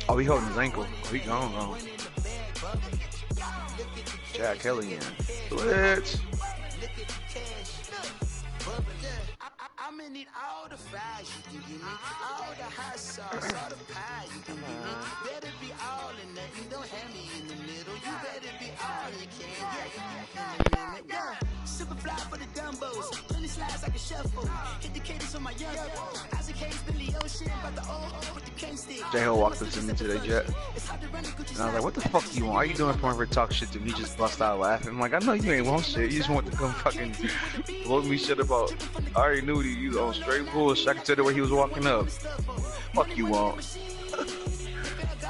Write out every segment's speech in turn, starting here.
Oh, he holding his ankle. Oh, he gone. Jack Kelly in. Blitz. I'ma need all the fries you can give me, all the hot sauce, all the pie you can give me. Better be all in nothing, don't have me in the middle. You better be all you can, yeah. Super fly for the Dumbos, 20 slides like a shuffle. Hit the cadence on my young. Isaac Hayes, Billy Ocean, but the old with the cane stick. J-Ho walked up to me today, Jet. And I was like, what the fuck you want? Why you doing for him to talk shit to me? He just bust out laughing. I'm like, I know you ain't want shit. You just want to come fucking blow me shit about. I already knew you was on straight bullshit. I could tell the way he was walking up. Fuck you want? I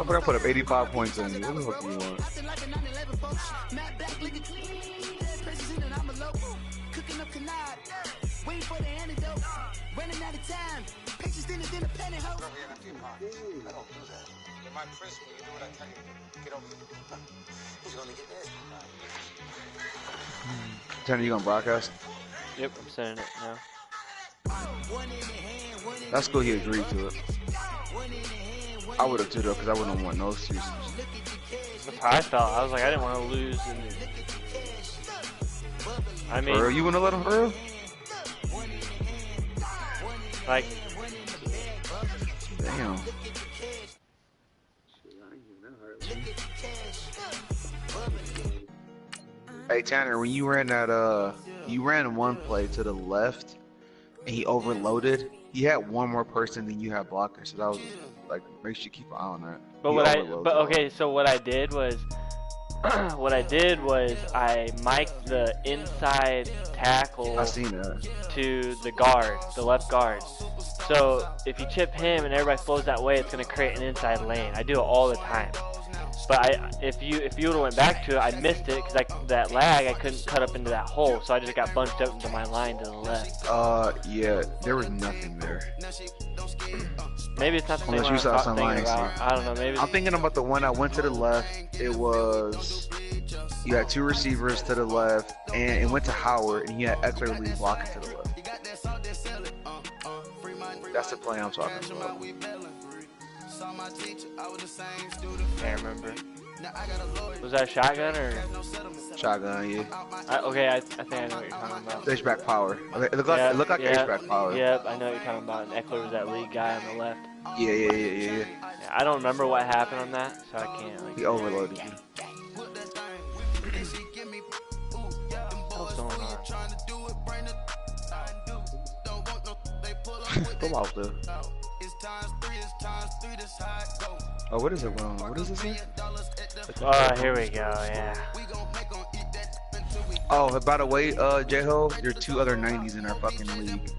put up 85 points on you. What the fuck you want? Wait for the antidote. Running out of time. Pictures thinner than a penny hoe. I don't do that. In my principle, you do what I tell you. Get over here. He's gonna get there. Tanner, you gonna broadcast? Yep, I'm sending it now. That's cool. He agreed to it. I would have too though, because I wouldn't want no excuses. That's how I felt. I was like, I didn't want to lose. And I mean, for real? You wouldn't let him for real? Like, damn. Hey Tanner, when you ran that, you ran one play to the left, and he overloaded. He had one more person than you had blockers, so that was like, make sure you keep an eye on that. But okay, so what I did was, I mic'd the inside tackle I seen that. to the guard, the left guard. So if you chip him and everybody flows that way, it's gonna create an inside lane. I do it all the time. But if you would've went back to it, I missed it because that lag, I couldn't cut up into that hole, so I just got bunched up into my line to the left. Yeah, there was nothing there. Maybe it's not the same Unless you one saw some lines. I don't know. Maybe I'm thinking about the one that went to the left. It was, you had two receivers to the left, and it went to Howard, and you had Eckler Lee blocking to the left. That's the play I'm talking about. Can't remember. Was that a shotgun or? Shotgun, yeah. Okay, I think I know what you're talking about. H-back power. Okay, it looked like H-back power. Yep, I know what you're talking about. And Eckler was that lead guy on the left. Yeah. I don't remember what happened on that, so I can't. Like, he overloaded you. What's going on? Come out there. Oh, what is it, Will? What is this here? Oh, here we go, yeah. Oh, by the way, J-Ho, there are two other 90s in our fucking league.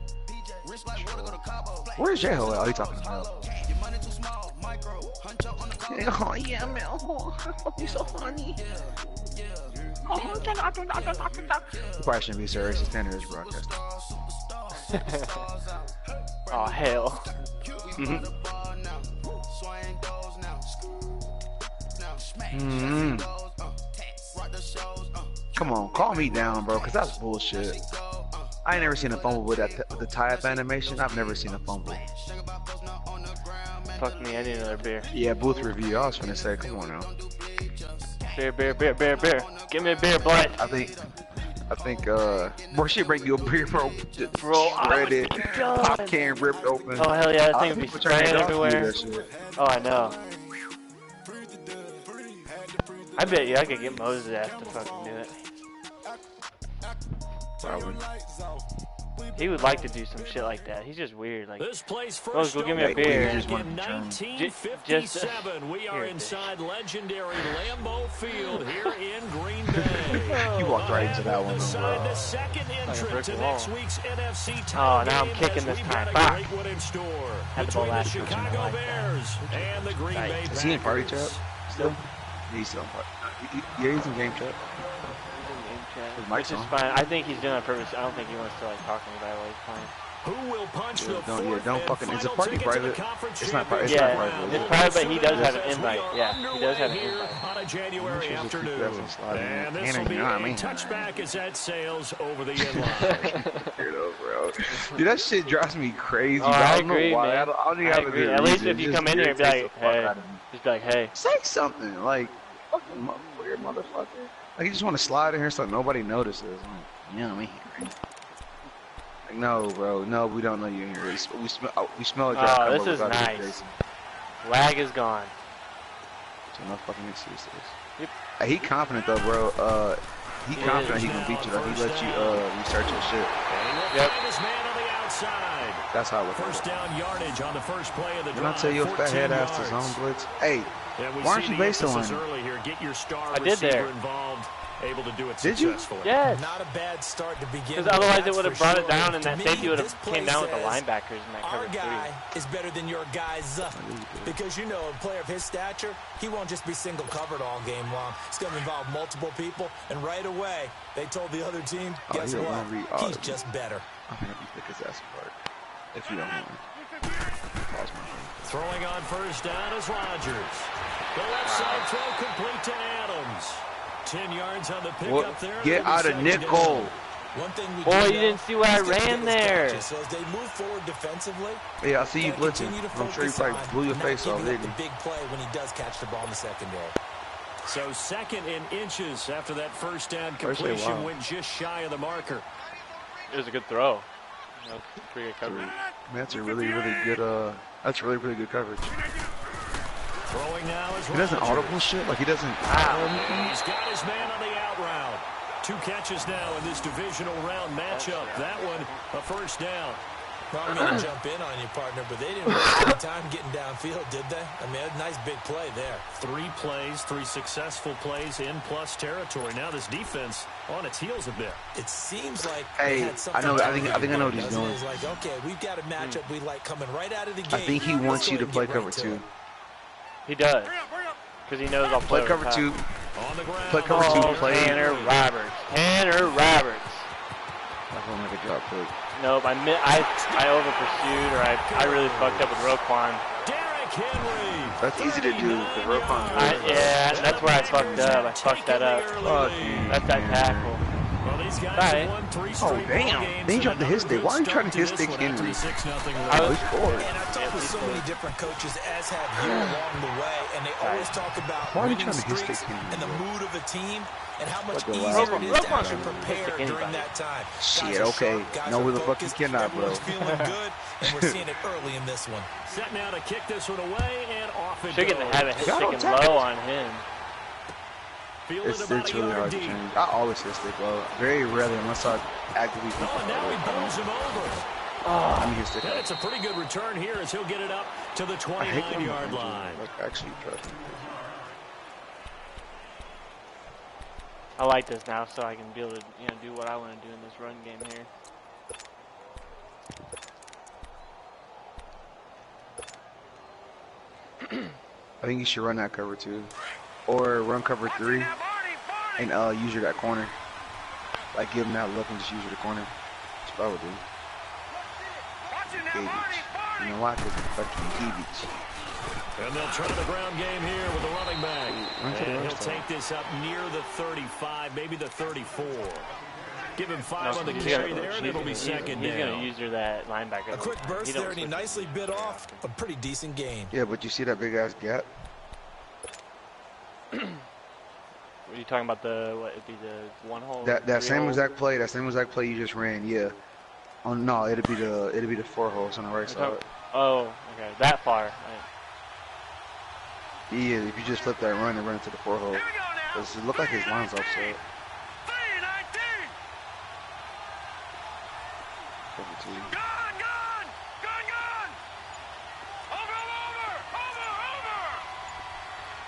Where's J-Ho at? Oh, he talking about. Oh, yeah, man. Oh, he's so funny. Oh, you probably shouldn't be serious. It's Tanner's broadcast. Oh, hell. Come on, calm me down, bro, because that's bullshit. I ain't never seen a fumble with the tie-up animation. I've never seen a fumble. Fuck me, I need another beer. Yeah, booth review. I was finna say, come on now. Beer. Give me a beer, blood. I think, bro, she bring you a beer, bro. Shredded, pop can ripped open. Oh, hell yeah, that thing would be spraying everywhere. Oh, I know. I bet you I could get Moses' ass to fucking do it. Probably. He would like to do some shit like that. He's just weird. Like, Moses, go give me a beer. Just 1957, we are inside legendary Lambeau Field here in Green Bay. You walked right into that one, Inside the second entrant to next week's NFC title. Oh, now I'm kicking this time. Fuck. Had the ball last week. Chicago Bears and the Green Bay Packers. Is he in party chat still? Yeah, he's still in party. Yeah, he's in game chat. Which is fine. I think he's doing it on purpose. I don't think he wants to like talk to anybody while he's playing. Who will punch the don't fucking. Is the party private? It's not private. Yeah, not private. It's private, but he does have an invite. Yeah, he does have an invite. On a January afternoon. And this will be a touchback as that sails over the inline. Dude, that shit drives me crazy. Oh, I agree, man. I don't even have a good At least if you come in here and be like, hey. Just be like, hey. Say something. Like, fucking weird motherfucker. Like, you just want to slide in here so nobody notices. Like, you know me. Like, no, bro. No, we don't know you in here. We smell a drop. Oh, this is nice. Lag is gone. So no fucking excuses. Yep. He confident though, bro. He confident he can beat you. Like, he let you restart your shit. Yep. That's how it looks. First down yardage on the first play of the drive. Didn't I tell you a fat head ass to zone blitz? Hey, why aren't you base the line? I did there. Involved, able to do it did you? successfully. Yes. Not a bad start to begin. Because otherwise it would have brought it down, and that safety would have came down with the linebackers in that our cover guy 3. is better than your guy's because you know a player of his stature, he won't just be single covered all game long. It's going to involve multiple people, and right away they told the other team, guess what? He's just better. I'm gonna pick his ass apart if you don't want. Throwing on first down is Rodgers. The left side throw complete to Adams. 10 yards on the pickup there. Get out of nickel. One thing we Boy, you didn't see where I ran there. So as they move forward defensively, yeah, I see you blitzing. I'm sure you probably blew your face off, didn't you? Big play when he does catch the ball in the secondary. So 2nd and inches after that first down completion went just shy of the marker. It was a good throw. That's pretty good coverage. That's a really good. That's really good coverage. Throwing now is he doesn't audible shit. Like he doesn't. He's got his man on the out route. 2 catches now in this divisional round matchup. That one a first down. Well, I'm going to jump in on you, partner, but they didn't waste any time getting downfield, did they? I mean, a nice big play there. 3 plays, 3 successful plays in plus territory. Now this defense on its heels a bit. It seems like hey, I know. I think I know what he's doing. It's like, okay, we've got a matchup we like coming right out of the gate. I think he wants you to play cover 2. He does, because he knows I'll play cover 2. On the ground. Play cover 2. Play Tanner Roberts. Tanner Roberts. That's gonna make a drop pick. Nope, I over pursued, or I really fucked up with Roquan. Derrick Henry. That's easy to do. The Roquan. Yeah, that's where I fucked up. I fucked that up. That's that tackle. Well, these guys won 3 straight damn. They dropped the hit stick. Why are you trying to hit stick Henry? I was bored. And I've talked with so many different coaches, as have you along the way, and they always talk about winning streaks and the mood of the team and how much easier it is to actually prepare during that time. Shit, okay. No, who the fuck you cannot, bro. Everyone's feeling good, and we're seeing it early in this one. Set now to kick this one away, and off it Should goes. have a hit sticking low on him. It's really hard to change. I always hit stick low. Very rarely, unless I actively think and now he bowls him over. I mean, his stick And it's a pretty good return here as he'll get it up to the 29-yard line. Like, actually, I like this now, so I can be able to, do what I want to do in this run game here. I think you should run that cover 2, or run cover 3, and use your that corner. Like give him that look and just use your corner. That's what I would do. Gavage. You know why? Because it's fucking Gavage. And they'll try the ground game here with the running back. And he'll take this up near the 35, maybe the 34. Give him 5 on the carry there, and it'll be second down. He's going to use that linebacker. A quick burst there, and he nicely bit off a pretty decent game. Yeah, but you see that big ass gap? Are you talking about it'd be the one hole? That same exact play you just ran, yeah. Oh no, it'd be the 4 holes on the right side. Oh, okay, that far. Yeah, if you just flip that run and run into the 4 hole. Does it look like his line's offset?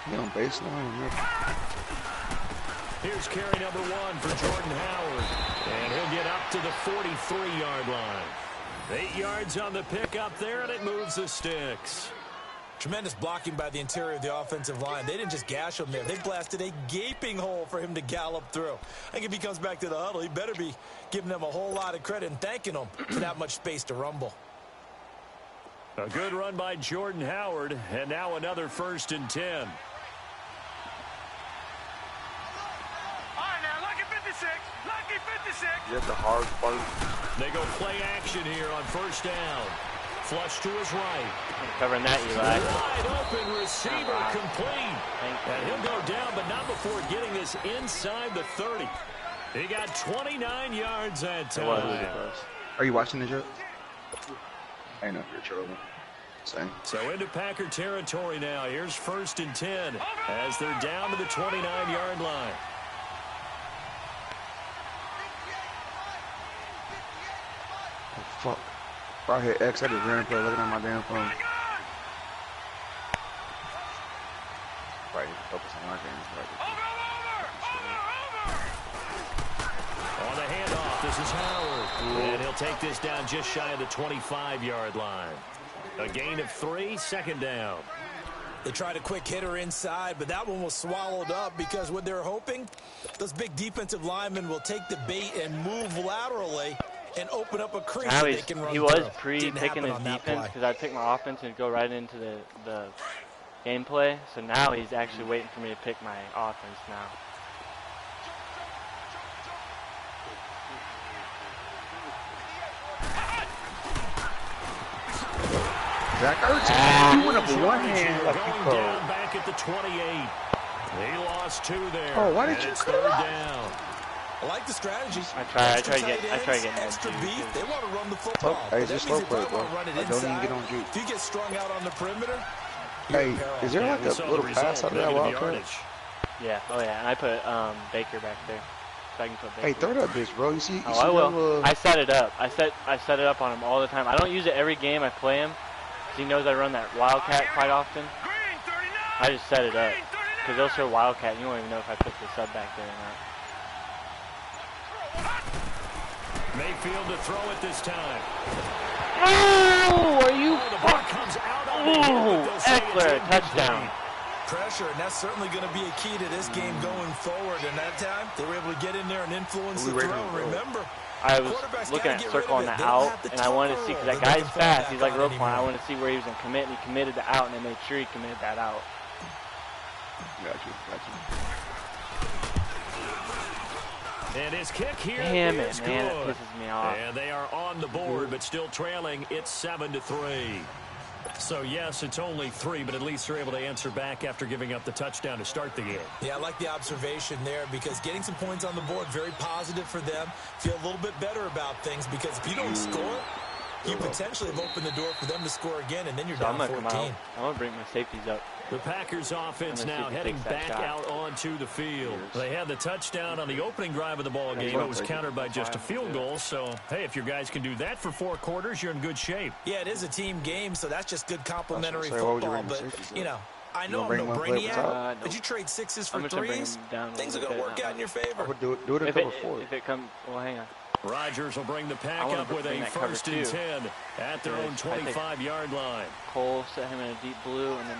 He on baseline. Here's carry number 1 for Jordan Howard. And he'll get up to the 43-yard line. 8 yards on the pickup there, and it moves the sticks. Tremendous blocking by the interior of the offensive line. They didn't just gash him there. They blasted a gaping hole for him to gallop through. I think if he comes back to the huddle, he better be giving them a whole lot of credit and thanking them for that much space to rumble. A good run by Jordan Howard, and now another 1st and 10. You have the hard part. They go play action here on 1st down. flush to his right. Covering that, Eli. Wide open receiver complete. And he'll go down, but not before getting this inside the 30. He got 29 yards that time. Are you watching the drill? I know you're trolling. Same. So into Packer territory now. Here's 1st and 10 as they're down to the 29-yard line. Oh, fuck. Right here, X. I just ran play looking at my damn phone. Right, focus on my game. On the handoff, this is Howard. And he'll take this down just shy of the 25-yard line. A gain of 3, 2nd down. They tried a quick hitter inside, but that one was swallowed up because what they're hoping, those big defensive linemen will take the bait and move laterally and open up a crease Now they can run he was through. pre-picking his defense because I'd pick my offense and go right into the gameplay. So now he's actually waiting for me to pick my offense now. Zach Ertz, he went up with one hand like he going down back at the 28. He lost 2 there. Oh, why did you cut it off? Down. I like the strategy. I try to get extra beef. They want to run the football. Oh, hey, just slow play, bro. I don't even get on juke. If you get strung out on the perimeter, hey, is there like a little pass out of that wildcat? Yeah, oh yeah, and I put Baker back there, so I can put Baker. Hey, throw that bitch, bro. You see? I will. I set it up. I set it up on him all the time. I don't use it every game I play him. He knows I run that wildcat quite often. I just set it up because they'll show wildcat. And you won't even know if I put the sub back there or not. Mayfield to throw it this time. Oh, are you? The ball comes out on Eckler, touchdown. Pressure, and that's certainly going to be a key to this game going forward. And that time, they were able to get in there and influence the throw. Remember, I was looking at circling the out, and I wanted to see, because that guy's fast. He's like Roquan. I wanted to see where he was going to commit, and he committed the out, and they made sure he committed that out. Got you. And his kick here Damn it, is man, good. it pisses me off. And they are on the board, but still trailing. It's 7-3. So, yes, it's only 3, but at least they're able to answer back after giving up the touchdown to start the game. Yeah, I like the observation there because getting some points on the board, very positive for them. Feel a little bit better about things because if you don't score, you potentially have opened the door for them to score again, and then you're down 14. I'm going to bring my safeties up. The Packers offense now heading back out onto the field. They had the touchdown on the opening drive of the ball game. It was countered by just a field goal. So, hey, if your guys can do that for 4 quarters, you're in good shape. Yeah, it is a team game, so that's just good complimentary football. But, you know, I know I'm no brainiac. But you trade 6s for 3s, things are going to work out in your favor. I would do it in cover 4. If it comes, well, hang on. Rodgers will bring the pack up with a 1st and 10 at their own 25-yard line. Cole set him in a deep blue, and then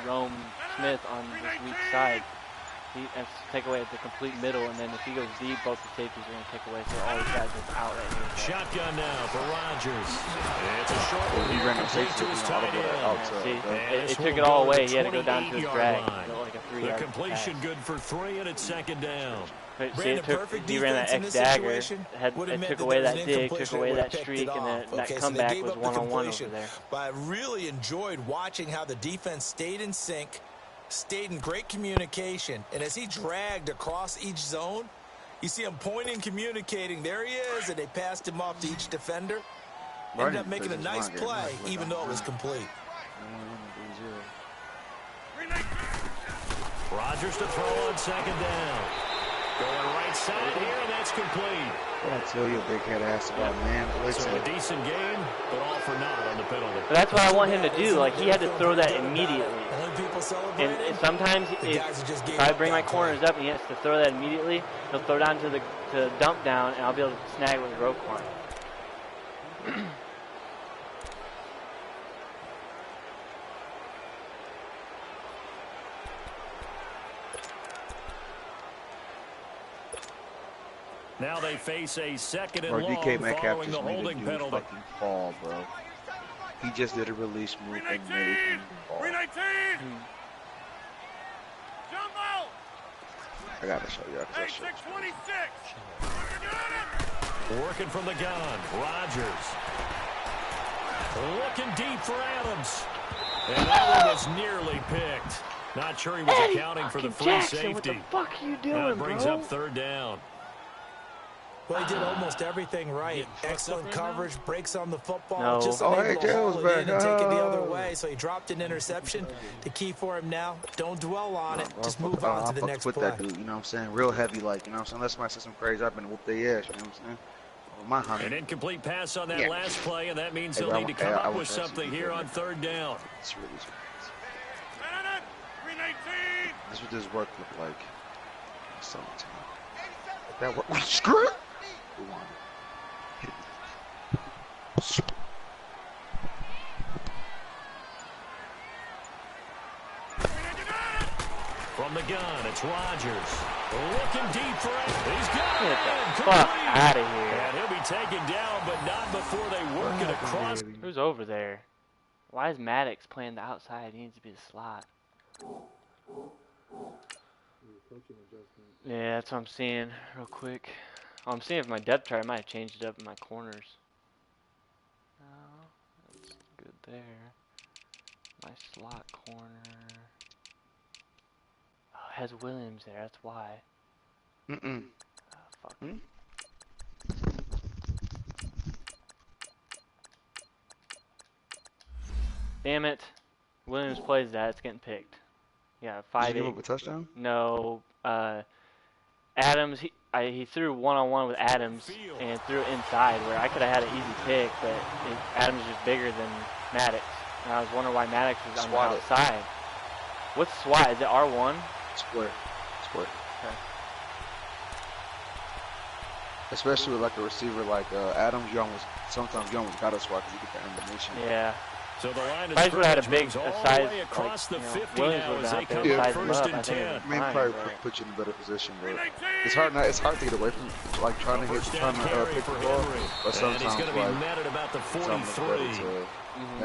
Rome Smith on this weak side. He has to take away at the complete middle, and then if he goes deep, both the safeties are going to take away. So all these guys are out right here. Shotgun now for Rodgers. It's a short one. He ran Complete to his tight end. See, it took it all away. He had to go down to his drag. Like a 3-yard the completion pass. good for 3, and it's 2nd down. But see, he ran that X dagger. It took away that dig, took away that streak, and then that comeback was one-on-one over there. But I really enjoyed watching how the defense stayed in sync, stayed in great communication, and as he dragged across each zone, you see him pointing, communicating. There he is, and they passed him off to each defender. Ended up making a nice play, even though it was complete. Rodgers to throw on 2nd down. Going right side here, and that's complete. I tell you, big head ass about man. So a decent game, but all for naught on the penalty. But that's what I want him to do. Like, he had to throw that immediately. And sometimes if I bring my corners up and he has to throw that immediately, he'll throw down to the dump down, and I'll be able to snag it with Roquan. Now they face a 2nd and long DK Metcalf following the just made a holding dude penalty. fucking fall, bro. He just did a release move and made him fall. 319! Jumbo! I gotta show you. Hey, 626! Working from the gun, Rodgers. Looking deep for Adams. And that one was nearly picked. Not sure he was accounting for the free Jackson, safety. what the fuck are you doing, That brings bro? up third down. Well, he did almost everything right. Excellent coverage, breaks on the football. No. Just Oh, unable hey, to haul Gerald's it in back. and take it the other Oh. way. So he dropped an interception. The key for him now, don't dwell on it. Just I'll move on to the fuck next with play. that dude, you know what I'm saying? Real heavy, like, you know what I'm saying? Unless somebody says some crazy, I've been whoop their ass, you know what I'm saying? Over my An honey. incomplete pass on that Yeah. last play, and that means Hey, they'll bro, need to come I up want with that something shit. here on third down. It's really crazy. That's what this work look like. Summertime. That work. Screw it! From the gun, it's Rodgers. Looking deep for it. He's got Get it. the fuck Complete. out of here. And he'll be taken down, but not before they work it across. Who's over there? Why is Maddox playing the outside? He needs to be the slot. Yeah, that's what I'm seeing real quick. Oh, I'm seeing if my depth chart, I might have changed it up in my corners. No, that's good there. My slot corner. Oh, it has Williams there, that's why. Mm-mm. Oh, fuck. Hmm? Damn it. Williams plays that, it's getting picked. Yeah, Did you give 5-8. up a touchdown? No, Adams, he threw one-on-one with Adams and threw it inside where I could have had an easy pick, but Adams is just bigger than Maddox. And I was wondering why Maddox was on the Swat it. outside. What's SWAT? Is it R1? Square. Square. Okay. Especially with like a receiver like Adams, sometimes you almost gotta swat because you get the animation. Yeah. So the line of If I just would have had a big scrimmage moves all size, the way across like, the you know, 50 Williams now would as have they been come able to up size him first up. and I think it 10. was I mean, fine, probably but- put you in a better position, but it's hard. It's hard to get away from, like trying to hit, First trying down to carry pick for the ball. Henry. But And sometimes he's going to be like met at about the sometimes it's better 43.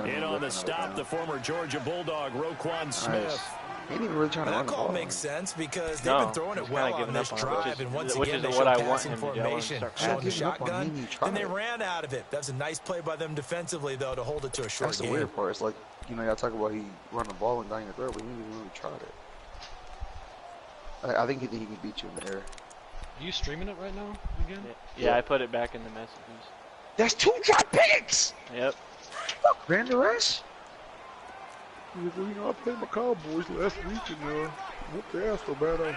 to In on the stop, the former Georgia Bulldog, Roquan Smith. Nice. He ain't even really trying to And run that the call ball. makes sense because No, they've been throwing he's it well kinda on giving this up on it, drive, and once which again is they what show I want passing him to do. I want him to formation, start showing the passing. Giving up on shotgun. him, he Then they tried. ran out of it. That was a nice play by them defensively, though, to hold it to a short That's the game. weird part. It's like, you know, y'all talk about he run the ball and down your throat, but he didn't even really try it. I think he can beat you in the air. Are you streaming it right now again? Yeah, I put it back in the messages. That's 2 drop picks. Yep. Fuck Van Der Esch. You know, I played my Cowboys last week and whooped their ass so bad. This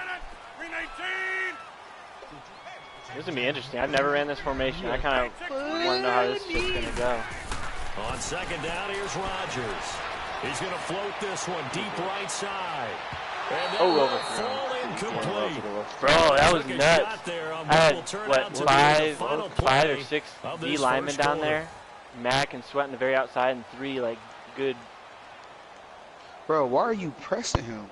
is going to be interesting. I've never ran this formation. I kind of want to know how this shit's going to go. On second down, here's Rodgers. He's going to float this one deep right side. And that will fall incomplete. Bro, that was Took a nuts. shot there on I had, will turn what, out to be the final five play or six of D this linemen first down quarter. there. Mack and Sweat on the very outside and 3, like, good. Bro, why are you pressing him?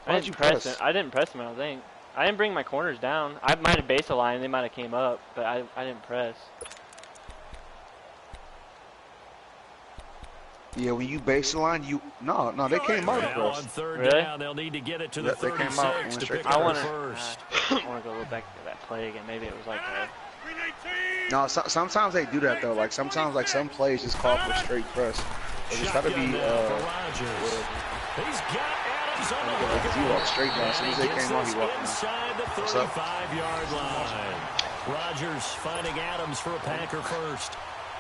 I didn't press him. I didn't press him, I don't think. I didn't bring my corners down. I might have based a line. They might have came up, but I didn't press. Yeah, when you base the line, no, they came out Now on first. third Really? down, they'll need to get it to the They came out 36 and went to straight pick to I up want the to. first. I want to go look back at that play again. Maybe it was like a. No, sometimes they do that though. Like sometimes, like some plays just call for straight press. It just gotta be Shotgun now for Rodgers. He's got Adams on the because he walked straight down. As soon as they came out, he walked down. inside the What's up? 35-yard line. Rodgers finding Adams for a Packer first.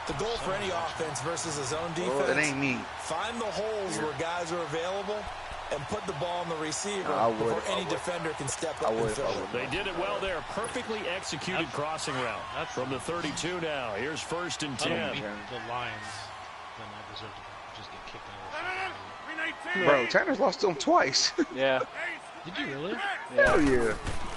The goal for any offense versus a zone Well, it defense, ain't me. find the holes where guys are available and put the ball on the receiver No, I would before if I any would. defender can step I up would and if fill I it. would. They did it well there. Perfectly executed crossing route. From the 32 now. Here's first and If I don't 10. beat the Lions, then I deserve to just get kicked out of the Bro, Tanner's lost to him twice. Yeah. Did you really? Hell yeah.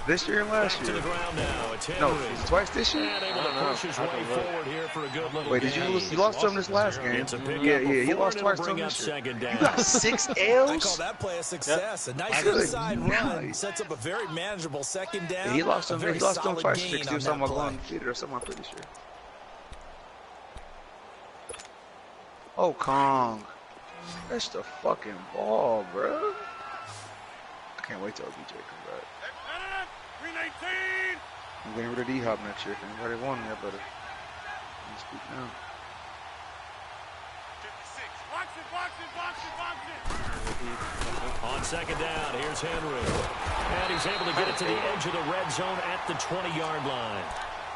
This year and last Back to the year. ground now. It's No, Henry. twice this year. And able to push his way forward here for a good little Wait, did you gain. lose? You lost to him this last game. It's a pickup Yeah, of he four, lost and twice it'll to him bring up this year. second You down. got 6 I call L's. that play a success. A nice Good inside run night. sets up a very manageable second down. Yeah, he lost A him. very He lost to him solid twice. gain 6. He on was that talking about play. going undefeated or something. I'm pretty sure. Oh, Kong. That's the fucking ball, bro. I can't wait till OBJ comes back. I'm getting rid of D-Hop next year. Anybody want him, that better. Speak now. On second down, here's Henry. And he's able to get it to the edge of the red zone at the 20-yard line.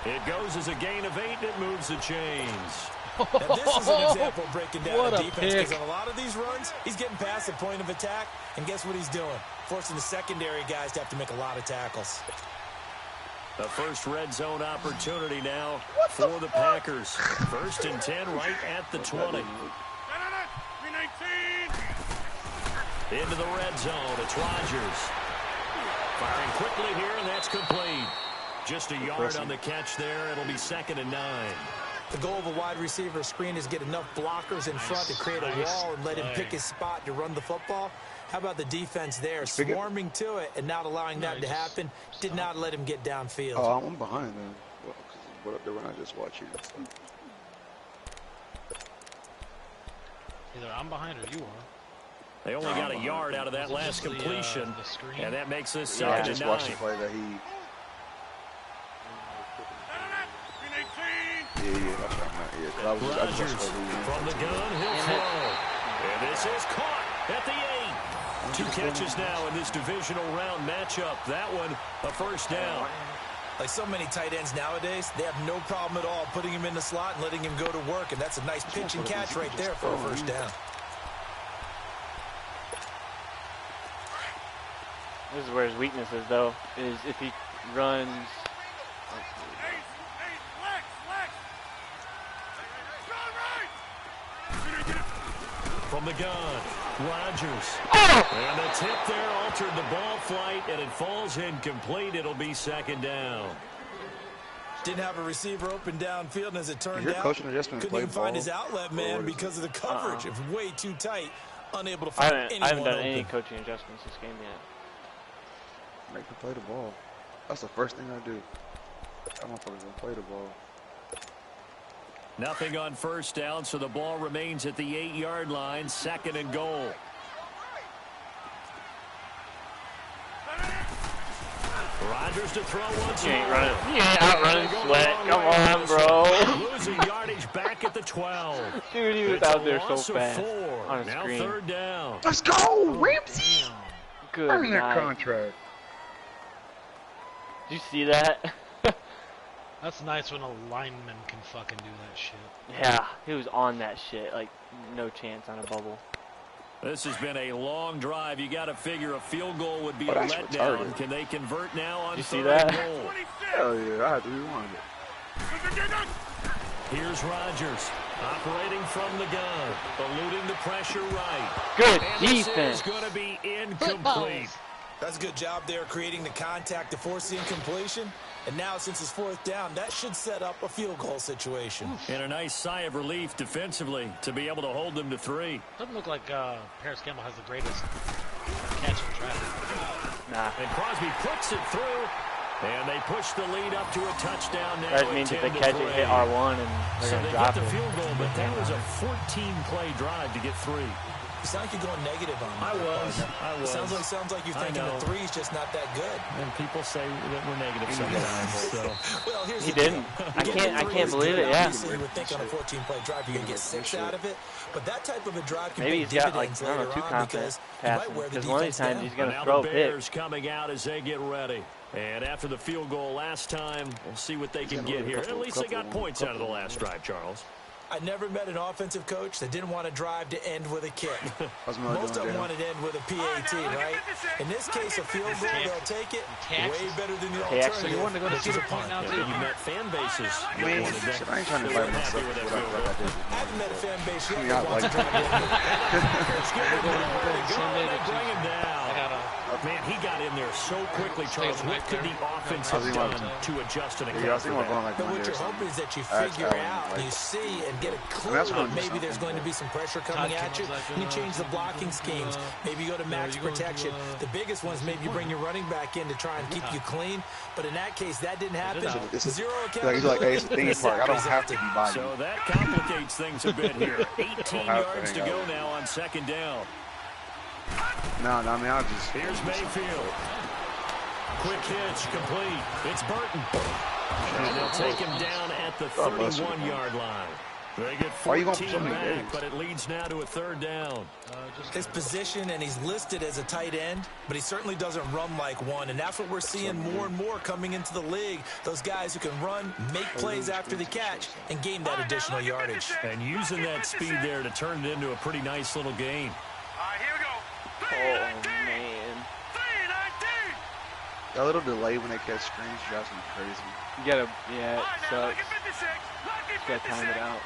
It goes as a gain of 8, and it moves the chains. Now, this is an example of breaking down What a a defense, pick. because on a lot of these runs, he's getting past the point of attack, and guess what he's doing? Forcing the secondary guys to have to make a lot of tackles. The first red zone opportunity now for the Packers. 1st and 10 right at the 20. Into the red zone, it's Rodgers. Firing quickly here, and that's complete. Just a yard on the catch there. It'll be 2nd and 9. The goal of a wide receiver screen is get enough blockers in front to create a wall and let him pick his spot to run the football. How about the defense there, swarming to it and not allowing that to happen? Did not let him get downfield. Oh, I'm behind them. Well, what up the run I just watched you. Either I'm behind or you are. They only got a yard out of that last completion, and that makes this I 2nd just and watched the 9. play that he. Yeah, that's what I'm at. Yeah, I was Rodgers just from the gun, he'll throw. And this is caught at the 8. 2 catches now in this divisional round matchup. That one, a 1st down. Like so many tight ends nowadays, they have no problem at all putting him in the slot and letting him go to work, and that's a nice pitch and catch right there for a 1st down. This is where his weakness is, though, is if he runs. From the gun, Rodgers. And the tip there altered the ball flight, and it falls incomplete. It'll be 2nd down. Didn't have a receiver open downfield, and as it turned Your out, coaching adjustment couldn't play even find ball? his outlet man Or because of the coverage. It was way too tight, unable to I find haven't anyone done open. any coaching adjustments this game yet. Make him play the ball. That's the first thing I do. I'm gonna play the ball. Nothing on 1st down, so the ball remains at the 8-yard line. 2nd and goal. Rodgers to throw once You ain't more. running. You ain't outrunning Sweat. Come on, bro. Losing yardage back at the 12. Dude, he was It's out a there so loss of fast 4. on a Now screen. 3rd down. Let's go, Ramsey! Good Earn that night. contract. Did you see that? That's nice when a lineman can fucking do that shit. Yeah, he was on that shit. Like, no chance on a bubble. This has been a long drive. You got to figure a field goal would be Oh, a that's letdown. retarded. Can they convert now on You see 3rd that? and goal? Hell yeah, I had to rewind it. Here's Rodgers operating from the gun, eluding the pressure right. Good And defense. this is going to be incomplete. That's a good job there creating the contact to force the incompletion. And now, since it's 4th down, that should set up a field goal situation. And a nice sigh of relief defensively to be able to hold them to 3. Doesn't look like Paris Campbell has the greatest catch in traffic. Nah. And Crosby puts it through, and they push the lead up to a touchdown now. That means if they catch it, hit R1, and they're So going to they drop get the it. field goal, but that was a 14-play drive to get 3. It's not like you're going negative on I that. was. Sounds like you're thinking know. the 3's just not that good. And people say that we're negative sometimes. So. Well, here's He the deal. didn't. I Getting can't three can't is believe good. it, yeah. Obviously, you would think on a 14-play drive you're going to get 6 out of it. But that type of a drive can Maybe pay he's got, like, dividends I don't know, later too on confident because you passing. might wear the Because one of these defense times down. he's going to Now throw the a pick. Bears coming out as they get ready. And after the field goal last time, we'll see what they can get here. At least they got points out of the last drive, Charles. I never met an offensive coach that didn't want a drive to end with a kick. How's Miller Most of doing, them Dan? want it to end with a PAT, right? In this case, a field goal, they'll take it way better than the They actually alternative. You want to go to which is Cedar a Point now, punt. too? You met fan bases. that Man, wanted that. shit, I ain't trying to They fight weren't myself happy with that like field I did. I haven't met a fan base yet Yeah, that wants like- to drive it. Sunday to Bring him down. I got Man, he got in there so quickly, Charles. What could the offense have done to adjust and Yeah, I account for think I'm going that? like But Monday what or you're something. hoping is that you That's figure how I'm out, like- you see, and get a clue that's what that I'm maybe just there's going to be some pressure coming at you. You change the blocking schemes. Maybe you go to max protection. The biggest ones, maybe you bring your running back in to try and keep you clean. But in that case, that didn't happen. This is- Zero Like, he's like, hey, it's a theme park. I don't have to be by you. So that complicates things a bit here. 18 have to yards to hang go out. now on 2nd down. No, I mean, I'll just. Here's Mayfield. Quick hitch, complete. It's Burton. And they'll take him down at the 31-yard line. They get 14 back, but it leads now to a 3rd down. His position, and he's listed as a tight end, but he certainly doesn't run like one, and that's what we're seeing more and more coming into the league. Those guys who can run, make plays after the catch, and gain that additional yardage. And using that speed there to turn it into a pretty nice little gain. Here we go. Oh, man. That little delay when they catch screens drives me crazy. You gotta, yeah, it sucks. You gotta time it out.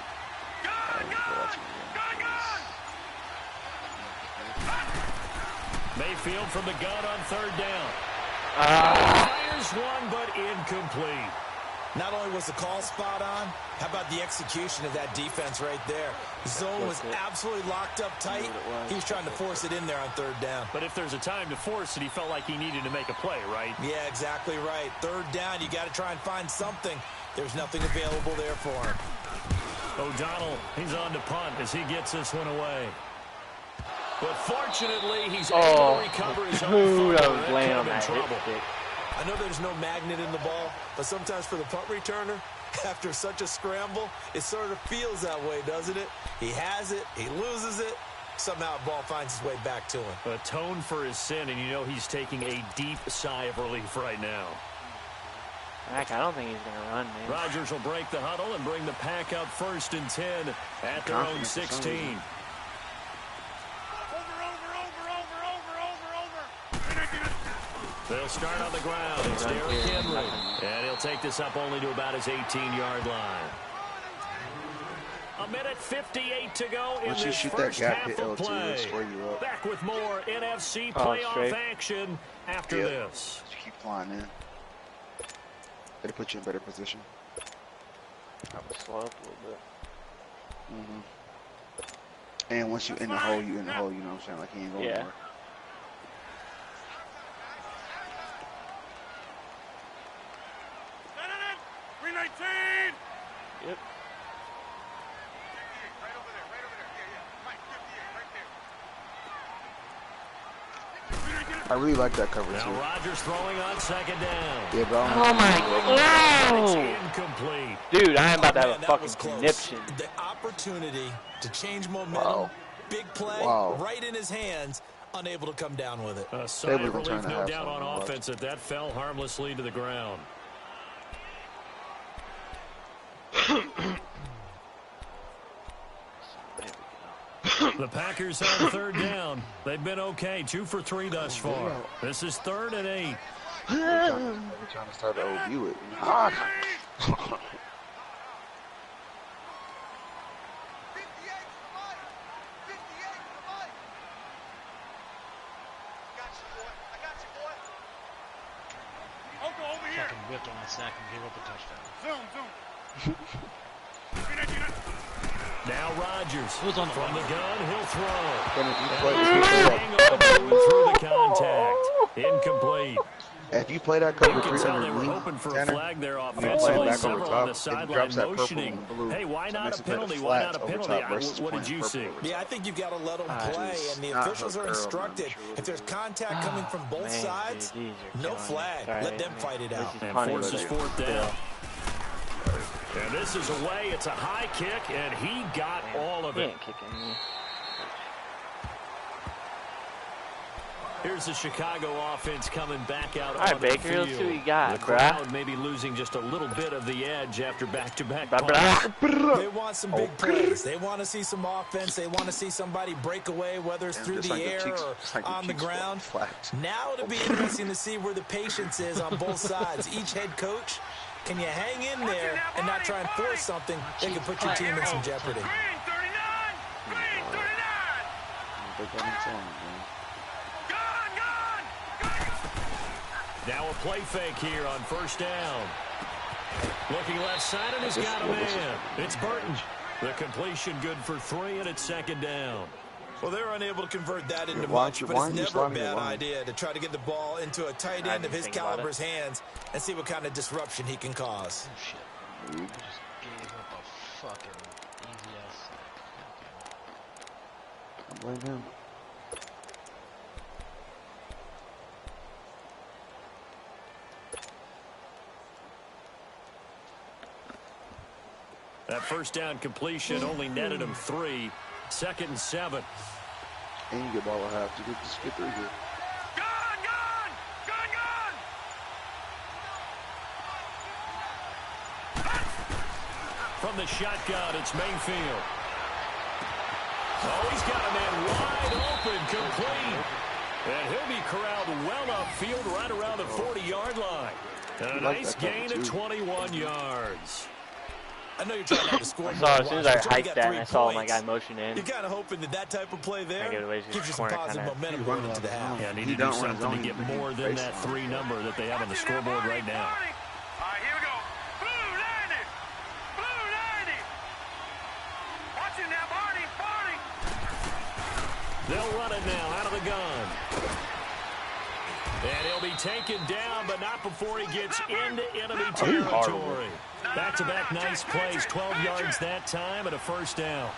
Mayfield from the gun on 3rd down. Fires one, but incomplete. Not only was the call spot on, how about the execution of that defense right there? The zone was absolutely locked up tight. He was trying to force it in there on 3rd down. But if there's a time to force it, he felt like he needed to make a play, right? Yeah, exactly right. 3rd down, you got to try and find something. There's nothing available there for him. O'Donnell, he's on to punt as he gets this one away. But fortunately, he's able to recover his own that was laying on that trouble. stick. I know there's no magnet in the ball, but sometimes for the punt returner, after such a scramble, it sort of feels that way, doesn't it? He has it, he loses it, somehow the ball finds its way back to him. Atone for his sin, and you know he's taking a deep sigh of relief right now. Heck, I don't think he's going to run, man. Rodgers will break the huddle and bring the pack out 1st and 10 at their own 16. They'll start on the ground. It's Derrick Henry. And he'll take this up only to about his 18-yard line. 1:58 to go in this first half of play. Back with more NFC playoff action after this. Just keep flying in. It'll put you in better position. I was slow up a little bit. And once you're in the hole, you're in the hole, you know what I'm saying? Like, he ain't going anymore. Yep. I really like that coverage now too. Rodgers throwing on 2nd down. Yeah, bro. Oh my God. It's incomplete. Dude, I am about to have a fucking conniption. The opportunity to change momentum, big play, right in his hands, unable to come down with it. A sigh of relief, no doubt, on offense that fell harmlessly to the ground. The Packers have 3rd down. They've been okay, 2 for 3 thus far. This is 3rd and 8. They're trying to start to overview it. Fucking whipped on that sack and gave up a touchdown. Now Rodgers from the gun, he'll throw. Through the contact. Incomplete. If you play that cover 3 they were hoping for a flag there offensively. Several on the sideline motioning. Hey, why not a penalty? Why not a penalty? What did you see? Yeah, I think you've got to let them play, and the officials are instructed. If there's contact coming from both sides, no flag. Let them fight it out. And forces 4th down. And this is away. It's a high kick, and he got all of it. Here's the Chicago offense coming back out on the Baker, field. let's see what you got, the crowd maybe losing just a little bit of the edge after back-to-back They want some big plays. They want to see some offense. They want to see somebody break away, whether it's through the air or on the ground. Now it'll be interesting to see where the patience is on both sides. Each head coach, can you hang in there and not try and force something that can put your team in some jeopardy? Now a play fake here on 1st down. Looking left side, and he's got a man. It's Burton. The completion good for 3, and it's 2nd down. Well, they're unable to convert that into much, but it's never a bad idea to try to get the ball into a tight end of his caliber's hands and see what kind of disruption he can cause. Oh, shit. I just gave up a fucking easy-ass sack. I blame him. That first down completion only netted him 3. 2nd and 7. And you get ball at half. You just get through here. From the shotgun, it's Mayfield. Oh, he's got a man wide open, complete. And he'll be corralled well upfield right around the 40-yard line. And a nice gain of 21 yards. I know you're trying not to score. I saw as soon as I hiked that and I saw my guy motion in. You're kind of hoping that type of play there gives you some positive momentum going into the half. Yeah, need to do something to get more than that 3 number that they have on the scoreboard right now. All right, here we go. Blue 90. Blue 90. Watch it now, Barney. Barney. They'll run it now out of the gun. And he'll be taken down, but not before he gets into enemy territory. Back-to-back nice plays, 12 yards that time and a first down.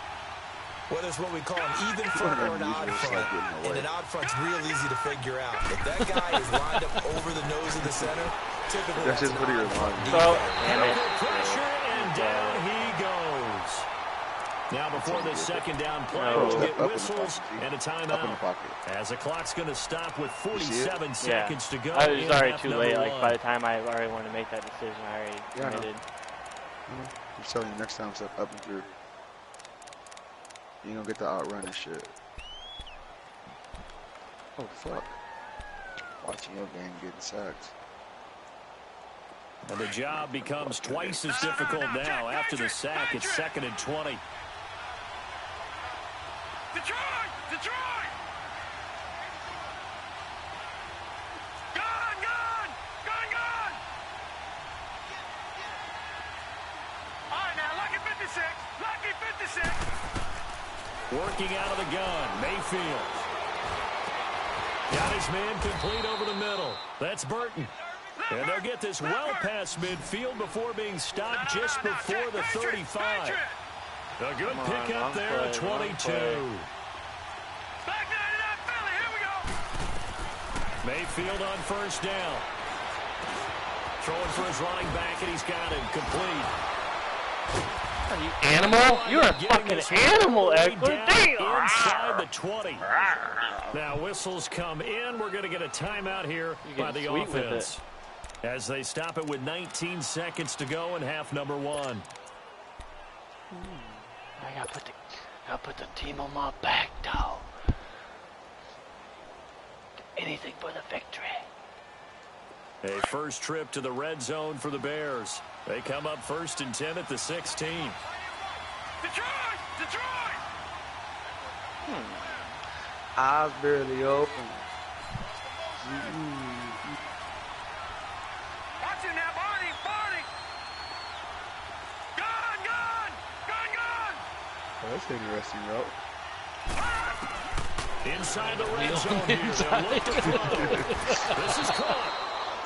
Well, there's what we call an even front or an odd front. And an odd front's real easy to figure out. If that guy is lined up over the nose of the center, typically That's just pretty remarkable. So, damn it. Pressure, and down he goes. Now before the second down play, we'll get whistles and a timeout. As the clock's going to stop with 47 seconds to go. I was already too late. Like, by the time I already wanted to make that decision, I already committed. I'm telling you, next time, step up and through. You don't get to outrun and shit. Oh, fuck. Watching your game getting sacked. And the job becomes twice as difficult now. After the sack, it's 2nd and 20. Detroit! Detroit! Gun! Gun! Gun! Gun! All right, now, Lucky 56. Lucky 56. Working out of the gun, Mayfield. Got his man complete over the middle. That's Burton. And they'll get this well past midfield before being stopped just before the 35. A good pick up there at 22. Back 99 Philly, here we go. Mayfield on first down. Throwing for his running back, and he's got him complete. You animal? You're a fucking animal, Eckler. Inside the 20. Now whistles come in. We're going to get a timeout here by the offense. As they stop it with 19 seconds to go in half number 1. I gotta put the team on my back, dog. Anything for the victory. A first trip to the red zone for the Bears. They come up 1st and 10 at the 16. Detroit! Detroit! Eyes barely open. Watch it now, Barney! Barney! Gun! Gun! Gun! Gun! Oh, that's an interesting route. Inside the red zone here. They'll look to throw. This is caught.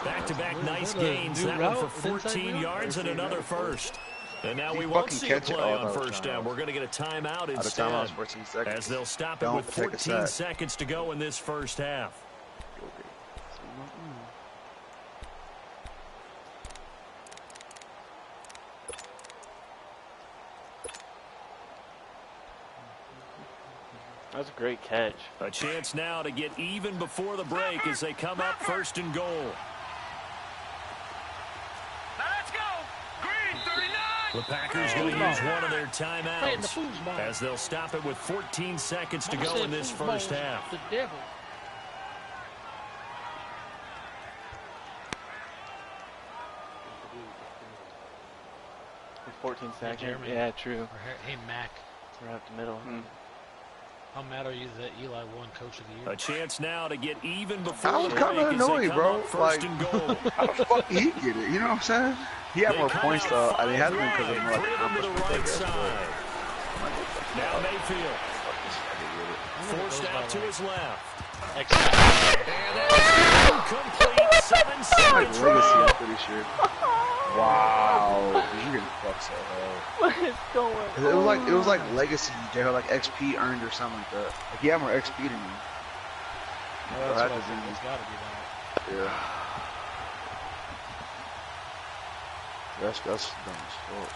Back-to-back nice gains. That one for 14 yards and another first. And now we won't see a play on first down. We're going to get a timeout instead. 14 seconds. As they'll stop it with 14 seconds to go in this first half. That's a great catch. A chance now to get even before the break as they come up 1st and goal. The Packers going to use one of their timeouts as they'll stop it with 14 seconds to go in this first half. The devil. 14 seconds. Jeremy. Yeah, true. Or, hey, Mac. Right up the middle. How mad are you that Eli won Coach of the Year? A chance now to get even before I was the break kind of as they annoyed, come bro. up 1st Like, and goal. how the fuck did he get it? You know what I'm saying? He had more points though. I mean, it has been because of more Put it into the accomplishments, I right guess, side. but- Now Mayfield forced out to his left. And that's incomplete. 7 Like seconds legacy, I'm remaining. pretty sure. Wow, you getting fucked so hard. What is going on? It was like legacy. They had like XP earned or something like that. Like he had more XP than me. That's what I think. It's got to be that. Yeah. That's dumb as fuck.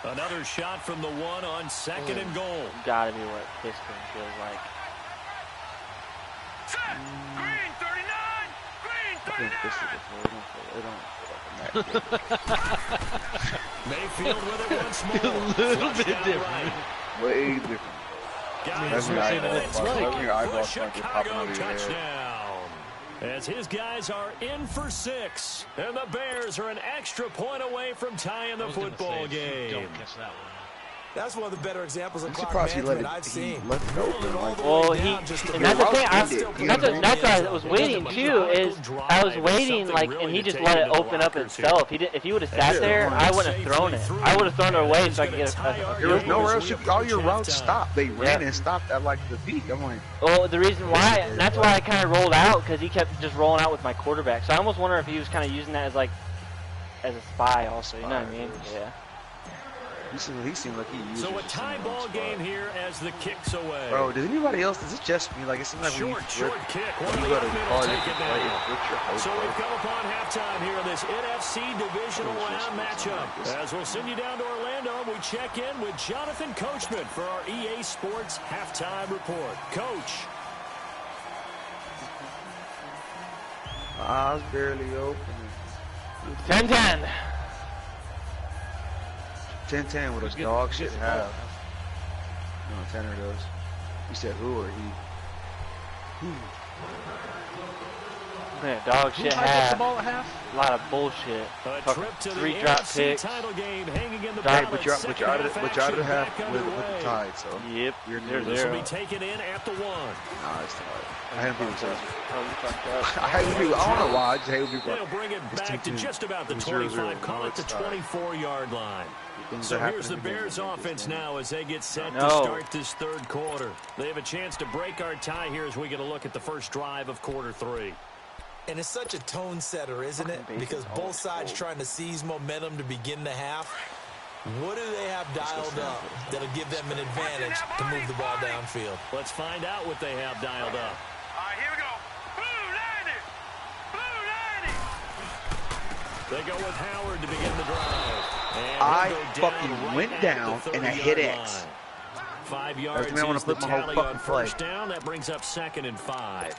Another shot from the one on second and goal. Gotta be what Piston feels like. Set. Green 39. Green 39. Mayfield with it once more. A little bit different. Right. Way different. Guys, Your eyeballs for start Chicago popping over your head. touchdown. As his guys are in for 6, and the Bears are an extra point away from tying the football game. Don't catch that one. That's one of the better examples of I'm clock surprised he let management it. I've He seen. left it open. Like, Well, and that's the thing. That's what I was waiting He too. Is I was drive waiting something like, really and he to just take let it it into the open up lockers itself. If he would have sat there, I wouldn't have thrown it. I would have thrown it away so I could get a there was nowhere else. All your routes halftime. stopped. They ran and stopped at like the peak. I'm like, Well, the reason why, and that's why I kind of rolled out, because he kept just rolling out with my quarterback. So I almost wonder if he was kind of using that as like, as a spy also, you know what I mean? Yeah. he seemed like he used So it a just tie in ball one game spot. here as the kick's away. Bro, does anybody else? Does it just me? Like it seems like when you Short flip, kick. you One of the go to outmen call will it, take it like, down. it's your host, So bro. we've come upon halftime here in this NFC divisional round matchup. As we'll send you down to Orlando, and we check in with Jonathan Coachman for our EA Sports halftime report. Coach. Eyes barely open. 10-10. 10-10 with a dog shit half. No, Tanner does. You said who or he? Man, dog Who shit hyped up the half. ball at half? A lot of bullshit. A Fucking trip to the 3 drop NFC picks. title game hanging in the Right, balance. but you're out Second of the action half back with the underway. tide, so Yep, you're they're near This will zero. be taken in at the 1. Nah, it's tied. I hate when people say Oh, you fucked up. I hate when people. I don't know why. I just hate when people. They'll bring it It's back to 10-10. just about the It's 0-0. 25, call No, it the it's tied. 24-yard line. Things So that happen here's the in game, Bears like this offense game. now as they get set to No. start this third quarter. They have a chance to break our tie here as we get a look at the first drive of quarter 3. And it's such a tone setter, isn't it? Because both sides trying to seize momentum to begin the half. What do they have dialed up that'll give them an advantage to move the ball downfield? Let's find out what they have dialed up. All right, here we go. Blue 90. Blue 90. They go with Howard to begin the drive. And I he'll go fucking right went at down the and I hit 30-yard X. line. 5 yards Every time I wanna is the flip my whole tally fucking on play. first down. That brings up 2nd and 5.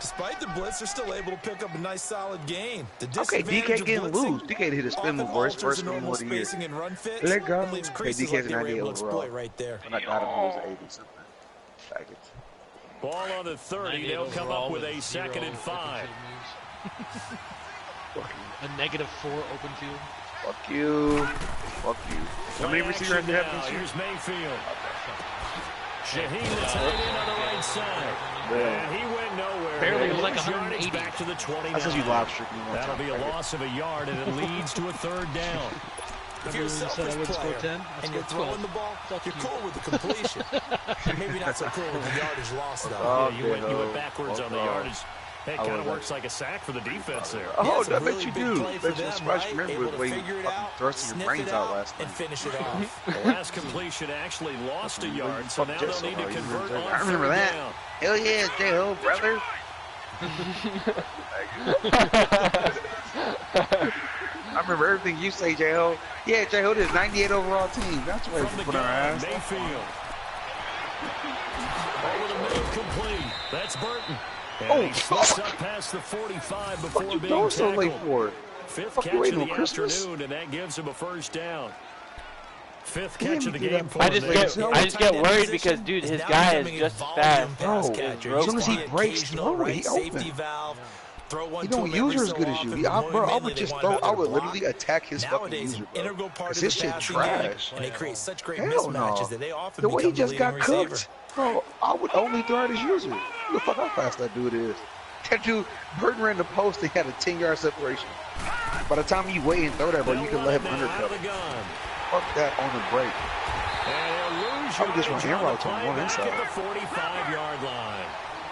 Despite the blitz, they're still able to pick up a nice, solid gain. The Okay, disadvantage DK of getting blitzing loose. DK hit a spin move for his often first alters the game normal of the year. spacing and run fits, Let go. and leaves Okay, creases DK's like they were 98 able to overall. exploit right there. When I got him, he was 80 something. Faggots. Ball on the 30. They'll come up with a 2nd and 5. A -4 open field. Fuck you. Fuck you. How many receivers do you have Now, this year? here's Mayfield. Shaheen the tight end on the right side. And he went nowhere. Barely, it was like Yardage 180. back to the 29. That's because you live streamed me one That'll time. be a loss of a yard, and it leads to a 3rd down. If you're a Remember when you said I selfish would score player 10? I and you're scored 12. throwing the ball, you're cool with the completion. Maybe not so cool with the yardage loss, though. Oh, Yeah, you went backwards on the yardage. That I kind of was works like a sack for the defense there. Oh, Yeah, it's a I bet really you big do. play Bet for you them, Splash right? remember Able the to way you figure it fucking out, thrusting your sniff brains it out out, last and night. finish it off. The last completion actually lost a yard, so now they'll need to convert on I remember 3rd that. down. Hell yeah, J-Ho, brother. I remember everything you say, J-Ho. Yeah, J-Ho did 98 overall team. That's where From we the put our gun, ass. Mayfield. Over the middle, complete. That's Burton. And Oh, he slips fuck. up past the 45 What before you being doing so late tackled. for? 5th Fuck you catch waiting of on the Christmas? afternoon, and that gives him a 1st down. 5th Damn, catch you of the do game that for I for him. just me. get worried because, dude, his guy is just as fast. Bro, As as soon as he breaks through, he safety open. valve. Throw one He to don't him use every her as so good as you. often, He, but more bro, I mainly would they just want throw. I another would block. literally attack his fucking Nowadays, user, an bro. integral part 'Cause of his the shit passing trash. game, and they create such great Hell mismatches no. that they often The way he become the just got leading receiver. cooked, bro, I would only throw at his user. Look the fuck how fast that dude is. That dude, Burton ran the post and he had a 10-yard separation. By the time you wait and throw that, bro, you can let him undercut. Fuck that on the break. I would just run hand routes on one inside. At the 45-yard line.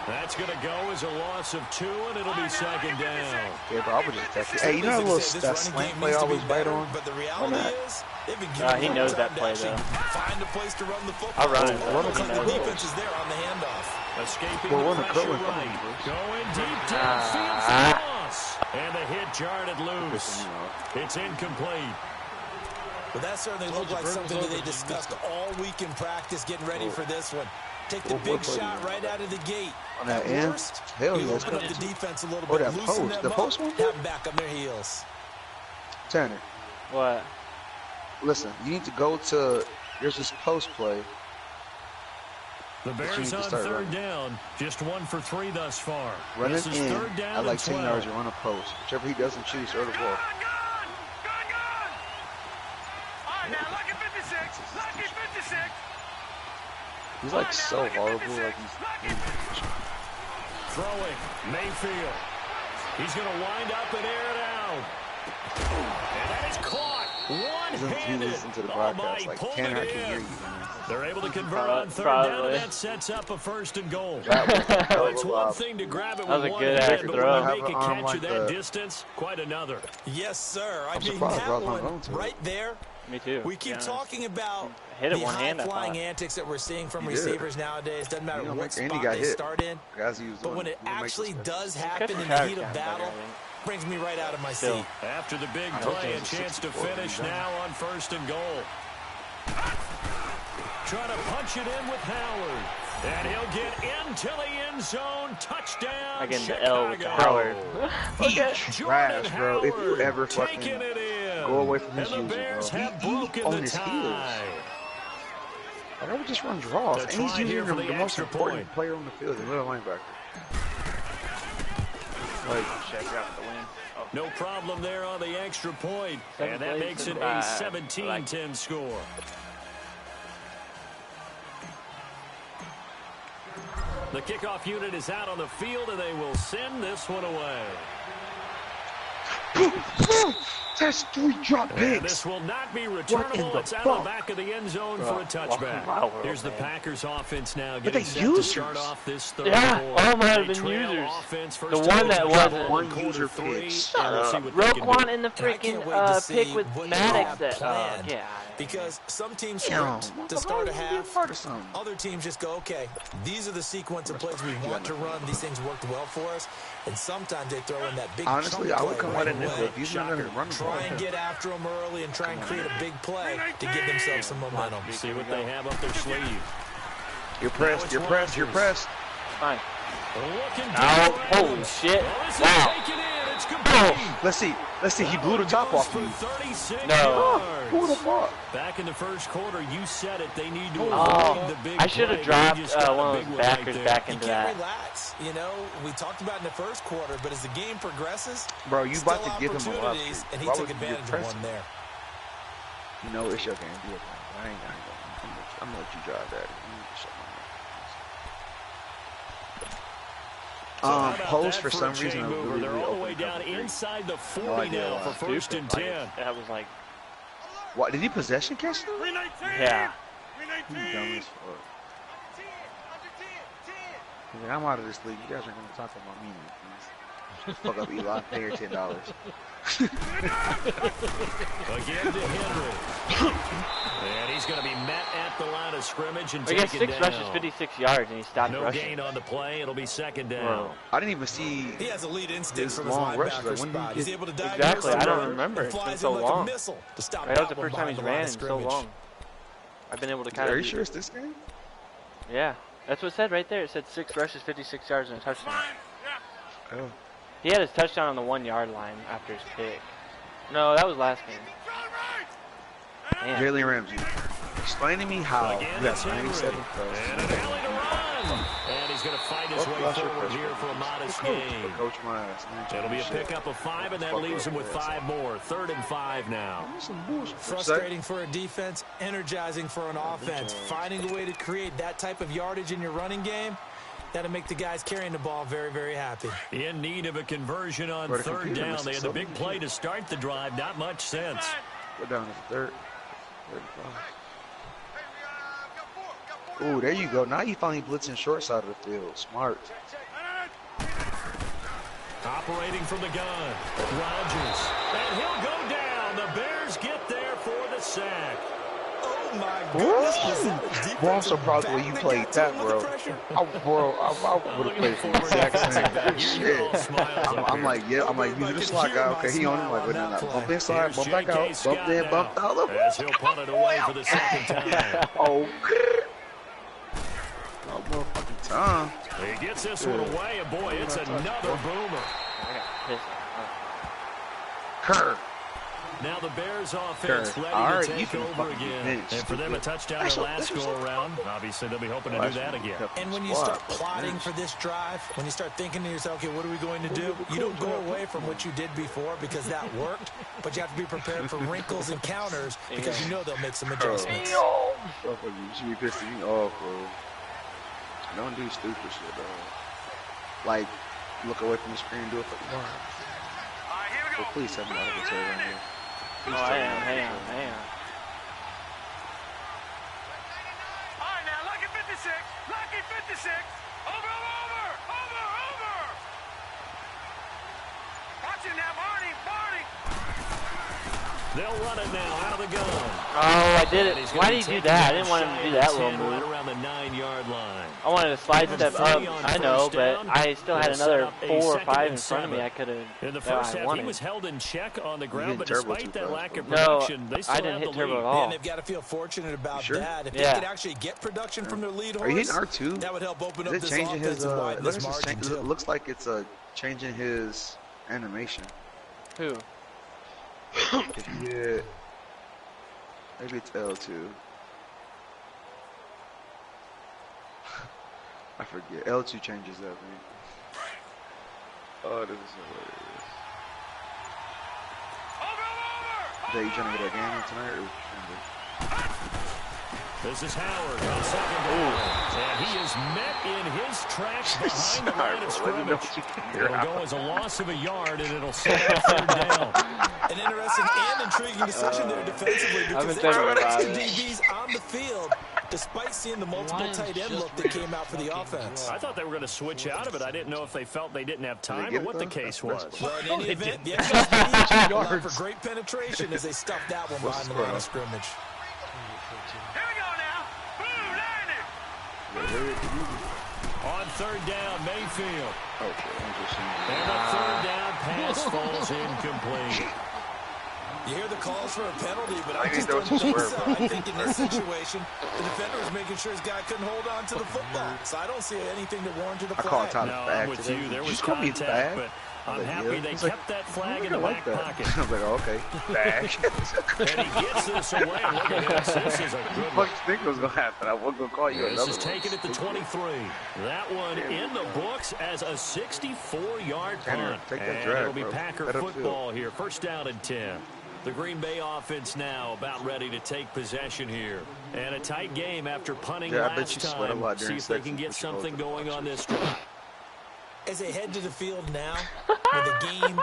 That's going to go as a loss of 2, and it'll be 2nd down. Yeah, bro, I would just attack it. Hey, you know that little that slant play I always bite on? But the reality is, they've been He given knows time that to play, actually though. find a place to run the football. I'll run it. Looks like the He knows it. defense is there on the handoff. Escaping Well, the run the pressure curling. right. Going deep downfield for loss. And the hit jarred it loose. It's incomplete. Well, that certainly looked like something that they discussed all week in practice, getting ready for this one. Take the big shot right out of the gate. On that end? Hell yeah. Open up the defense a little Or bit. that Loosen post. them The post up, one? have them back on their heels. Tanner, What? listen, you need to go to, there's this post play. The Bears on third down, just 1 for 3 thus far. Run This it is in third down at like and 10 yards or run a post. Whichever he doesn't choose, throw the ball. Gun! All right, now, lucky 56. Lucky 56. He's like so horrible. Like he's throwing. Mayfield. He's going to wind up and air it out. And that is caught. One-handed. listen to the Oh, broadcast. my, Like pulled Tanner, I it can hear in. you, man. They're able to convert on third down, and that sets up a 1st and goal. It's one thing to grab it with one hand, but when you make a catch of that distance, quite another. Yes, sir. I mean, surprised that Ross not one going to it. right there. Me too. We keep talking about hit it the one hand, high-flying antics that we're seeing from He did. receivers nowadays. Doesn't matter what spot got they hit. start in. Guys, he was But when doing- it he makes actually this does stuff. happen in the Catch heat of down battle, better, I think. brings me right out of my Still. seat. After the big I hope play, a there's a chance to 64 finish done. now on 1st and goal. Trying to punch it in with Howard. And he'll get into the end zone. Touchdown, Again, the Chicago. L with Howard. Trash, bro. If you ever fucking taking it in. go away from his and the user, Bears bro. have He broken on the his tie. heels. Like, I would just run draws. The And he's try here using for the the most extra important point. player on the field, the middle linebacker. Like, Shit, I grabbed the win. Oh. No problem there on the extra point. Seven And that plays, makes it seven a five. 17-10 score. The kickoff unit is out on the field, and they will send this one away. that's 3 drop And picks. this will not be What in returnable. the It's out of fuck? the back of the end zone for a touchback. Wow, Here's the man. Packers offense now But getting they set to users. start off this third Yeah, quarter. all might have They been trail users. offense The first one and that goal wasn't. One quarter user 3, pick. and we'll see what they can Roquan do. in the I can't freaking wait to see pick with what you Maddox. have That planned. yeah. Because some teams Damn, script to start a why would you be half. part of something? Other teams just go, okay, these are the sequence of plays we want to run. These things worked well for us. And sometimes they throw in that big Honestly, chunk I would play come right out of nickel away. if he's not going to run the ball. Try and get after them early and try and create a big play to give themselves some momentum. See what they have up their sleeve. You're pressed, you're pressed, you're pressed. Fine. Looking Ow. down. Holy shit. Well, this is Wow. taken in. It's Oh, complete. let's see, he blew the top Goes off for of me. 36 No. yards. Who the fuck? Back in the first quarter, you said it. They need to Oh, avoid the big I should have play. They dropped just got a one of big those one right backers there. back You into can't that. relax. You know, we talked about in the first quarter, but as the game progresses, Bro, you still about to give him a lot. opportunities, and he Why took would you advantage of press one him? there. You know, it's your game. Do it, man. I ain't gonna. I'm gonna let you drive that. So how about Post that for some a reason. chain mover? Really, They're really all the open way down cover three. inside the 40 No idea now why. for 1st and 10. That was like, What did he possession catch them? 319. yeah. 319. Dumb as fuck. He's like, I'm out of this league. You guys aren't gonna talk about me, man. Please. Fuck up Eli. Pay her $10. Again to Henry. And he's going to be met at the line of scrimmage and He got taken 6 down. rushes, 56 yards, and he stopped No rushing. gain on the play. It'll be 2nd down. Bro. I didn't even see. He has a lead instinct His from his long rushes, linebacker like, when did he spot. He's get- able to diagnose Exactly, the I don't run remember. and It's been flies so in like long. a missile to stop Right, that was the one first time behind he's the line ran of in so scrimmage. long. I've been able to kind Are of. you sure it's this game? Yeah, that's what it said right there. It said 6 rushes, 56 yards, and a touchdown. Oh. He had his touchdown on the 1-yard line after his pick. No, that was last game. Damn. Jalen Ramsey. Explain to me how Again, you it's got Henry. 97 plus. And an alley to run. And he's going to fight his way forward here for a modest gain. Coach my ass, man. It'll be a pickup of 5, and that leaves him with 5 more. 3rd and 5 now. Some bullshit. Frustrating for a defense, energizing for an offense. Finding a way to create that type of yardage in your running game, that'll make the guys carrying the ball very, very happy. In need of a conversion on Where the 3rd computer down. must They have had the big something. play to start the drive. Not much sense. Go down to the third. Ooh, there you go. Now you finally blitzing short side of the field. Smart. Operating from the gun. Rodgers. And he'll go down. The Bears get there for the sack. Oh, my Bro, I'm so proud of the way you played that, bro. I would have played the exact same shit. I'm like, yeah, I'm like, you the slot guy. Okay, he on him. Like, no, bump inside, bump back out, bump in, bump out. Look, as he'll punt it away for the second time. oh, motherfucking time. He gets this one away, and boy, it's another boomer. Kerr. Now the Bears offense ready to take over again. And for them, a touchdown their last go-around. Obviously, they'll be hoping to do that again. And when you start plotting for this drive, when you start thinking to yourself, okay, what are we going to do? You don't go away from what you did before because that worked, but you have to be prepared for wrinkles and counters because you know they'll make some adjustments. You should be pissing me off, bro. Don't do stupid shit, bro. Like, look away from the screen and do it for the yard. Oh, please tell me I can tell right here. Oh, hang on. All right, now, lucky 56. Lucky 56. Over. Watch it now, Barney. They'll run it now out of the gun. Oh, I did it. Why did you do that? I didn't want him to do that little move. Right around the 9-yard line. I wanted to slide step up. I know, but I still had another 4 or 5 in front of me. I could have. In the first half, he was held in check on the ground, but despite that lack of no, production, they still I didn't have hit the turbo lead. at all. And they've got to feel fortunate about that. If they could actually get production from their lead Are you horse, hitting R2? that would help open up Is it this changing offense his, and widen this margin too. it looks like it's changing his animation. Who? If you hit, maybe it's L2. I forget. L2 changes that, man. Oh, this is hilarious. Jay, you trying to get that game on tonight, or This is Howard on second down. And he is met in his tracks behind the line of scrimmage. It'll go as a loss of a yard, and it'll set up third down. An interesting and intriguing decision there defensively because they have extra DBs on the field despite seeing the multiple tight end look that came out for the offense. I thought they were going to switch out of it. I didn't know if they felt they didn't have time or what the case was. Well, in any event, the extra DBs allowed for great penetration as they stuffed that one behind the line of scrimmage. On third down, Mayfield. okay, And the third down pass falls incomplete. You hear the calls for a penalty, but I just don't think so. I think in this situation, the defender was making sure his guy couldn't hold on to the football. So I don't see anything to warrant the I call it flag. time No, to I'm with you. There was contact, but I'm happy they kept that flag in the back pocket. I was like, oh, okay, bag. And he gets this away. Look at this. This is a good What one. do you think was going to happen? I wasn't going to call you This another is one. taken at the 23. That one in the books as a 64-yard punt. Take that And drag, it'll be bro. Packer Let 'em football here. First down and 10. The Green Bay offense now about ready to take possession here. And a tight game after punting Yeah, I bet last you sweat a time. lot See during if they can sections, get but you something both going watch on it. this drive. As they head to the field now, with the game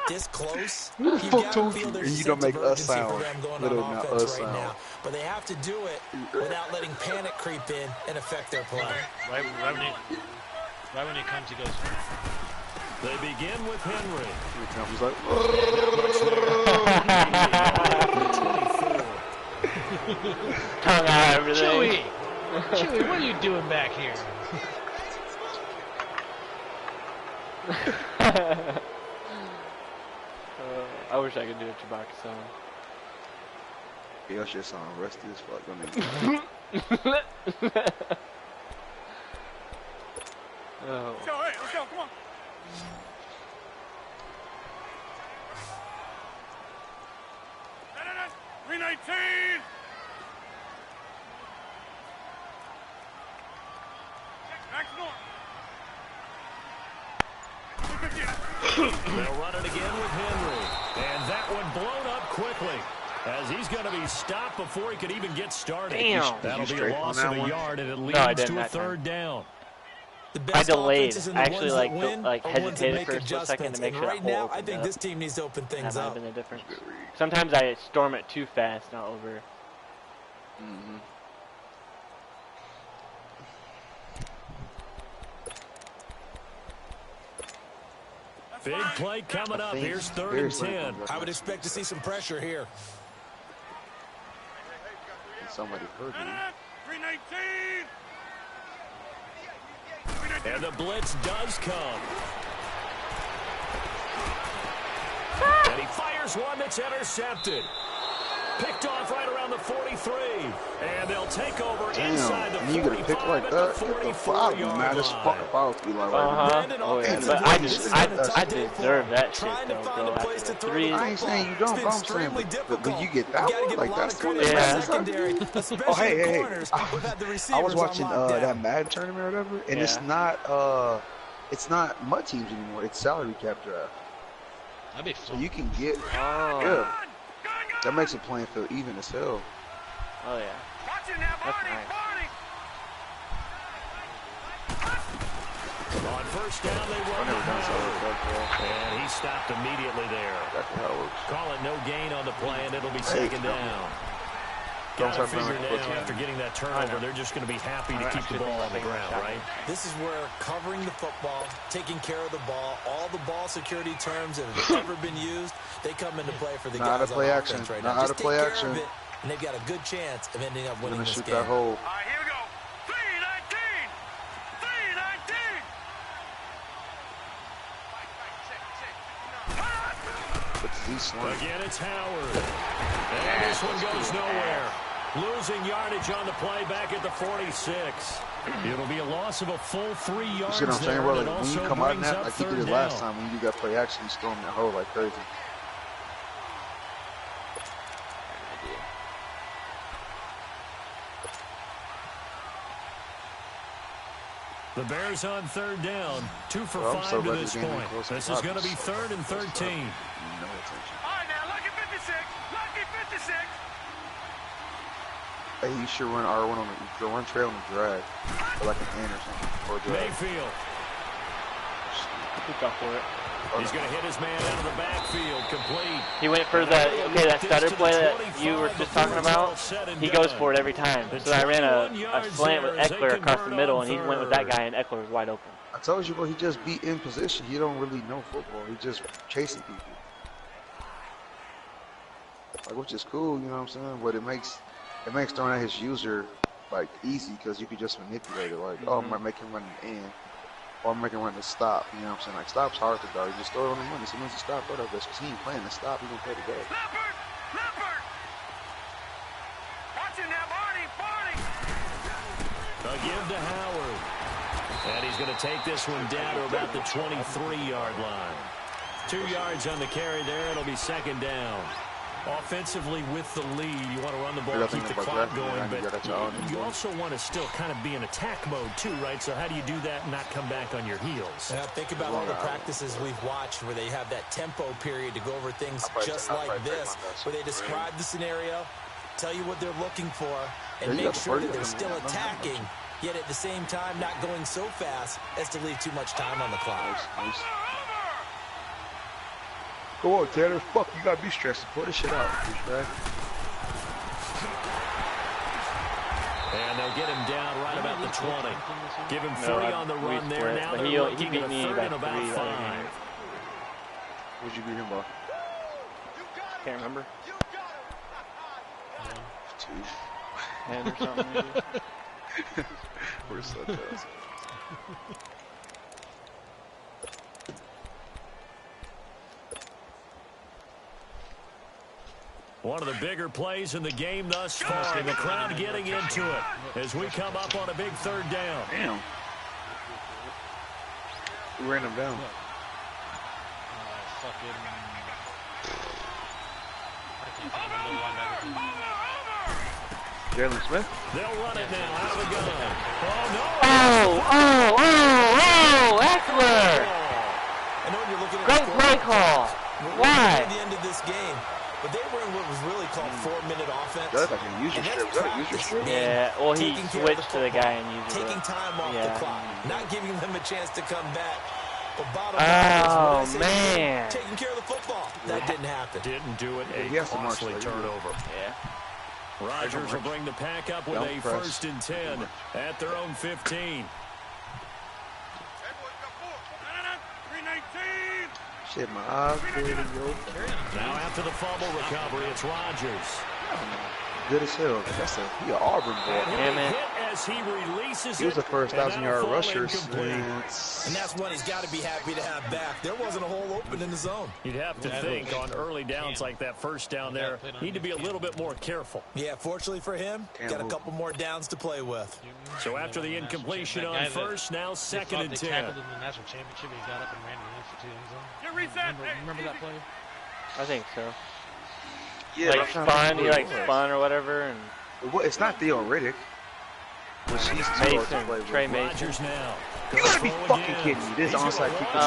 this close, you've got to feel there's a You don't sense make of us urgency sound for them going little, on not offense us right sound. now. But they have to do it without letting panic creep in and affect their play. Right when he comes, he goes. They begin with Henry. He's like, Tongue out everything. Chewy, what are you doing back here? I wish I could do a Chewbacca song. your shit sound rusty as fuck. Oh. Let's go, come on. No. 319. Next one. They'll run it again with Henry. And that one blown up quickly as he's going to be stopped before he could even get started. Damn. That'll be a loss of a yard, and it I leads didn't to a that third down. The I best delayed. offenses and I the actually ones that win like are ones that hesitated make for a split second to make sure adjustments. that And hole right now, I opened think up. this team needs to open That things might have up. been the difference. Sometimes I storm it too fast, not over. Big play coming up. Here's third and 10. I would expect to see some pressure here. somebody hurt me. 319. And the blitz does come. And he fires one that's intercepted. Picked off right around the 43. And they'll take over inside the 45 you get a pick like that? Get the foul. You mad as fuck if I was be like right now. Oh yeah, but I deserve that shit though, bro. After the 3. I ain't saying you don't, but I'm saying, but you get that one? Like, that's the one Yeah. Oh, hey. I was watching that Madden tournament or whatever, and it's not mud teams anymore. It's salary cap draft. That'd be So fun. you can get, yeah. That makes the playing field even as hell. Oh yeah. Watching now, That's Barney, nice. Barney. On first down, they run the Howard. And he stopped immediately there. That's how it works. Call it no gain on the play, and it'll be second down. Got to figure now, after getting that turnover, they're just going to be happy to keep the ball on the ground, right? This is where covering the football, taking care of the ball, all the ball security terms that have ever been used, they come into play for the guys on offense right now. Just take care of it, and they've got a good chance of ending up winning this game. That hole. All right, here we go. 319. 319. Again, it's Howard. And this one goes nowhere. Losing yardage on the play back at the 46. It'll be a loss of a full 3 yards. You see what I'm saying, bro? Like, when you come out in that, like you did it last down. time, when you got play action, you stormed that hole like crazy. The Bears on third down. 2 for Bro, 5 to this point. This is going to be 3rd and 13. No attention. All right, now, lucky 56. Lucky 56. Hey, you should run R1 on the run trail and drag, or like an N or something, or drag. Mayfield. He got for it. He's going to hit his man out of the backfield. Complete. He went for that stutter play that you were just talking about. He goes for it every time. So I ran a slant with Eckler across the middle, and he went with that guy, and Eckler was wide open. I told you, bro, he just be in position. He don't really know football. He just chasing people. Like, which is cool, you know what I'm saying? But it makes throwing at his user like easy because you could just manipulate it. Like, oh, I'm gonna make him run an in, or I'm making him run the stop. You know what I'm saying? Like, stop's hard to guard. You just throw it on the money. As soon as you stop, throw it up. Because he ain't playing the stop. He gonna play the guard. Leopard. Watching now, Barney. A give to Howard. And he's going to take this one down to about the 23-yard line. 2 yards on the carry there. It'll be second down. Offensively with the lead, you want to run the ball, keep the clock going, but you also want to still kind of be in attack mode too, right? So how do you do that and not come back on your heels? Now think about all the practices we've watched where they have that tempo period to go over things just like this, where they describe the scenario, tell you what they're looking for, and make sure that they're still attacking, yet at the same time not going so fast as to leave too much time on the clock. Go on, Tanner. Fuck, you gotta be stressed. Pull this shit out. And they'll get him down right about the 20. Give him 40 on the run there. Now they're looking at a 3rd and about 5. What'd you beat him by? Can't remember. 2. 10 or something maybe. We're so close. One of the bigger plays in the game thus far, and the crowd getting into it as we come up on a big 3rd down. Damn. We ran him down. Jalen Smith? They'll run it now out of the gun. Oh, Eckler! I know when you're looking at Great play call. Why? At the end of this game, but they were in what was really called 4-minute offense. That's like a user strip. Is that a user strip? Yeah, well, he switched to the guy and used it. Taking time off the clock, not giving them a chance to come back. But bottom line is, man. Taking care of the football. That didn't happen. Didn't do it. Yeah, A costly turnover. Yeah. Rodgers will bring the pack up with a 1st and 10 at their own 15. Shit, my eyes. Now after the fumble recovery, it's Rodgers. good as hell. He an Auburn boy. Damn it. He was the first 1,000-yard rusher since. And that's one he's got to be happy to have back. There wasn't a hole open in the zone. You'd have to think on early downs like that first down there, need to be a little bit more careful. Yeah, fortunately for him, got a couple more downs to play with. So after the incompletion on first, now 2nd and 10. They tackled him in the national championship and he got up and ran it into the end zone. Remember that play? I think so. Yeah, like spun or whatever. And it's not Theo Riddick. Which he's too old to play with. Trey Mason. Now. You gotta be fucking kidding me. This onside kick is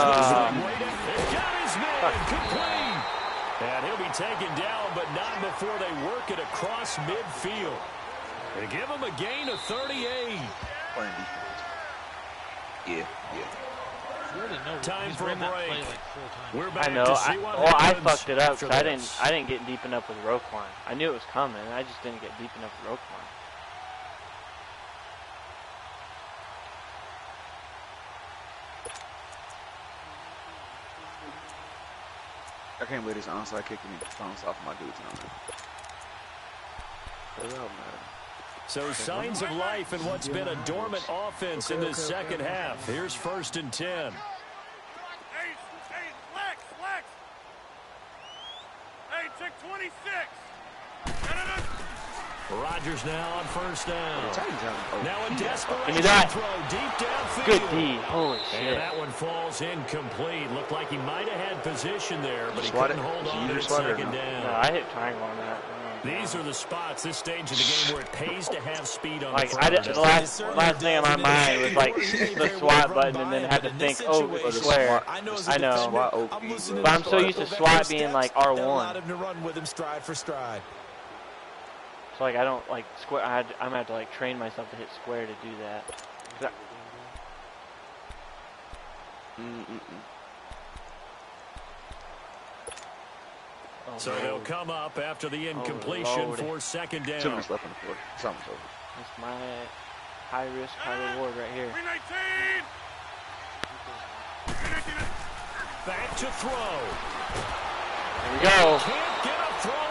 and he'll be taken down, but not before they work it across midfield. They give him a gain of 38. Playing defense. Yeah. Time for a break. We're back I know. to see what I happens fucked it up after because I didn't get deep enough with Roquan. I knew it was coming. I just didn't get deep enough with Roquan. I can't believe this onside kicking me bounce off my dude's helmet. So signs of life in what's been a dormant offense in this second half. Here's 1st and 10. Hey, Lex. Hey, check 26. Rodgers now on 1st down. Now a desperate Give me that. throw deep downfield. Good D. Holy shit. And that one falls incomplete. Looked like he might have had position there, but he couldn't hold on to it 2nd down. No, I hit triangle on that. These are the spots, this stage of the game, where it pays to have speed on Like, the front. the last thing on my mind was like the SWAT button and then had to think, oh, square. I know. But I'm so used to SWAT being like R1. So like I don't like square. I'm gonna have to like train myself to hit square to do that. So they'll come up after the incompletion for 2nd down. 2 minutes left on the floor. Something's over. That's my high risk, high reward right here. 319. Back to throw. There we go. Can't get a throw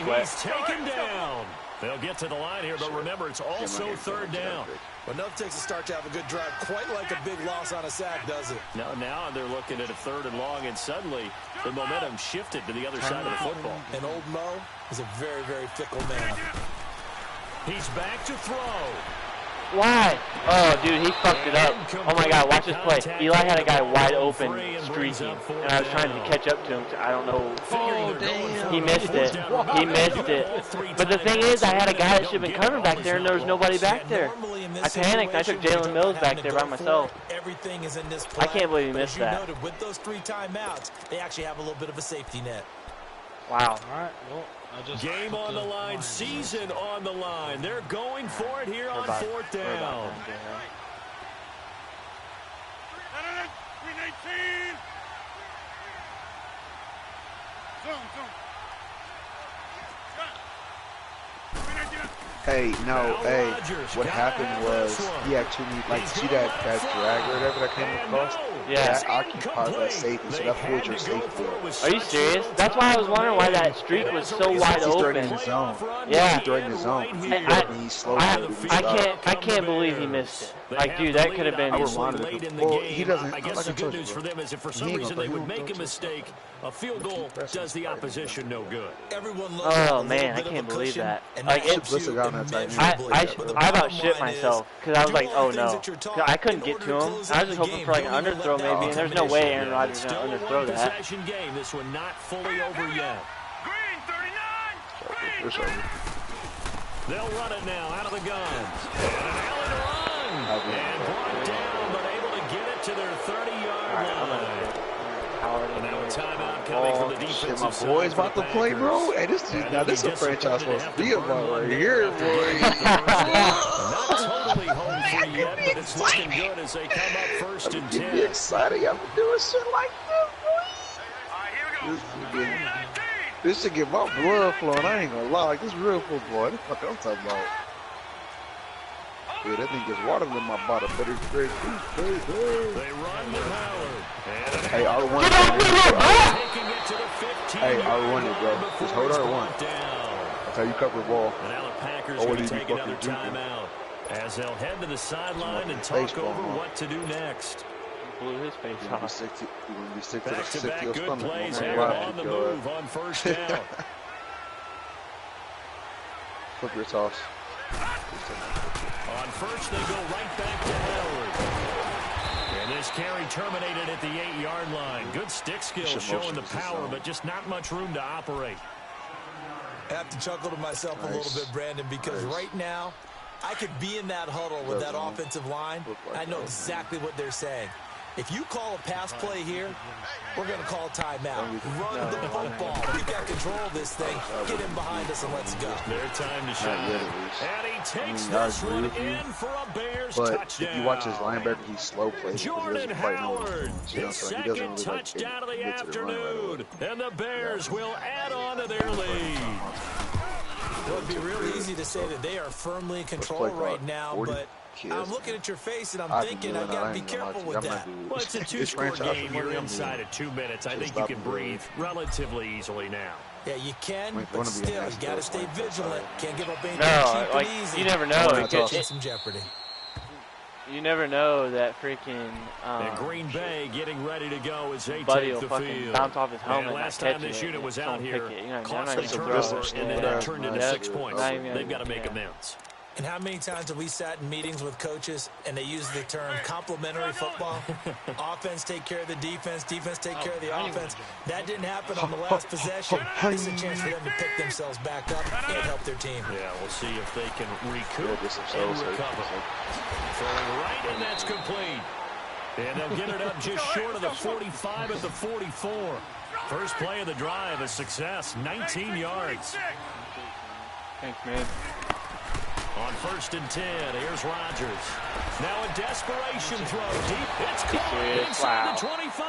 away. He's taken down. They'll get to the line here, but remember, it's also 3rd down. Well, nothing takes a start to have a good drive, quite like a big loss on a sack, does it? Now they're looking at a 3rd and long, and suddenly the momentum shifted to the other side of the football. And old Mo is a very, very fickle man. He's back to throw. Why? Oh, dude, he fucked it up. Oh my God, watch this play. Eli had a guy wide open streaking, and I was trying to catch up to him. I don't know. Oh, damn. He missed it. He missed it. But the thing is, I had a guy that should have been covering back there, and there was nobody back there. I panicked. I took Jalen Mills back there by myself. Everything is in this I can't believe he missed that. With those 3 timeouts, they actually have a little bit of a safety net. Wow. All right, well, game on the line, season on the line. They're going for it here on 4th down. 319. Zone. Hey, what happened was he had too many, like, see that drag or whatever that came across? Yeah. That occupied that safety, so that pulled your safety. Are you serious? That's why I was wondering why that streak was so wide He's open. threatening his zone. Yeah. He's threatening his zone. I can't believe he missed it. Like, dude, that could have been. I reminded him. Well, he doesn't. I guess the good news for them is if for some reason they would make a mistake, a field goal does the opposition no good. Oh man, I can't believe that. Like I about shit myself because I was like, oh no, I couldn't get to him. I was just hoping for like an underthrow maybe, and there's no way Aaron Rodgers is gonna underthrow that. Game. This one not fully over yet. Green 39. They'll run it now out of the guns. And an alley to run. And brought down, but able to get it to their 30-yard line. And now a timeout coming from the defensive my boy's about to play, bro. Hey, this is a franchise supposed to be about right here, boy. Not totally home free yet, but it's looking good as they come up 1st and 10. Get me excited. I'm doing shit like this, boy. This should get my blood flowing. I ain't gonna lie. Like, this real football. What the fuck I'm talking about? Yeah, that thing gets water in my body, but it's great. They run with Howard. Hey, R1. Hey, R1 it, bro. Just hold R1. That's how you cover the ball. And now the Packers are going to take another timeout as they'll head to the sideline and talk over what to do next. Blew his face off. Back-to-back good plays have on the move on first down. Flip your toss. On first, they go right back to Howard. And this carry terminated at the 8-yard line. Good stick skill showing the power, but just not much room to operate. I have to chuckle to myself a little bit, Brandon, because right now, I could be in that huddle with that offensive line. I know exactly what they're saying. If you call a pass play here, we're going to call timeout. Run the football. We got control of this thing. Get him behind us and let's go. Their time to shine. And he takes this one in for a Bears touchdown. If you watch his linebacker, he's slow play. Jordan Howard, his second touchdown of the afternoon. And the Bears will add on to their lead. Well, it'd be real easy to say that they are firmly in control right now, but I'm looking at your face and I'm thinking I've got to be careful with that. Well, it's a 2-score game. You're inside of 2 minutes. I think you can breathe relatively easily now. Yeah, you can, but still, you got to stay vigilant. Can't give up anything cheap and easy. You never know. It's in jeopardy. You never know that freaking and Green Bay getting ready to go as they Buddy take will the fucking field. bounce off his helmet. And last time this unit was out here, costly turnover, and then that turned into 6 points. They've got to make amends. And how many times have we sat in meetings with coaches and they use the term complementary football? Offense take care of the defense, defense take care of the offense. That didn't happen on the last possession. This is a chance for them to pick themselves back up and help their team. Yeah, we'll see if they can recoup and recover. Throwing right, and that's complete. And they'll get it up just short of the 45 at the 44. First play of the drive, a success, 19 yards. Thanks, man. On first and 10, here's Rodgers. Now a desperation throw deep. It's caught inside the 25.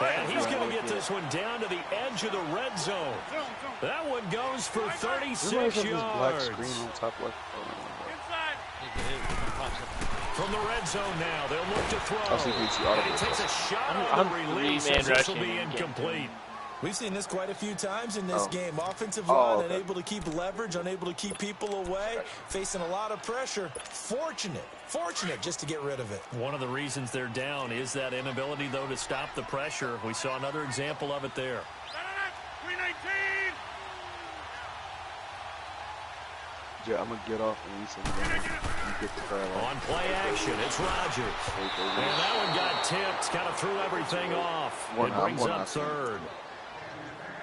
And he's going to get this one down to the edge of the red zone. That one goes for 36 yards. From the red zone now, they'll look to throw. And he takes a shot on the release, as this will be incomplete. We've seen this quite a few times in this game. Offensive line unable to keep leverage, unable to keep people away, facing a lot of pressure. Fortunate just to get rid of it. One of the reasons they're down is that inability, though, to stop the pressure. We saw another example of it there. Yeah, I'm going to get off and get the crowd on play action, it's Rodgers. And that one got tipped, kind of threw everything off. It brings up third.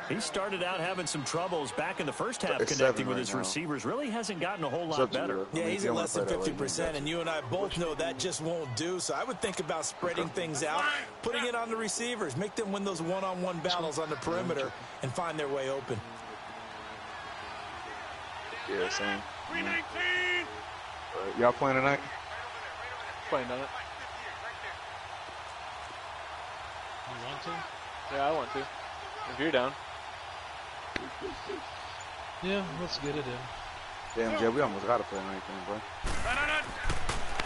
He started out having some troubles back in the first half connecting with his receivers. Really hasn't gotten a whole lot better. Yeah, he's at less than 50%, and you and I both know that just won't do. So I would think about spreading things out, putting it on the receivers, make them win those one-on-one battles on the perimeter, and find their way open. Yeah, same. Y'all playing tonight? Playing tonight. You want to? Yeah, I want to. If you're down. Yeah, let's get it in. Damn, Jay, we almost got to play tonight, bro.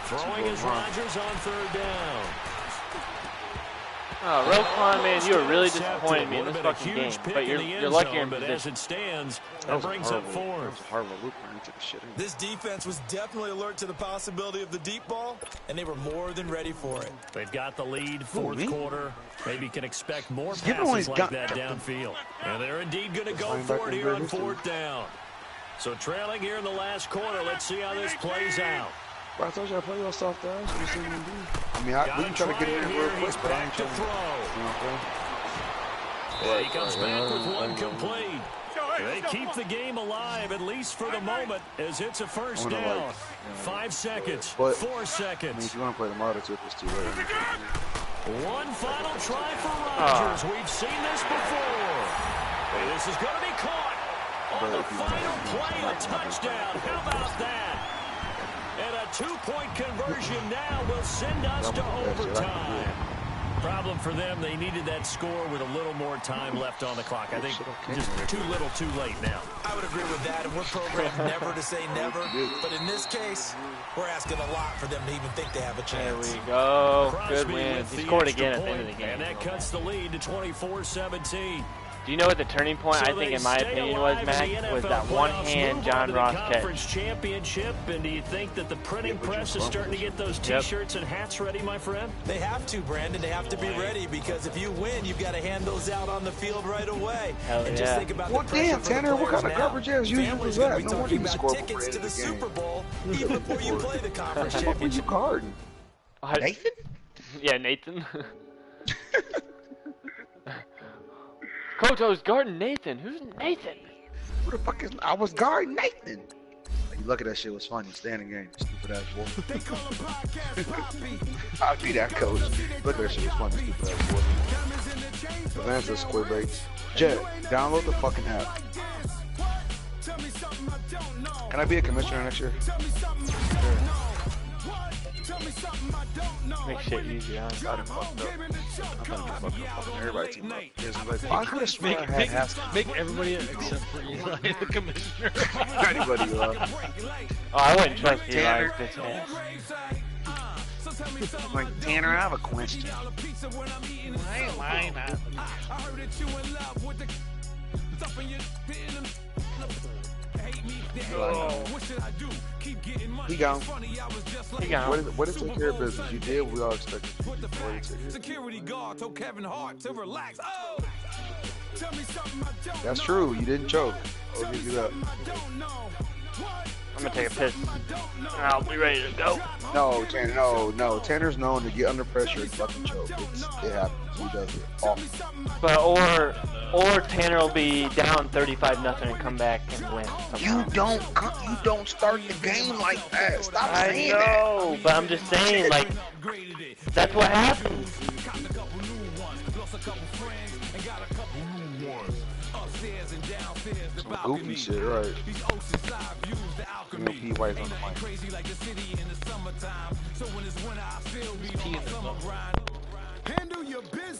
Throwing is Rodgers on third down. Oh, Roquan, man, you were really disappointing me in this fucking game. But you're lucky you're in position. As it stands, that brings up fourth. This defense was definitely alert to the possibility of the deep ball, and they were more than ready for it. They've got the lead, fourth quarter. Maybe can expect more passes like that downfield. And they're indeed going to go for it here on fourth down. So trailing here in the last quarter, let's see how this plays out. Bro, I told you I play your soft ass. I mean, we can try to get in here real quick, but I ain't to throw. He comes back with one complete. They keep the game alive, at least for the moment, as it's a first down. 5 seconds, 4 seconds. I mean, if you want to play the model too, it's too late. One final try for Rodgers. We've seen this before. And this is going to be caught on the final play, a touchdown. How about that? And a 2-point conversion now will send us to overtime. Problem for them, they needed that score with a little more time left on the clock. I think just too little too late now. I would agree with that, and we're programmed never to say never. But in this case, we're asking a lot for them to even think they have a chance. There we go. Crosby Good win. with He the scored extra again at the point, end of the game. And that cuts the lead to 24-17. Do you know what the turning point, I think, in my opinion, was, Mac? Was that one hand John Ross catch. Championship, and do you think that the printing press is starting to get those T-shirts and hats ready, my friend? They have to, Brandon. They have to be ready because if you win, you've got to hand those out on the field right away. Hell and yeah. just think about Well, damn, Tanner, what kind of coverage is usually Families that? going to be No wonder talking you about score tickets to the the Super game. Bowl even before you play the conference What were you championship. guarding? Nathan? Yeah, Nathan. Coach, I was guarding Nathan. Who's Nathan? Who the fuck is? I was guarding Nathan. You look at that shit was funny. Stay in the game, stupid ass wolf. I'll be that coach. Look at that shit was funny, stupid ass wolf. Advance the squid bait. Jet, download the fucking app. Can I be a commissioner next year? Make shit easy, huh? Got him fucked up. I'm gonna get fucked up. Everybody team up. Yes, I'm like, I could have sworn I had Haskell. Make everybody except for Eli the commissioner. Anybody, Oh, I wouldn't trust Eli, bitch ass. like, Tanner, I have a question. Why am I not? He gone. He got him. What is take care of business? You did what we all expected you to do. Security guard told Kevin Hart to relax. Oh, tell me something I don't That's true. You didn't choke. I'll give you that. I'm gonna take a piss. I'll be ready to go. No, Tanner. No. Tanner's known to get under pressure and fucking choke. It happens. He does it often. But or Tanner will be down 35-0 and come back and win. You don't start the game like that. Stop I saying know, but I'm just saying, like, that's what happens. Some goofy shit, right? You know, P. White's on the mic.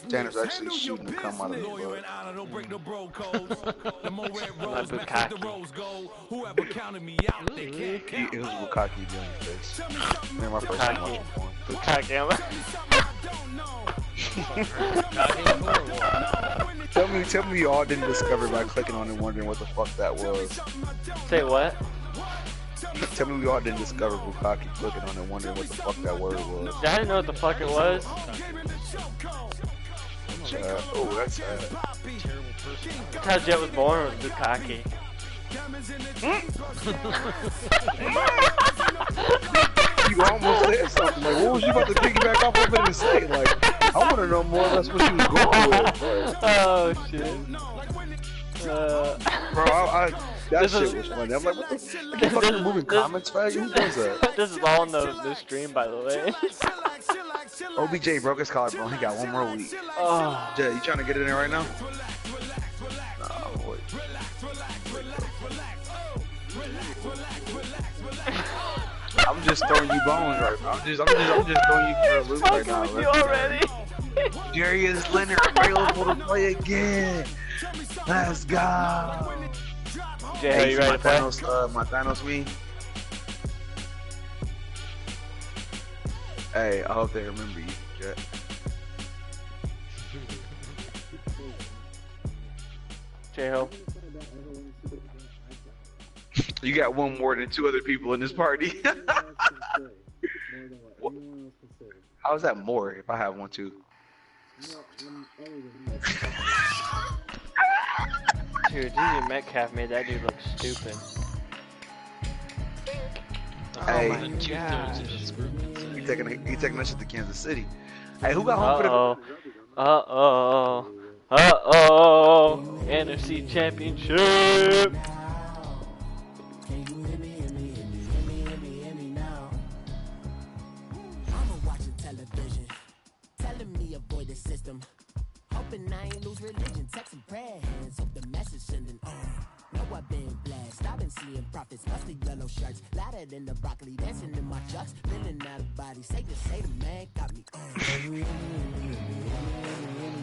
Tanner's actually shooting to come out of the butt. Not Bukaki. It was Bukaki doing this. Man, my first time watching porn. Bukaki. Tell me you all didn't discover by clicking on it and wondering what the fuck that was. Say what? Tell me we all didn't discover Bukaki clicking on it and wondering what the fuck that word was. I didn't know what the fuck it was. Oh, that's sad. That's how Jet was born, was Bukaki. You almost said something. Like, what was you about to piggyback off of it and say? Like, I want to know more. That's what you was going with. Oh shit. Bro, that shit was funny. I'm like, what the? Like, you fucking moving comments, fag? Who does that? This is all in the stream, by the way. OBJ broke his collarbone. He got one more week. Oh. Jay, you trying to get it in right now? Nah, boy. I'm just throwing you bones right now. I'm just throwing you for a loop right now. You already? Darius Leonard available to play again. Let's go. Jay, are you ready to play? My Thanos me. Hey, I hope they remember you, Jet. J-Ho. You got one more than two other people in this party. How's that more if I have one too? Dude, DJ Metcalf made that dude look stupid. Hey, Oh my god. he taking that shit to Kansas City. Hey, who got home for the? NFC Championship. Hoping I ain't lose religion, text and prayer hands, hope the message sending on. Know I've been blessed, I've been seeing prophets, mostly yellow shirts, louder than the broccoli, dancing in my chucks, feeling out of body, say the man, got me on.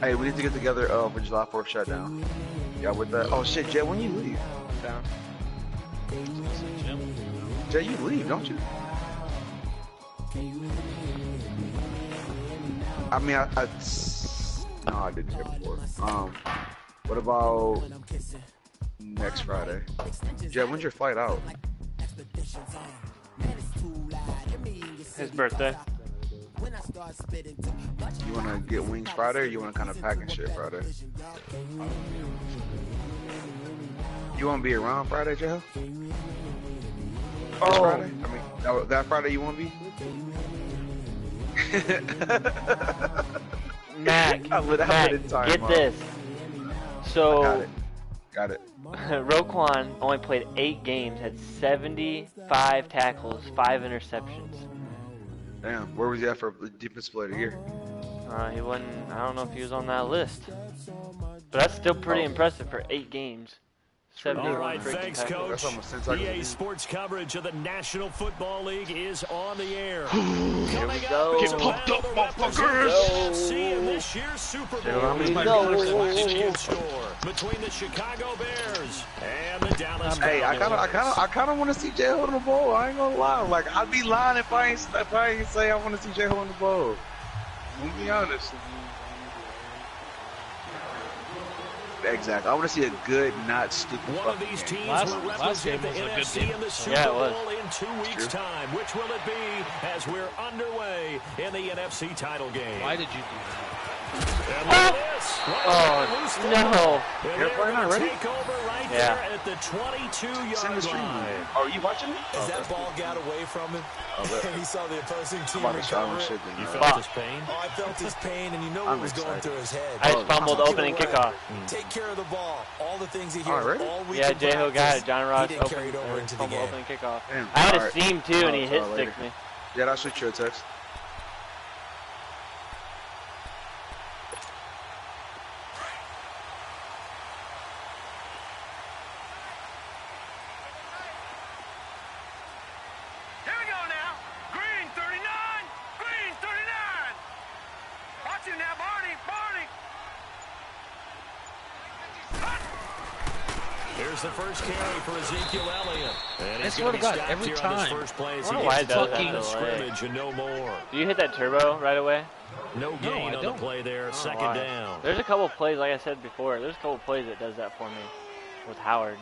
Hey, we need to get together for July 4th shutdown. Yeah, with that. Oh shit, Jay, when you leave? Down. Jay, you leave, don't you? I mean, no, I didn't hear before. What about next Friday? Jet, when's your flight out? His birthday. You want to get wings Friday, or you want to kind of pack and shit Friday? You want to be around Friday, Jet? Oh. Friday? I mean, that Friday you want to be? Mac, get this. So, got it. Roquan only played 8 games, had 75 tackles, 5 interceptions. Damn, where was he at for defensive player of the year? He wasn't. I don't know if he was on that list, but that's still pretty impressive for 8 games. All right, thanks, Coach. EA Sports coverage of the National Football League is on the air. Here we go. Get pumped up, motherfuckers! See in this year's Super Bowl. Score between the Chicago Bears and the Dallas Cowboys. Hey, I kind of want to see J Ho in the bowl. I ain't gonna lie. Like, I'd be lying if I ain't say I want to see J Ho in the bowl. I'm gonna be honest. Exactly. I want to see a good, not stupid. One of these teams will represent the NFC in the Super Bowl in 2 weeks' time. Which will it be as we're underway in the NFC title game? Why did you do that? And look at this. Oh, no. You're playing already? Take over right there at the 22-yard line. Oh, are you watching it? As that ball got away from him, and he saw the opposing team I'm about to recover shower it. shit. You felt his pain? Oh, I felt his pain, and you know what was going through his head. I just fumbled the opening kickoff. Take care of the ball. All the things he hears Already? all week. Yeah, in J Ho got practice, it. John Ross he didn't carry it over into the fumble game. opening kickoff. Damn. I had a Alright. seam too, and he hit Later. sticked me. Yeah, I'll shoot you a text. Here we go now. Green 39. Green 39. Watch it now, Barney. Barney. Here's the first carry for Ezekiel Elliott. And I he's swear going to to be God, stopped every here on his time. first play as I he wonder why gets it does the that scrimmage and no more. Do you hit that turbo right away? No gain on the play there. Second why? down. There's a couple of plays, like I said before, there's a couple of plays that does that for me with Howard.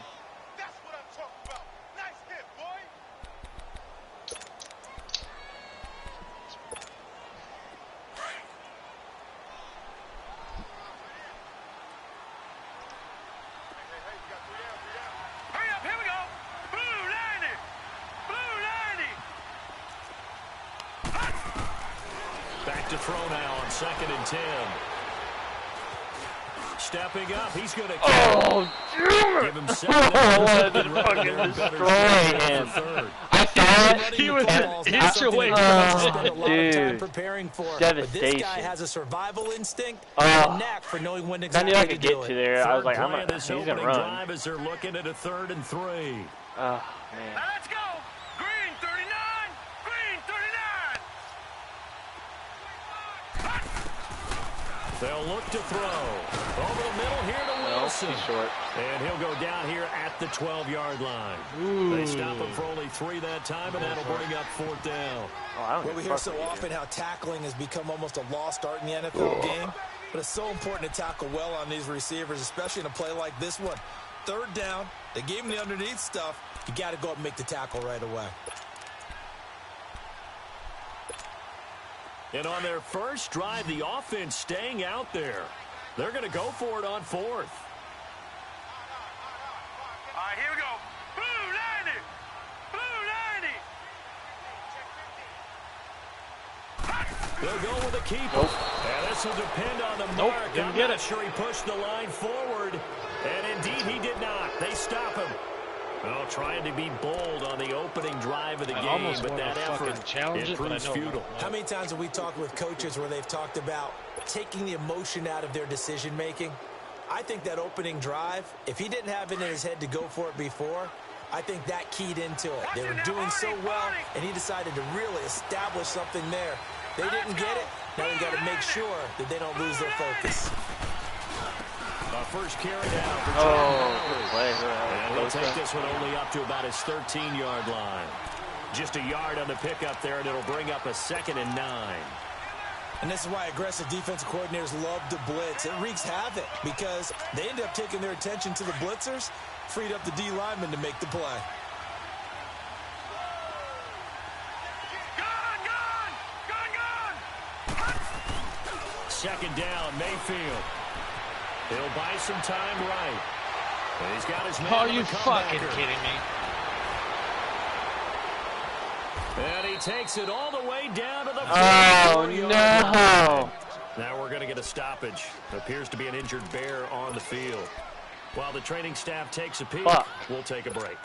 That's what I'm talking about. Nice hit, boy. Hurry up, here we go. Blue 90. Blue 90. Back to throw now on 2nd and 10. Stepping up, he's going to give him 7. I wanted to fucking destroy him. I saw it. He was an inch away from Dude, preparing for it. But this devastation. guy has a survival instinct Oh. and a knack for knowing when I exactly knew I to could do get it. to there. I was like, Third play of this he's gonna opening run. drive as they're looking at a 3rd and 3. Oh, man. Now let's go. Green 39. Green 39. They'll look to throw. Over the middle here to Wilson. He's short. And he'll go down here at the 12-yard line. They stop him for only 3 that time, and that'll bring up 4th down. Oh, I don't Well, give we a hear fuck so what you often do. how tackling has become almost a lost art in the NFL game. But it's so important to tackle well on these receivers, especially in a play like this one. 3rd down, they gave him the underneath stuff. You got to go up and make the tackle right away. And on their first drive, the offense staying out there. They're going to go for it on 4th. All right, here we go. Blue 90. Blue 90. They'll go with a keeper. And this will depend on the mark. didn't I'm get not it. sure he pushed the line forward. And indeed, he did not. They stop him. Well, trying to be bold on the opening drive of the I game, almost but wanna that fucking effort, challenge it it, but I proves know futile. How many times have we talked with coaches where they've talked about taking the emotion out of their decision-making? I think that opening drive, if he didn't have it in his head to go for it before, I think that keyed into it. They were doing so well, and he decided to really establish something there. They didn't get it. Now they've got to make sure that they don't lose their focus. First carry down for good play. And he'll take this one only up to about his 13-yard line. Just a yard on the pickup there, and it'll bring up a 2nd and 9. And this is why aggressive defensive coordinators love to blitz. It wreaks havoc because they end up taking their attention to the blitzers, freed up the D lineman to make the play. Second down, Mayfield. He'll buy some time right. And he's got his man. Are you fucking kidding me? And he takes it all the way down to the 44-yard line. Now we're going to get a stoppage. Appears to be an injured Bear on the field. While the training staff takes a peek, we'll take a break.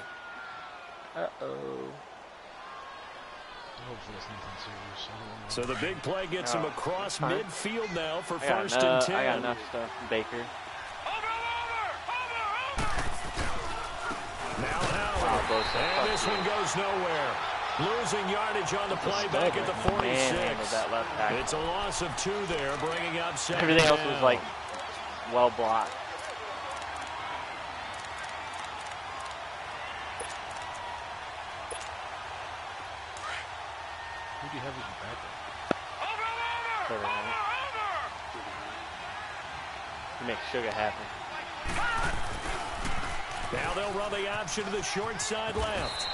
So the big play gets him across midfield now for first and 10. I got enough stuff, Baker. Now Howard. And this one goes nowhere. Losing yardage on the play back at the 46. That left back. It's a loss of 2 there, bringing up second Everything else down. was like well blocked. Who do you have as your backup? You make Sugar happen. Now they'll run the option to the short side left.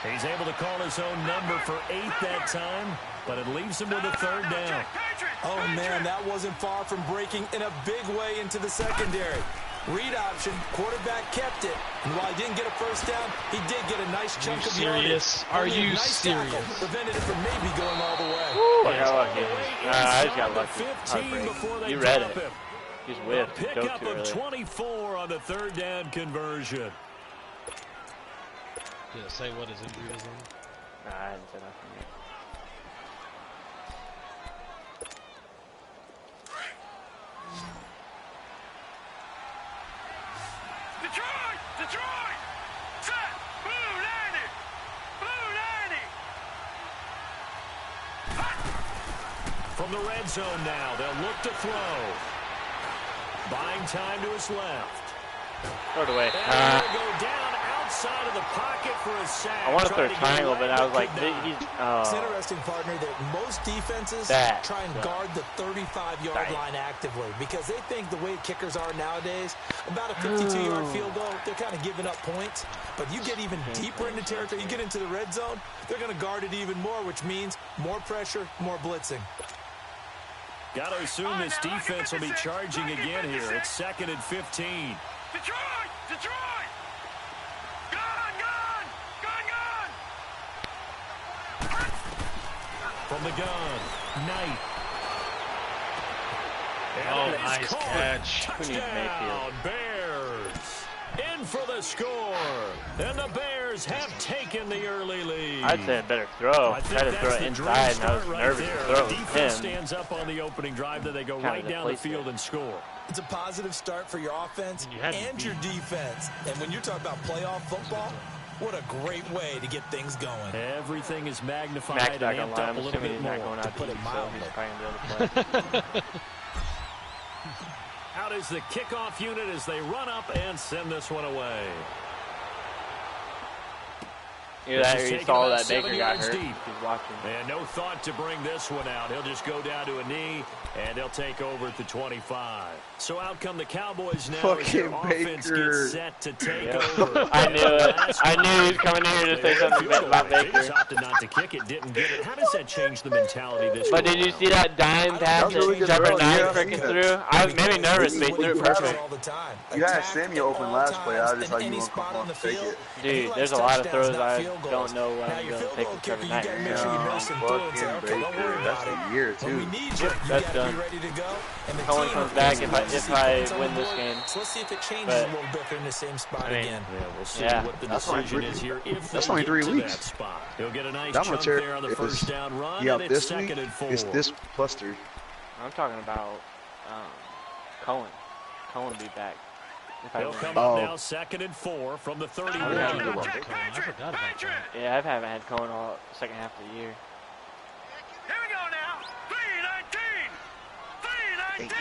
He's able to call his own number for 8 that time, but it leaves him with a third down. Oh, man, that wasn't far from breaking in a big way into the secondary. Read option, quarterback kept it, and while he didn't get a first down, he did get a nice chunk of yardage. Are you serious? Prevented it from maybe going all the way. Woo, I got lucky. I just got lucky. 15 before they You read drop it. him. He's whiffed. Pick Go up too of early. 24 on the third down conversion. Did it say what his injury is on? Nah, I didn't say nothing yet. Detroit! Set! Blue 90! Blue 90! From the red zone now, they'll look to throw. Buying time to his left. Throw it away. And he'll go down outside of the pocket for a sack. I want to throw a Trying triangle, get but away, I was like, could not. he's. It's interesting, partner, that most defenses try and guard the 35-yard line actively because they think the way kickers are nowadays, about a 52-yard field goal, they're kind of giving up points. But you get even deeper into territory, you get into the red zone, they're going to guard it even more, which means more pressure, more blitzing. Got to assume this defense will be charging again here. It's second and 15. Detroit! Detroit! Gun! From the gun, Knight. Oh, And it is nice caught. catch. Who needs Touchdown, Mayfield? Bears. In for the score. And the Bears have taken the early lead. I'd say a better throw. I think Try to that's throw it the inside, and I was dream start nervous right to there. throw The it with defense him. stands up on the opening drive, then they go Kinda right down the replaced field it. and score. It's a positive start for your offense And you had to and be. your defense. And when you're talking about playoff football, what a great way to get things going. Everything is magnified Max and back amped online. up I'm a little assuming bit he's not more. going out to put it eat, so mildly. he's probably going to be able to play. Out is the kickoff unit as they run up and send this one away. Either that or This is you taken saw about that 7 Baker got yards hurt. deep. He's watching. And no thought to bring this one out. He'll just go down to a knee, and they'll take over at the 25. So out come the Cowboys now as their Fucking offense Baker. gets set to take Yep. over. I knew it. I knew he was coming in here to say something about They Baker. opted not to kick it, didn't get it. How does that change the mentality this But did go you around? see that dime pass That was really that good Trevor throw. Knight Yeah, freaking yeah. threw? I was maybe nervous, but he threw it perfect. All the time. You had Attack Samuel at open all last play. I times just thought in you any were spot on the take field. it. And he Dude, likes there's a lot of touchdowns, throws not I field don't goals. know what Now, I'm your going to field take goal with Trevor kicker, you Knight. got to make sure you nurse some through and say, Fucking okay, don't worry Baker. That's about it. a year, When we too. need you, you That's got to done. be ready to go. And the Cohen team comes back is if ready to see I points on win the this board. game. So let's see if it changes But- a little bit. They're in the same spot I mean, again. Yeah, we'll see Yeah. what the That's only decision three- is here if that's they only get 3 to weeks. that spot. He'll get a nice That chunk much here. there on the If first it's- down run, Yeah, and it's this week, second and 4. it's this plus 3. I'm talking about Cohen. Cohen will be back. If I He'll win. come Oh. up now second and 4 from the I 31. forgot about that. Yeah, I haven't had Cohen all second half of the year. Here we go now. 319. 319.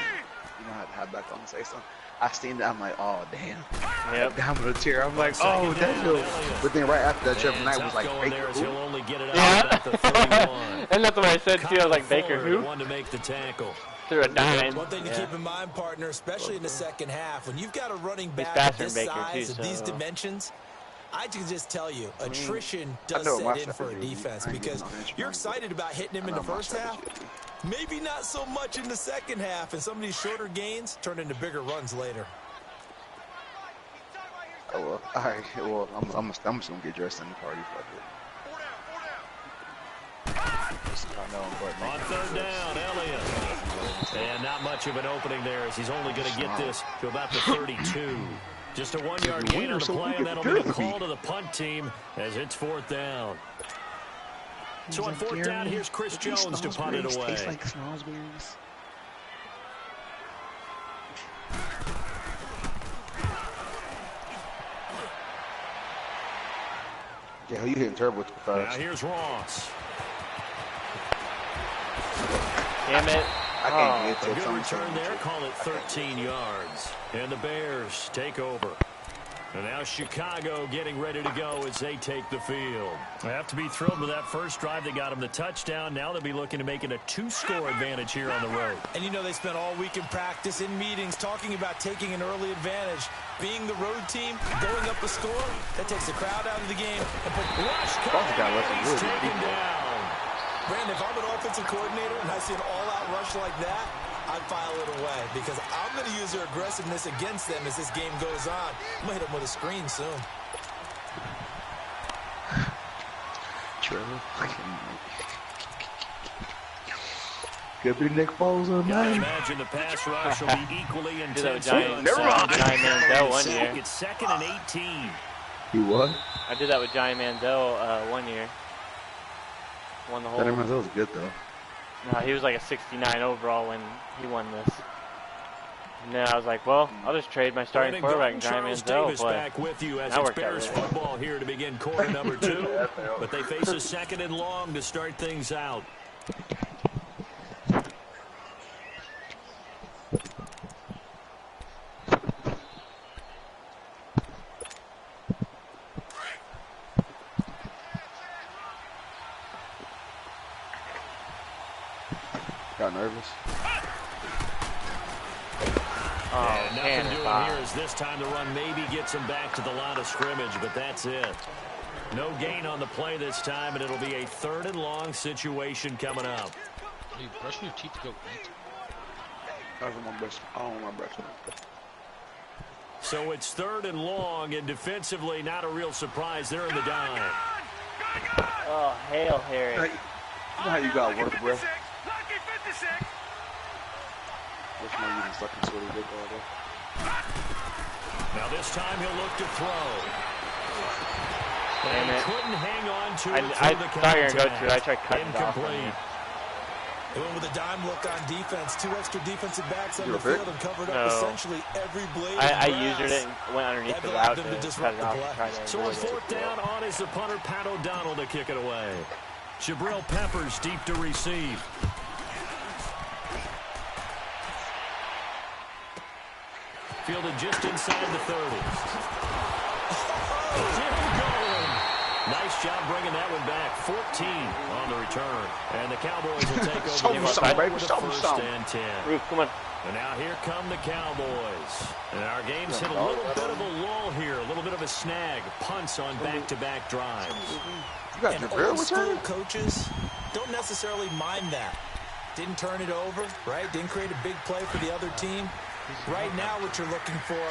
You know how hop back on and say something. I seen that. I'm like, oh damn. Yep. Down with a tear. I'm like, oh that little. But then right after that, Trevor Knight was like, Baker who? And that's what I said too. I was like, Baker who? To make the tackle. Threw a dime. One thing to keep in mind, partner, especially in the second half, when you've got a running back this size and these dimensions, I can just tell you, attrition does set in for a defense because you're excited about hitting him in the first half. Maybe not so much in the second half, and some of these shorter gains turn into bigger runs later. Oh, well. All right. Well, I'm just going to get dressed in the party. On third down, Elliott. And not much of an opening there as he's only going to get this to about the 32. Just a 1-yard gain on the play, and that'll be a call to the punt team as it's fourth down. So on fourth down, here's Chris Jones to punt it away. Tastes like snozberries. Yeah, who you hitting turbo with Now here's Ross. Damn it. I can't get A to good something. return there, call it 13 yards. And the Bears take over. And now Chicago getting ready to go as they take the field. They have to be thrilled with that first drive that got them the touchdown. Now they'll be looking to make it a 2-score advantage here on the road. And you know they spent all week in practice, in meetings, talking about taking an early advantage. Being the road team, going up the score, that takes the crowd out of the game. And put He's taken down. Brandon, if I'm an offensive coordinator and I see an all-out rush like that, I file it away because I'm going to use their aggressiveness against them as this game goes on. I'm going to hit them with a screen soon. Trevor. Could be Nick Foles on I mine. imagine the pass rush will be equally intense. Giant Manziel one year. It's 2nd and 18. You what? I did that with Giant Manziel 1 year. Won the whole. That Manziel was good though. No, he was like a 69 overall when he won this. And then I was like, well, I'll just trade my starting quarterback, Giant Manziel. Back with you as it's Bears football here to begin quarter number 2. But they face a 2nd and long to start things out. Got nervous. And nothing doing here is this time the run maybe gets him back to the line of scrimmage, but that's it. No gain on the play this time, and it'll be a 3rd and long situation coming up. Are you brushing your teeth to go eat? I don't want my breath. So it's 3rd and long, and defensively not a real surprise. They're in the dime. Oh, Hail Harry. You know how you got work, bro? Which one you stuck in sort of dick all day? Now this time he'll look to throw. Damn it. Couldn't hang on to it. I thought you were going to go to it. I tried cutting it off. Incomplete. They went with a dime look on defense. 2 extra defensive backs on the field and covered up essentially every blade. I used it and went underneath the route to cut it off. So on 4th down, on is the punter, Pat O'Donnell, to kick it away. Jabril Peppers deep to receive. Fielded just inside the 30. Still going. Nice job bringing that one back. 14 on the return. And the Cowboys will take over the first and 10. Roof, come on. And now here come the Cowboys. And our game's hit a little bit of a lull here. A little bit of a snag. Punts on back-to-back drives. You got and old school coaches don't necessarily mind that. Didn't turn it over, right? Didn't create a big play for the other team. Right now what you're looking for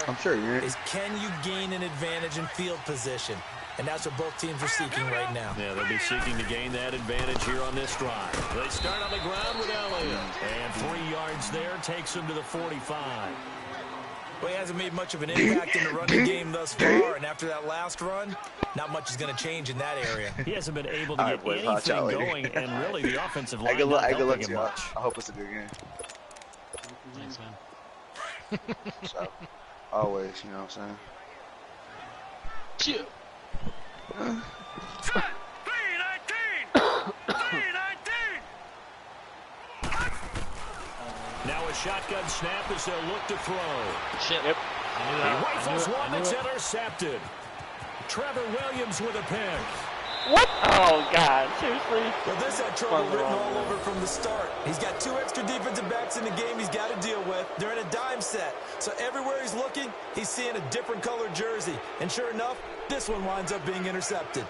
is can you gain an advantage in field position? And that's what both teams are seeking right now. Yeah, they'll be seeking to gain that advantage here on this drive. They start on the ground with Elliott. And 3 yards there takes him to the 45. Well, he hasn't made much of an impact in the running game thus far. And after that last run, not much is going to change in that area. He hasn't been able to get anything going. And really, the offensive line not helping him much. I hope it's a good game. Thanks, man. So, always, you know what I'm saying? Chill. 319! 319! Now a shotgun snap as they'll look to throw. Shit. Yep. He rifles one that's intercepted. Trevor Williams with a pick. What? Oh, God. Seriously? Well, this had trouble written all over from the start. He's got 2 extra defensive backs in the game he's got to deal with. They're in a dime set. So everywhere he's looking, he's seeing a different colored jersey. And sure enough, this one winds up being intercepted.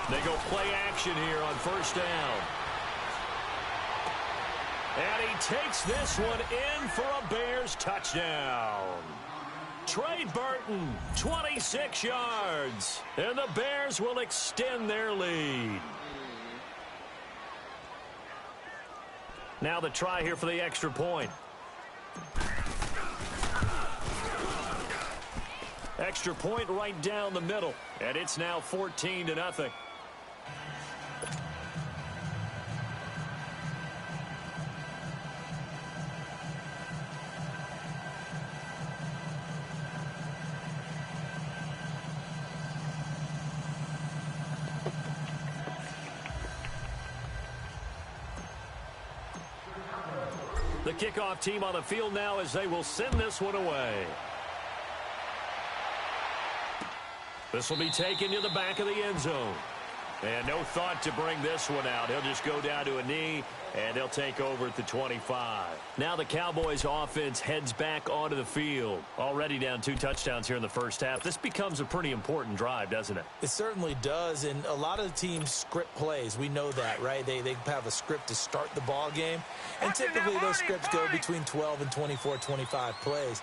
They go play action here on first down. And he takes this one in for a Bears touchdown. Trey Burton, 26 yards. And the Bears will extend their lead. Now the try here for the extra point. Extra point right down the middle. And it's now 14-0. The kickoff team on the field now as they will send this one away. This will be taken to the back of the end zone. And no thought to bring this one out. He'll just go down to a knee, and they'll take over at the 25. Now the Cowboys offense heads back onto the field. Already down 2 touchdowns here in the first half. This becomes a pretty important drive, doesn't it? It certainly does, and a lot of the teams script plays. We know that, right? They have a script to start the ball game, and typically those scripts go between 12 and 24, 25 plays.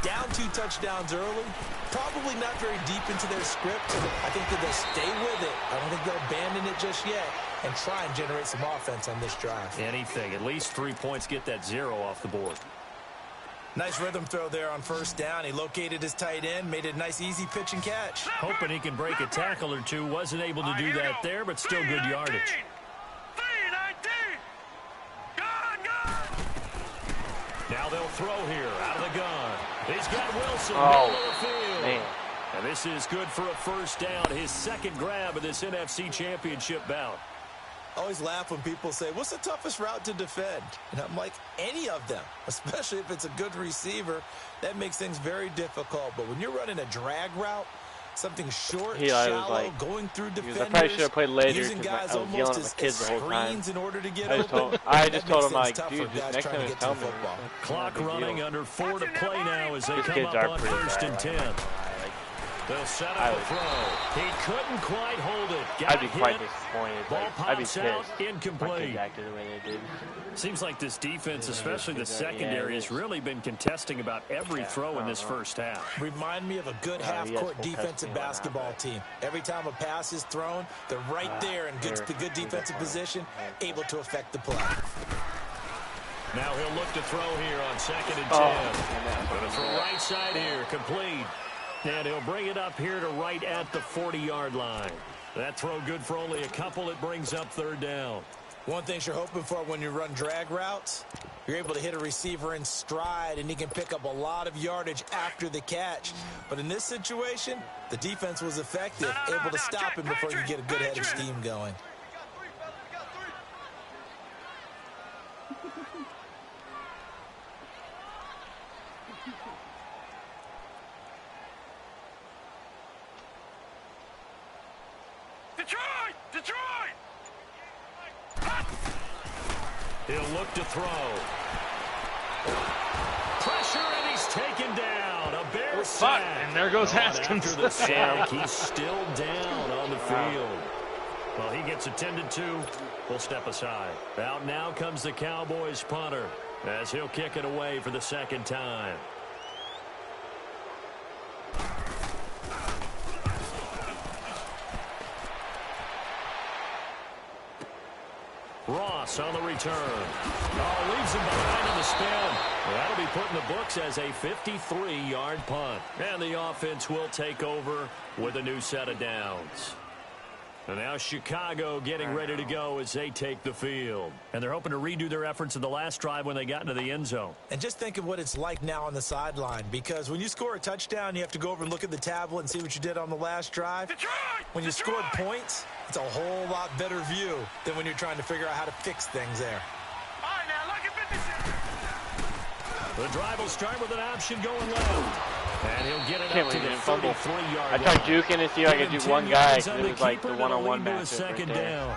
Down 2 touchdowns early, probably not very deep into their script. I think that they'll stay with it. I don't think they'll abandon it just yet and try and generate some offense on this drive. Anything. At least 3 points, get that 0 off the board. Nice rhythm throw there on first down. He located his tight end, made a nice easy pitch and catch. Hoping he can break a tackle or two. Wasn't able to do that there, but still good yardage. Now they'll throw here out of the gun. He's got Wilson middle of the field. Man. And this is good for a first down. His second grab of this NFC Championship bout. I always laugh when people say, what's the toughest route to defend? And I'm like, any of them, especially if it's a good receiver. That makes things very difficult. But when you're running a drag route, something short, shallow, like, going through defenders, I probably should have played later using guys I was yelling almost at my kids the whole time. in order to get I just told him, like, dude, just next time tell me. Clock running under 4 to play now as they come up on first and 10. They'll set up a throw. He couldn't quite hold it. I'd be quite disappointed. Ball I'd be pops pissed. out, incomplete. Acted the way they did. Seems like this defense, especially the secondary, has really been contesting about every throw in this first half. Remind me of a good half-court defensive basketball team. Every time a pass is thrown, they're right there in good defensive position, able to affect the play. Now he'll look to throw here on 2nd and 10. Going to throw right side here, complete. And he'll bring it up here to right at the 40-yard line. That throw good for only a couple. It brings up 3rd down. One thing you're hoping for when you run drag routes, you're able to hit a receiver in stride, and he can pick up a lot of yardage after the catch. But in this situation, the defense was effective, able to stop him before you get a good head of steam going. Detroit! He'll look to throw. Pressure, and he's taken down. A Bear sack. And there goes Haskins. After the sack, he's still down on the field. Well, he gets attended to. We'll step aside. Out now comes the Cowboys punter as he'll kick it away for the 2nd time. Ross on the return. Oh, leaves him behind in the spin. That'll be put in the books as a 53-yard punt. And the offense will take over with a new set of downs. And now Chicago getting ready to go as they take the field. And they're hoping to redo their efforts in the last drive when they got into the end zone. And just think of what it's like now on the sideline, because when you score a touchdown, you have to go over and look at the tablet and see what you did on the last drive. When you scored points, it's a whole lot better view than when you're trying to figure out how to fix things there. All right, now look at 56. The drive will start with an option going left. And he'll get it up to the 33-yard I tried juking to see if I could do one guy because line. it was like the one-on-one matchup right there. Down.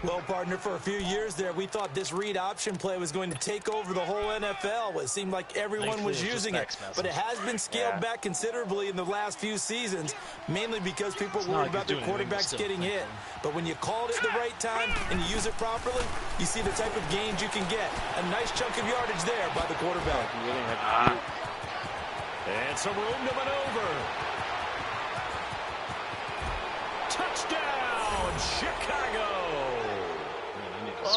Well, partner, for a few years there, we thought this read option play was going to take over the whole NFL. It seemed like everyone was using it, but it has been scaled back considerably in the last few seasons, mainly because people are worried about their quarterbacks getting hit. But when you called it the right time and you use it properly, you see the type of gains you can get. A nice chunk of yardage there by the quarterback. And some room to maneuver. Touchdown, Chicago.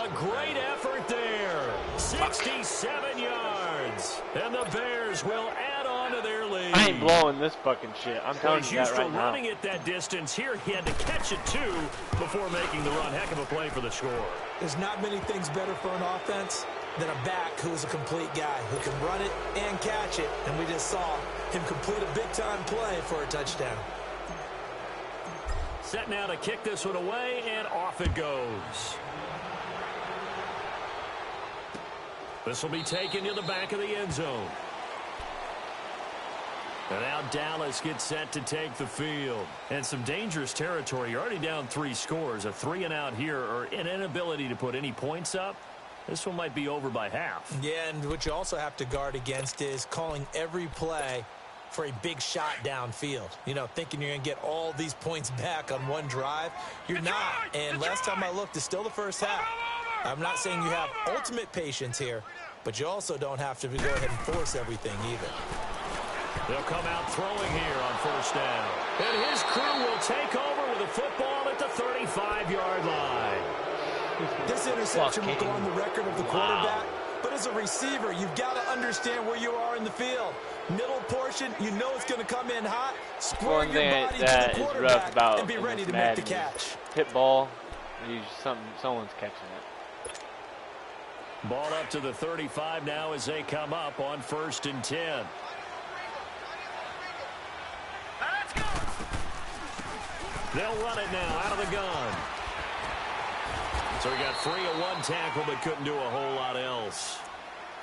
A great effort there. 67 yards. And the Bears will add on to their lead. I ain't blowing this fucking shit. I'm telling you that right now. Running it that distance here, he had to catch it too before making the run. Heck of a play for the score. There's not many things better for an offense than a back who's a complete guy who can run it and catch it. And we just saw him complete a big-time play for a touchdown. Set now to kick this one away, and off it goes. This will be taken to the back of the end zone. And now Dallas gets set to take the field. And some dangerous territory. You're already down 3 scores. A 3-and-out here, or an inability to put any points up. This one might be over by half. Yeah, and what you also have to guard against is calling every play for a big shot downfield. You know, thinking you're going to get all these points back on one drive. You're not. And last time I looked, it's still the first half. I'm not saying you have ultimate patience here, but you also don't have to go ahead and force everything either. They'll come out throwing here on first down. And his crew will take over with a football at the 35-yard line. This interception will go on the record of the quarterback. But as a receiver, you've got to understand where you are in the field. Middle portion, you know it's going to come in hot. Square your body to the quarterback and be ready to make the catch. Hit ball, someone's catching it. Ball up to the 35 now as they come up on 1st and 10. Let's go. They'll run it now out of the gun. So he got free of one tackle but couldn't do a whole lot else.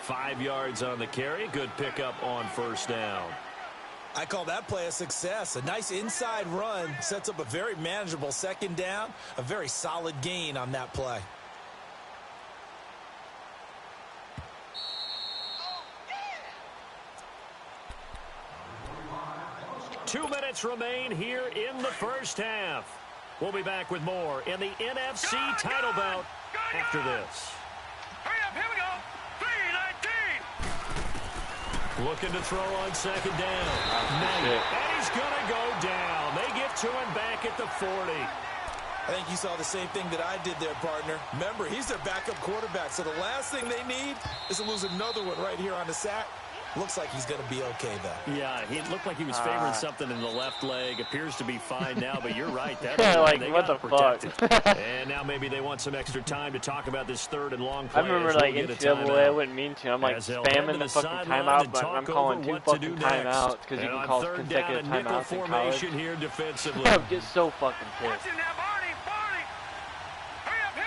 5 yards on the carry. Good pickup on first down. I call that play a success. A nice inside run sets up a very manageable second down. A very solid gain on that play. Two minutes remain here in the first half. We'll be back with more in the NFC title bout after this. Hurry up, here we go. 3-19. Looking to throw on second down. And he's going to go down. They get to him back at the 40. I think you saw the same thing that I did there, partner. Remember, he's their backup quarterback, so the last thing they need is to lose another one right here on the sack. Looks like he's going to be okay, though. Yeah, he looked like he was favoring something in the left leg. Appears to be fine now, but you're right. That like, what the fuck? And now maybe they want some extra time to talk about this 3rd and long play. I remember, like, NCAA, I wouldn't mean to. I'm, like, spamming the fucking timeout, but I'm calling 2 fucking timeouts because you can call consecutive timeouts in college. Here defensively. I would get so fucking pissed. Watch it now, Barney. Barney. Hurry up, here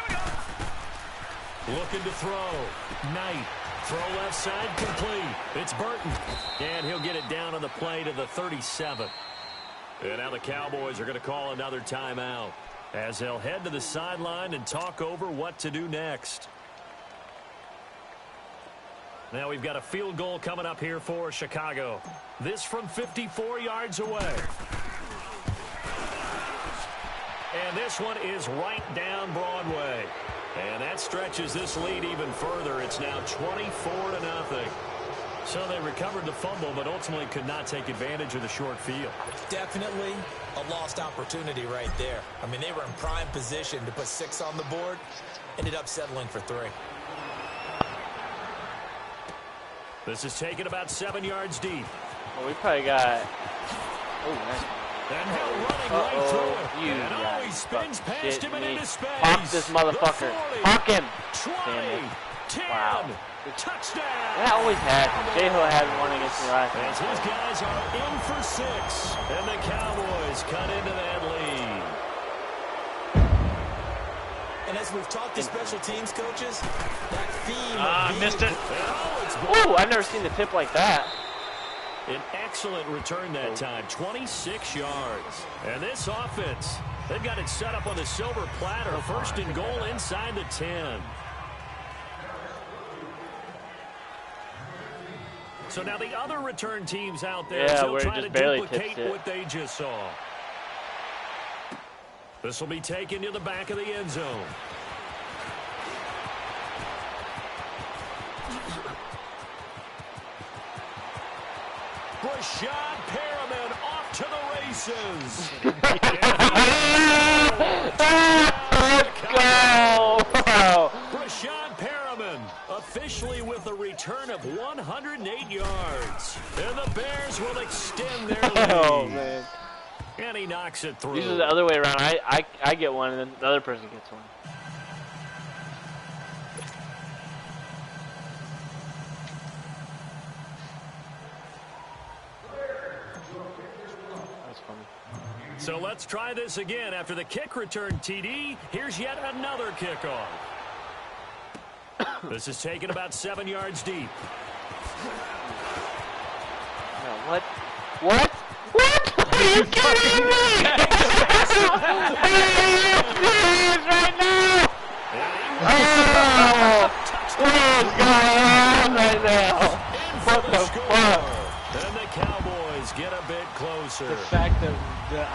we go. Looking to throw. Knight. Throw left side complete. It's Burton. And he'll get it down on the play to the 37. And now the Cowboys are going to call another timeout as they'll head to the sideline and talk over what to do next. Now we've got a field goal coming up here for Chicago. This from 54 yards away. And this one is right down Broadway. And that stretches this lead even further. It's now 24-0. So they recovered the fumble, but ultimately could not take advantage of the short field. Definitely a lost opportunity right there. I mean, they were in prime position to put 6 on the board. Ended up settling for 3. This is taken about 7 yards deep. Well, we probably got... Oh, nice. And now running right through it. And he spins past him and into space. Hawk this motherfucker. Hawk him. 20, 10, wow. touchdown. That always happens. J-Ho had one against me last As time. his guys are in for 6. And the Cowboys cut into that lead. And as we've talked to special teams coaches, that theme I missed it. Ooh, I've never seen the tip like that. An excellent return that time, 26 yards. And this offense, they've got it set up on the silver platter. First and goal inside the 10. So now the other return teams out there still trying to duplicate what they just saw. This will be taken to the back of the end zone. Rashad Perriman off to the races. Let's go! Rashad Perriman officially with a return of 108 yards. And the Bears will extend their lead. Oh, man. And he knocks it through. Usually the other way around. I get one, and then the other person gets one. That's funny. So let's try this again. After the kick return TD, here's yet another kickoff. This is taken about 7 yards deep. No, what? What? What? Are you kidding me? Right now? Oh, what is going on right now? What the fuck? And the Cowboys get a bit closer. The fact that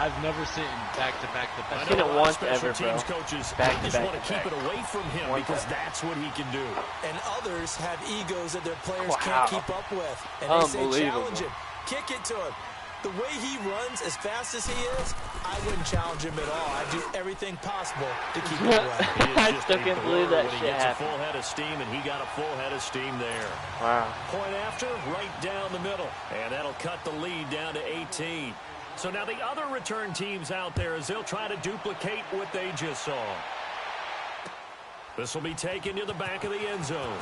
I've never seen back-to-back. I've seen it once ever, bro. Teams coaches Back to just back want to to keep back. it away from him because that's what he can do. And others have egos that their players can't keep up with. And they say challenge him. Kick it to him. The way he runs as fast as he is, I wouldn't challenge him at all. I'd do everything possible to keep him away. I still can't believe that shit He gets a happened. full head of steam, and he got a full head of steam there. Wow. Point after, right down the middle. And that'll cut the lead down to 18. So now the other return teams out there as they'll try to duplicate what they just saw. This will be taken to the back of the end zone.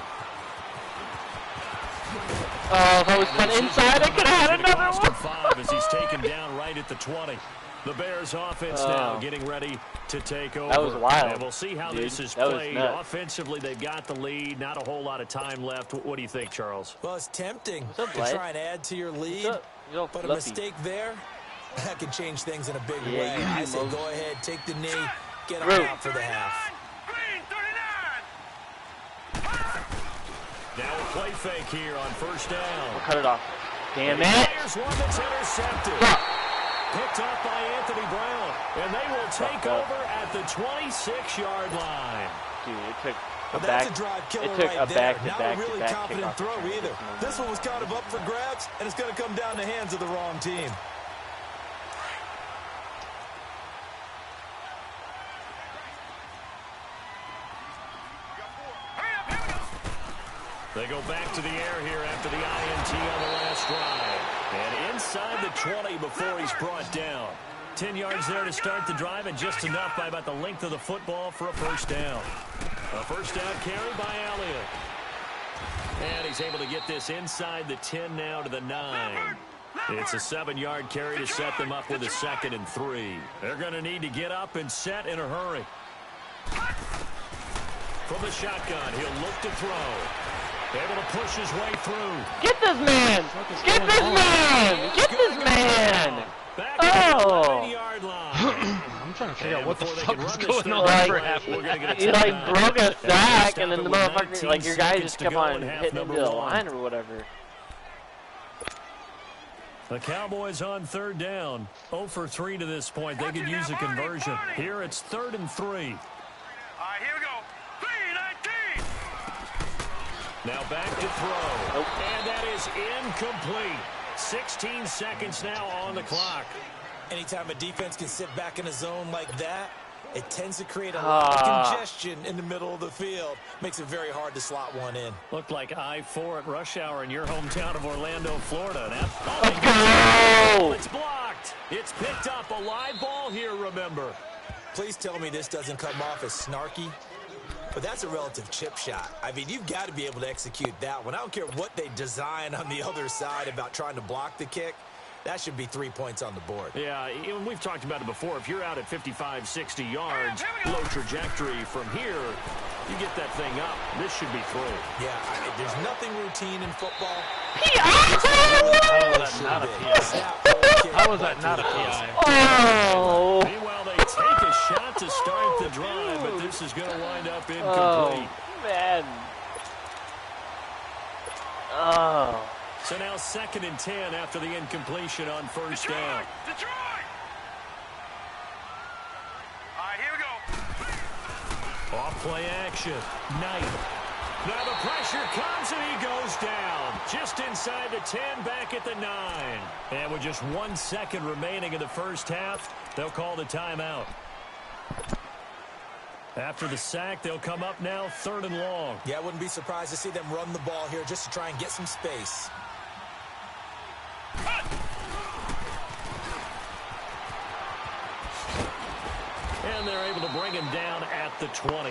Oh, if I was cut inside, I could have had another one. 5 as he's taken down right at the 20. The Bears offense now getting ready to take over. That was wild. And we'll see how dude. this is That was played. nuts. Offensively, they've got the lead. Not a whole lot of time left. What do you think, Charles? Well, it's tempting What's up, to Blake? try and add to your lead, What's up? You all but a fluffy. mistake there, that can change things in a big Yeah, way. you I do, say Moses. go ahead, take the knee, get on Root. out for the half. Green 39. Now a play fake here on first down. We'll cut it off. Damn it. Here's one that's intercepted. Fuck. Picked up by Anthony Brown. And they will take Fucked up. over at the 26-yard line. Dude, it took But a that's back. a drive killer It took right a there. back-to-back Not a really kickoff confident throw return. either. This one was kind of up for grabs, and it's going to come down the hands of the wrong team. They go back to the air here after the INT on the last drive. And inside the 20 before he's brought down. 10 yards there to start the drive, and just enough by about the length of the football for a first down. A first down carry by Elliott. And he's able to get this inside the 10 now to the 9. It's a 7-yard carry to set them up with a 2nd and 3. They're going to need to get up and set in a hurry. From the shotgun, he'll look to throw. Able to push his way through. Get this man! Get this man! Get this man! Back Oh! at the 9-yard line. I'm trying to figure out what the before they fuck can is run this going thing on back, for we're half. He like broke a sack, and then the motherfucker, like your guy just kept on hitting into the line or whatever. The Cowboys on third down. 0 for 3 to this point. They could use a conversion. Here it's 3rd and 3. All right, here we go. 319. Now back to throw. And that is incomplete. 16 seconds now on the clock. Anytime a defense can sit back in a zone like that, it tends to create a lot of congestion in the middle of the field. Makes it very hard to slot one in. Looked like I-4 at rush hour in your hometown of Orlando, Florida. It's blocked. It's picked up. A live ball here, remember. Please tell me this doesn't come off as snarky. But that's a relative chip shot. I mean, you've got to be able to execute that one. I don't care what they design on the other side about trying to block the kick. That should be 3 points on the board. Yeah, we've talked about it before. If you're out at 55, 60 yards, low trajectory from here, you get that thing up. This should be through. Yeah, there's nothing routine in football. How was that not a PI? How was that not a PI? Oh! Meanwhile, they take a shot to start the drive, but this is going to wind up incomplete. Oh, man. Oh. So now 2nd and 10 after the incompletion on first down. Detroit! All right, here we go. Off play action. Knight. Now the pressure comes and he goes down. Just inside the 10, back at the 9. And with just 1 second remaining in the first half, they'll call the timeout. After the sack, they'll come up now 3rd and long. Yeah, I wouldn't be surprised to see them run the ball here just to try and get some space. And they're able to bring him down at the 20.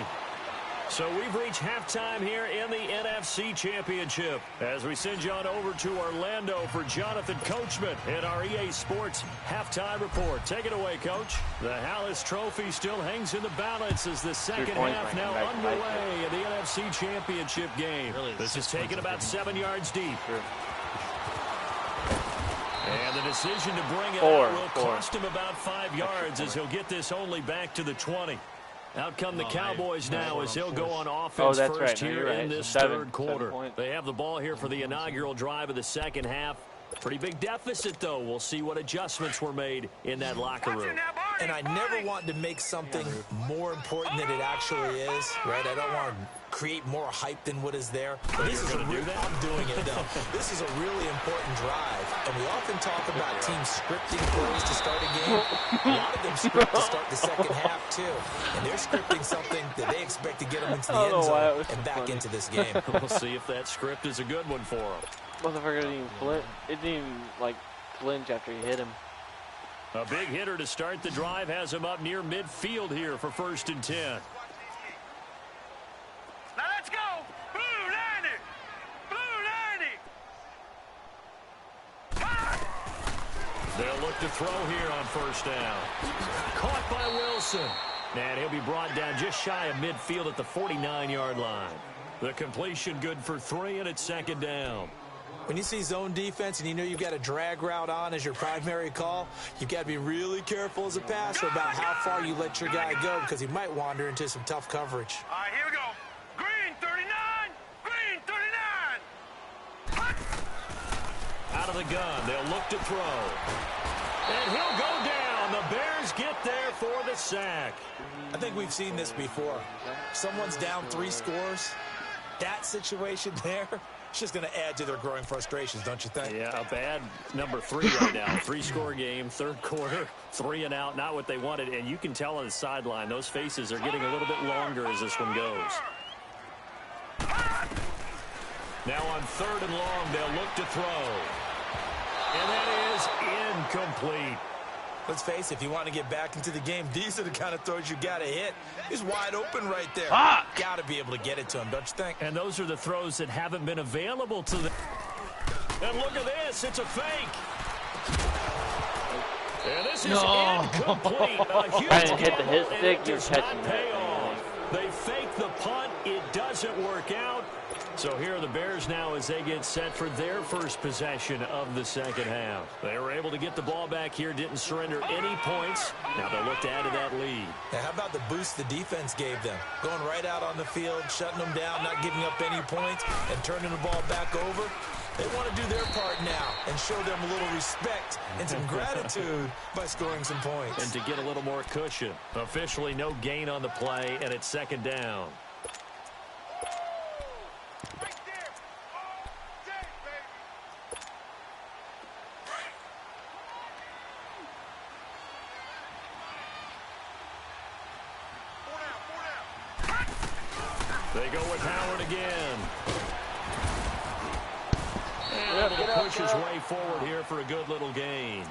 So we've reached halftime here in the NFC Championship as we send you on over to Orlando for Jonathan Coachman in our EA Sports halftime report. Take it away, Coach. The Hallis Trophy still hangs in the balance as the second half now underway in the NFC Championship game. This is taken about 7 yards deep. And the decision to bring it out will cost him about 5 yards as he'll get this only back to the 20. Out come the Cowboys now as they'll go on offense first here in this third quarter. They have the ball here for the inaugural drive of the second half. Pretty big deficit, though. We'll see what adjustments were made in that locker room. And I never want to make something more important than it actually is, right? I don't want to create more hype than what is there. But this is I'm doing it, though. This is a really important drive. And we often talk about teams scripting plays to start a game. A lot of them script to start the second half, too. And they're scripting something that they expect to get them into the end zone and back into this game. We'll see if that script is a good one for them. Motherfucker didn't even flinch. It didn't even, like, flinch after he hit him. A big hitter to start the drive has him up near midfield here for 1st and 10. Now let's go. Blue 90. Blue 90. They'll look to throw here on first down. Caught by Wilson. And he'll be brought down just shy of midfield at the 49-yard line. The completion good for 3, and it's 2nd down. When you see zone defense and you know you've got a drag route on as your primary call, you've got to be really careful as a passer about how far you let your guy go because he might wander into some tough coverage. All right, here we go. Green 39. Green 39. Out of the gun, they'll look to throw. And he'll go down. The Bears get there for the sack. I think we've seen this before. Someone's down 3 scores. That situation there, it's just going to add to their growing frustrations, don't you think? Yeah, a bad number 3 right now. 3-score game, third quarter, 3 and out, not what they wanted. And you can tell on the sideline, those faces are getting a little bit longer as this one goes. Now on 3rd and long, they'll look to throw. And that is incomplete. Let's face it, if you want to get back into the game, these are the kind of throws you got to hit. He's wide open right there. Got to be able to get it to him, don't you think? And those are the throws that haven't been available to them. And look at this. It's a fake. And this is incomplete. A huge I didn't hit the hit goal, stick. and it You're does catching not pay that. off. They fake the punt. It doesn't work out. So here are the Bears now as they get set for their first possession of the second half. They were able to get the ball back here, didn't surrender any points. Now they'll look to add to that lead. Now, how about the boost the defense gave them? Going right out on the field, shutting them down, not giving up any points, and turning the ball back over. They want to do their part now and show them a little respect and some gratitude by scoring some points. And to get a little more cushion. Officially no gain on the play, and it's 2nd down. They go with Howard again. And able to push his way forward here for a good little gain.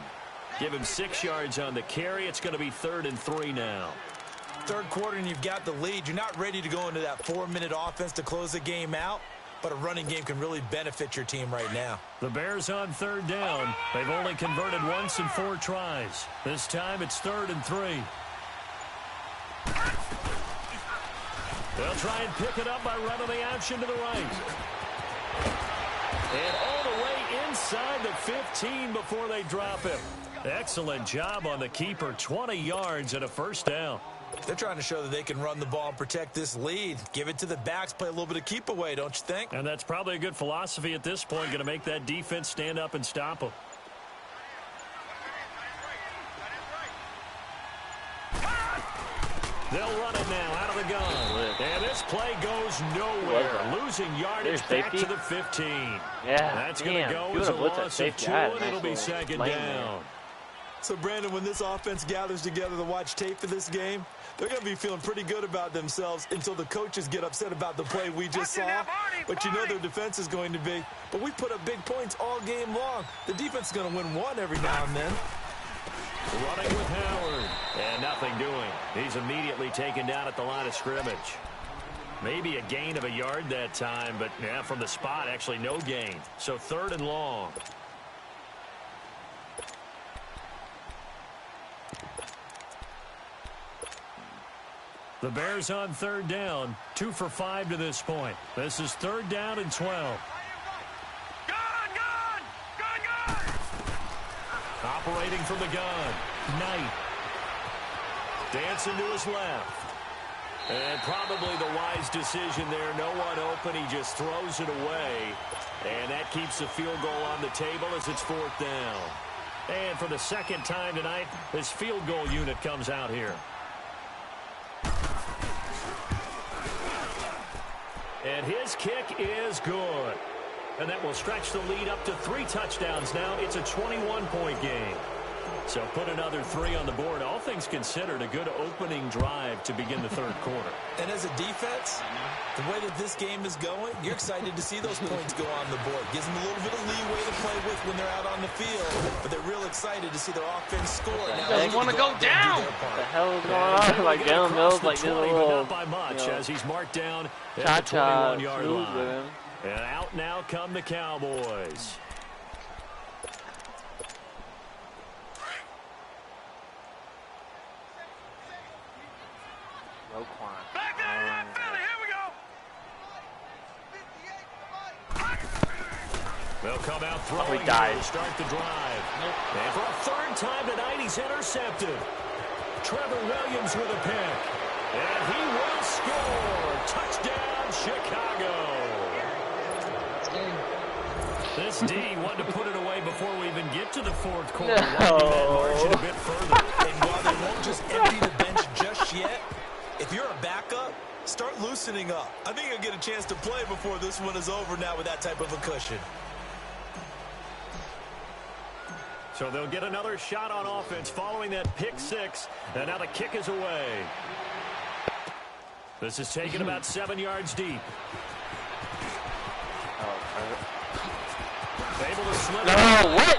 Give him 6 yards on the carry. It's going to be 3rd and 3 now. Third quarter and you've got the lead. You're not ready to go into that 4-minute offense to close the game out, but a running game can really benefit your team right now. The Bears on 3rd down. They've only converted once in 4 tries. This time it's 3rd and 3. They'll try and pick it up by running the option to the right. And all the way inside the 15 before they drop him. Excellent job on the keeper. 20 yards and a 1st down. They're trying to show that they can run the ball and protect this lead. Give it to the backs, play a little bit of keep away, don't you think? And that's probably a good philosophy at this point. Going to make that defense stand up and stop them. They'll run it now out of the gun. And this play goes nowhere. Losing yardage back to the 15. Yeah, that's going to go as a loss of 2, and it'll be 2nd down. So, Brandon, when this offense gathers together to watch tape for this game, they're going to be feeling pretty good about themselves until the coaches get upset about the play we just saw. But you know their defense is going to be. But we put up big points all game long. The defense is going to win one every now and then. Running with Howard. And nothing doing. He's immediately taken down at the line of scrimmage. Maybe a gain of a yard that time, but yeah, from the spot, actually no gain. So 3rd and long. The Bears on 3rd down. 2 for 5 to this point. This is 3rd down and 12. Operating from the gun. Knight. Dancing to his left. And probably the wise decision there. No one open. He just throws it away. And that keeps the field goal on the table as it's 4th down. And for the 2nd time tonight, this field goal unit comes out here. And his kick is good. And that will stretch the lead up to 3 touchdowns now. It's a 21-point game. So put another 3 on the board. All things considered, a good opening drive to begin the 3rd quarter. And as a defense, the way that this game is going, you're excited to see those points go on the board. Gives them a little bit of leeway to play with when they're out on the field. But they're real excited to see their offense score. Now they want to go down. What the hell is going on? Like Jalen Mills, like doing a little, not by much, as he's marked down at the cha-cha 21-yard smooth with line. him. And out now come the Cowboys. Back out of that belly. Here we go. They'll come out throwing he died. to start the drive. And for a 3rd time tonight, he's intercepted. Trevor Williams with a pick. And he will score. Touchdown, Chicago. This D wanted to put it away before we even get to the 4th quarter. No. That margin a bit further. And while they won't just empty the bench just yet, if you're a backup, start loosening up. I think you'll get a chance to play before this one is over now with that type of a cushion. So they'll get another shot on offense following that pick 6. And now the kick is away. This is taken about 7 yards deep. Able to slip. No, what?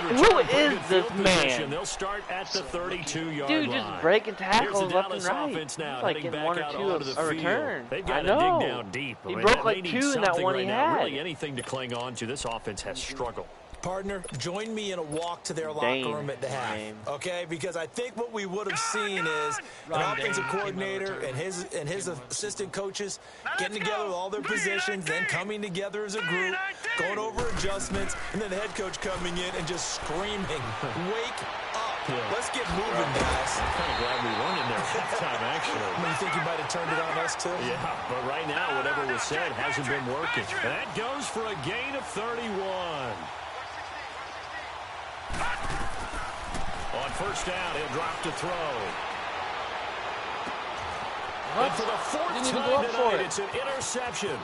Who is this man? They'll start at the 32-yard line. Dude, just breaking tackles left and right. He's like in 1 or 2 a return. They've got I to know. dig down deep. He broke like 2 in that one he had. Really anything to cling on to. This offense has struggled. Partner, join me in a walk to their locker room at the half, okay? Because I think what we would have seen is an offensive coordinator and his assistant coaches getting together with all their positions, then coming together as a group, going over adjustments, and then the head coach coming in and just screaming, "Wake up! Let's get moving, guys!" I'm kind of glad we weren't in there halftime, actually. You think you might have turned it on us too? Yeah, but right now, whatever was said hasn't been working. And that goes for a gain of 31. On 1st down, he'll drop to throw. And for the 4th time tonight, it's an interception.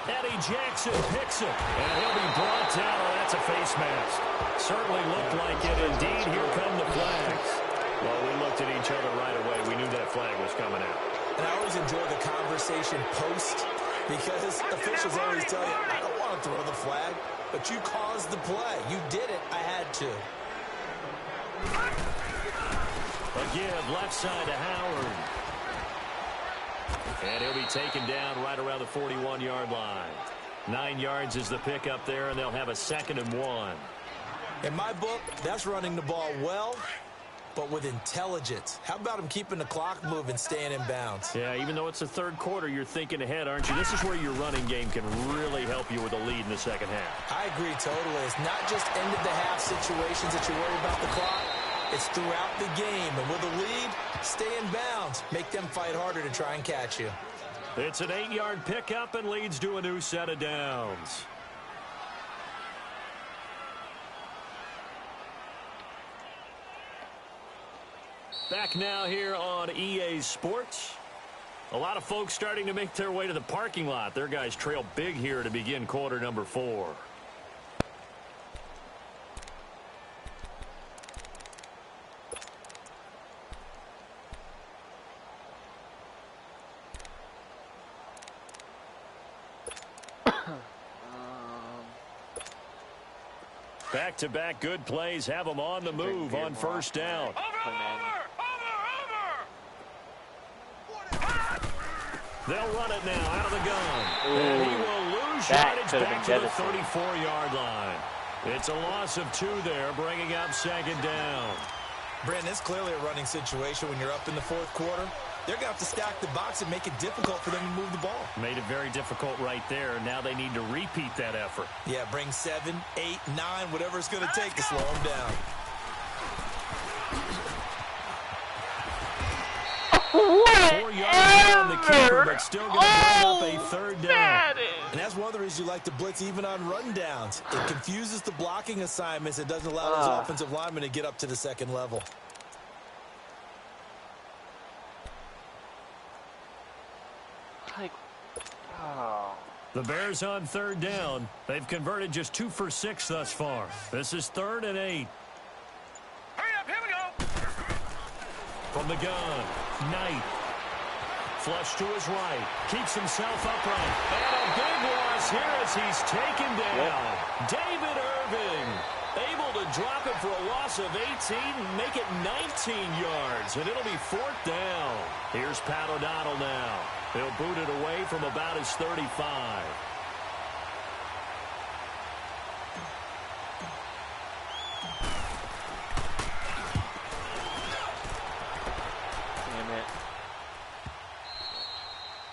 Eddie Jackson picks it, and he'll be brought down. Oh, that's a face mask. Certainly looked like it. Indeed, here come the flags. Well, we looked at each other right away. We knew that flag was coming out. And I always enjoy the conversation post because officials always tell you, I don't want to throw the flag, but you caused the play. You did it. I had to. A give left side to Howard. And he'll be taken down right around the 41-yard line. 9 yards is the pickup there, and they'll have a 2nd and 1. In my book, that's running the ball well, but with intelligence. How about him keeping the clock moving, staying in bounds? Yeah, even though it's the third quarter, you're thinking ahead, aren't you? This is where your running game can really help you with a lead in the second half. I agree totally. It's not just end-of-the-half situations that you worry about the clock. It's throughout the game. And with a lead, stay in bounds. Make them fight harder to try and catch you. It's an 8-yard pickup and leads to a new set of downs. Back now here on EA Sports. A lot of folks starting to make their way to the parking lot. Their guys trail big here to begin quarter number 4. Back-to-back good plays have them on the move on first down. They'll run it now out of the gun. And he will lose yardage back to the 34-yard line. It's a loss of 2 there, bringing up 2nd down. Brandon, it's clearly a running situation when you're up in the 4th quarter. They're going to have to stack the box and make it difficult for them to move the ball. Made it very difficult right there. Now they need to repeat that effort. Yeah, bring 7, 8, 9, whatever it's going to take to slow them down. What? 4 yards down the keeper, but still going to bring up a 3rd down. And that's one of the reasons you like to blitz even on rundowns. It confuses the blocking assignments. It doesn't allow those offensive linemen to get up to the 2nd level. The Bears on 3rd down. They've converted just 2 for 6 thus far. This is 3rd and 8. Hurry up, here we go. From the gun, Knight. Flush to his right. Keeps himself upright. And a big loss here as he's taken down. David Irving able to drop it for a loss of 18 and make it 19 yards. And it'll be 4th down. Here's Pat O'Donnell now. He'll boot it away from about his 35.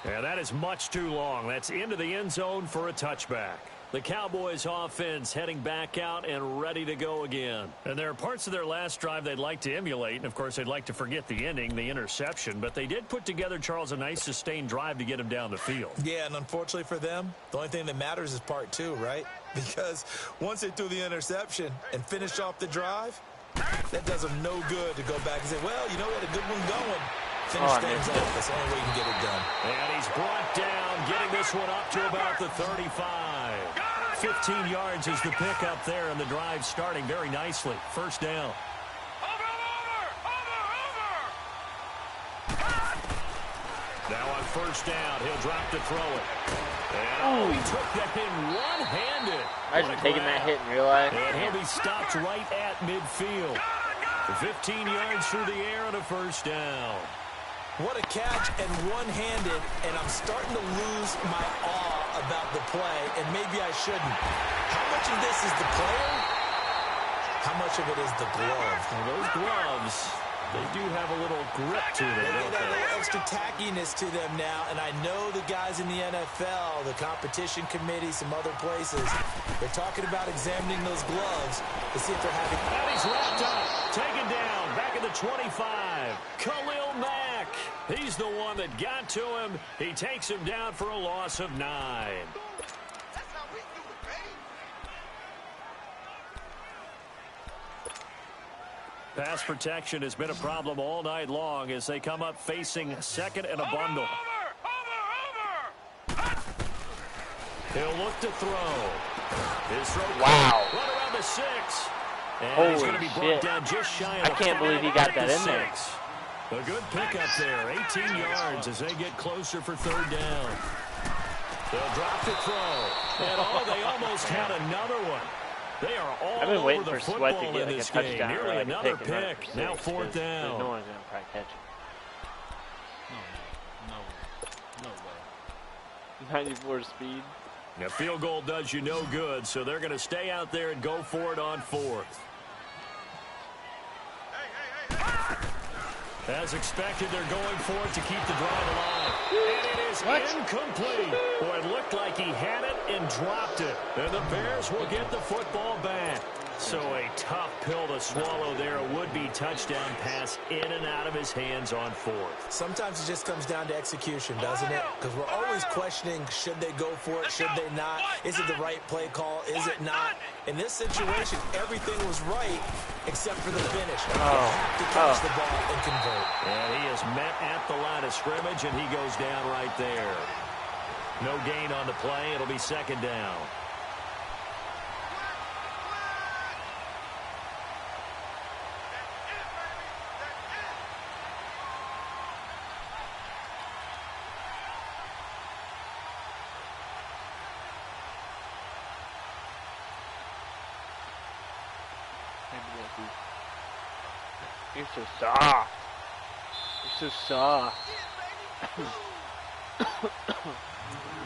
Yeah, that is much too long. That's into the end zone for a touchback. The Cowboys offense heading back out and ready to go again. And there are parts of their last drive they'd like to emulate. And, of course, they'd like to forget the ending, the interception. But they did put together, Charles, a nice sustained drive to get him down the field. Yeah, and unfortunately for them, the only thing that matters is part 2, right? Because once they threw the interception and finished off the drive, that does them no good to go back and say, well, you know, we had a good one going. Finish things off. That's the only way you can get it done. And he's brought down, getting this one up to about the 35. 15 yards is the pickup there, and the drive starting very nicely. First down. Now on first down, he'll drop to throw it. And he took that in one-handed. Imagine taking that hit in real life. And he'll be stopped right at midfield. 15 yards through the air on a first down. What a catch and one-handed, and I'm starting to lose my awe about the play, and maybe I shouldn't. How much of this is the player? How much of it is the glove? Well, those gloves, they do have a little grip to them. They get a little extra tackiness to them now, and I know the guys in the NFL, the competition committee, some other places, they're talking about examining those gloves to see if they're having... And he's wrapped up, taken down, back at the 25. Khalil Mack, he's the one that got to him. He takes him down for a loss of 9. Pass protection has been a problem all night long as they come up facing second and a bundle. He'll look to throw. His throw right around the 6. And he's going to be brought down just shy of I can't believe he got that in there. A good pickup there, 18 yards as they get closer for third down. They'll drop to throw. And they almost had another one. They are all I've been waiting over for the Sweat to football get in like a this game. touchdown Nearly or like another a pick. And run it pick. for Now 6, fourth down. No one's going to probably catch No way. him. 94 speed. A field goal does you no good, so they're going to stay out there and go for it on fourth. As expected, they're going for it to keep the drive alive. And it is incomplete. Boy, it looked like he had it and dropped it. And the Bears will get the football back. So a tough pill to swallow there. A would-be touchdown pass in and out of his hands on fourth. Sometimes it just comes down to execution, doesn't it? Because we're always questioning, should they go for it, should they not? Is it the right play call, is it not? In this situation, everything was right except for the finish. You have to catch the ball and convert. And he is met at the line of scrimmage, and he goes down right there. No gain on the play. It'll be second down. You're so soft. You're so soft.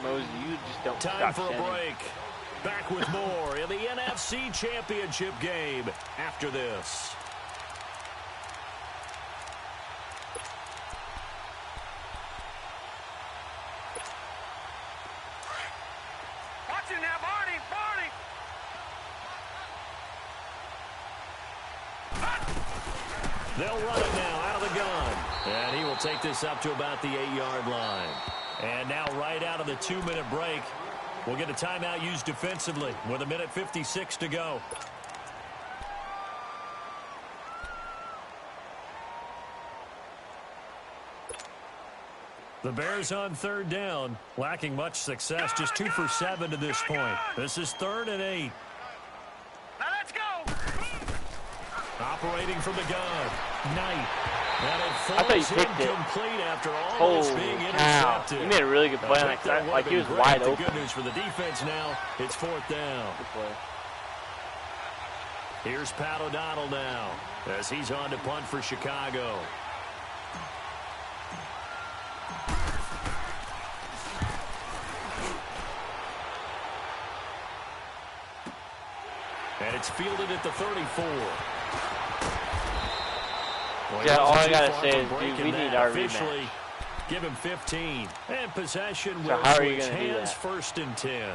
Mosey, you just don't Time stop for a shedding. break. Back with more in the NFC Championship game after this. Watch it now, Barney, Barney. They'll run it now out of the gun. And he will take this up to about the 8-yard line. And now right out of the 2-minute break, we'll get a timeout used defensively with 1:56 to go. The Bears on third down, lacking much success, just 2 for 7 to this point. This is 3rd and 8. Now let's go. Operating from the gun, Knight. And it I thought he falls picked it. incomplete after almost Holy being cow. intercepted. You made a really good play on that. Like he was wide The open. good news for the defense now, it's 4th down. Good play. Here's Pat O'Donnell now as he's on to punt for Chicago. And it's fielded at the 34. Well, Yeah, all I too gotta far say from is, dude, breaking we that. need our Officially, rematch. give him 15. And possession So will how are you switch gonna do hands, that? 1st and 10.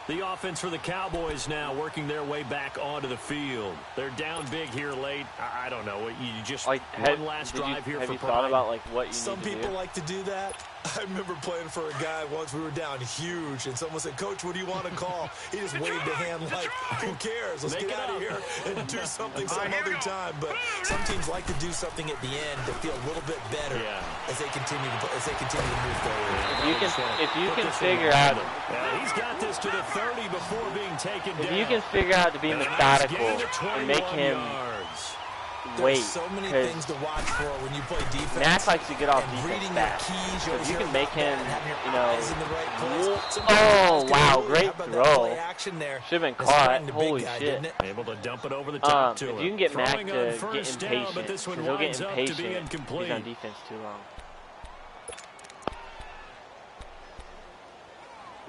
The offense for the Cowboys now working their way back onto the field. They're down big here late. I don't know. You just Like, one last drive here have for you thought pride. about like what you Some need to people do? like to do that. I remember playing for a guy once. We were down huge, and someone said, "Coach, what do you want to call?" He just waved a hand like, "Who cares? Let's Make get it out of up." here and do something some other time." But some teams like to do something at the end to feel a little bit better as they continue to move forward. If you can figure out, He's got this to the 30 before being taken down. if you can figure out to be And a nice methodical gain of and make 21 him yards. wait, There's so many because things to watch for when you play defense. Mac likes to get off and defense reading fast. your keys, So if always you hear can make about that, him, and having your you know, eyes in the right place. oh, Sometimes wow, how great about that throw. play action there? Should have been It's caught. threatened the big Holy guy, shit. didn't it? Able to dump it over the top to If him. you can get Mac Throwing to on get first down, impatient, but this one because he'll get winds up to be impatient if incomplete. he's on defense too long.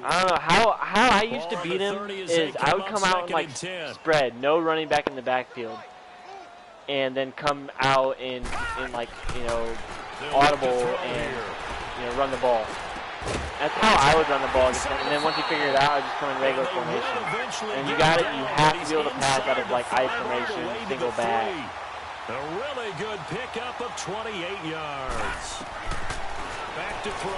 I don't know how I used to Ball on beat the him 30 as is they I come would up come out and 2nd like and 10. spread, no running back in the backfield, and then come out in like audible and run the ball. That's how I would run the ball against him. And then once you figure it out, I just come in regular formation. And you got it. You have to be able to pass out of like I formation, single back. A really good pickup of 28 yards. Back to throw.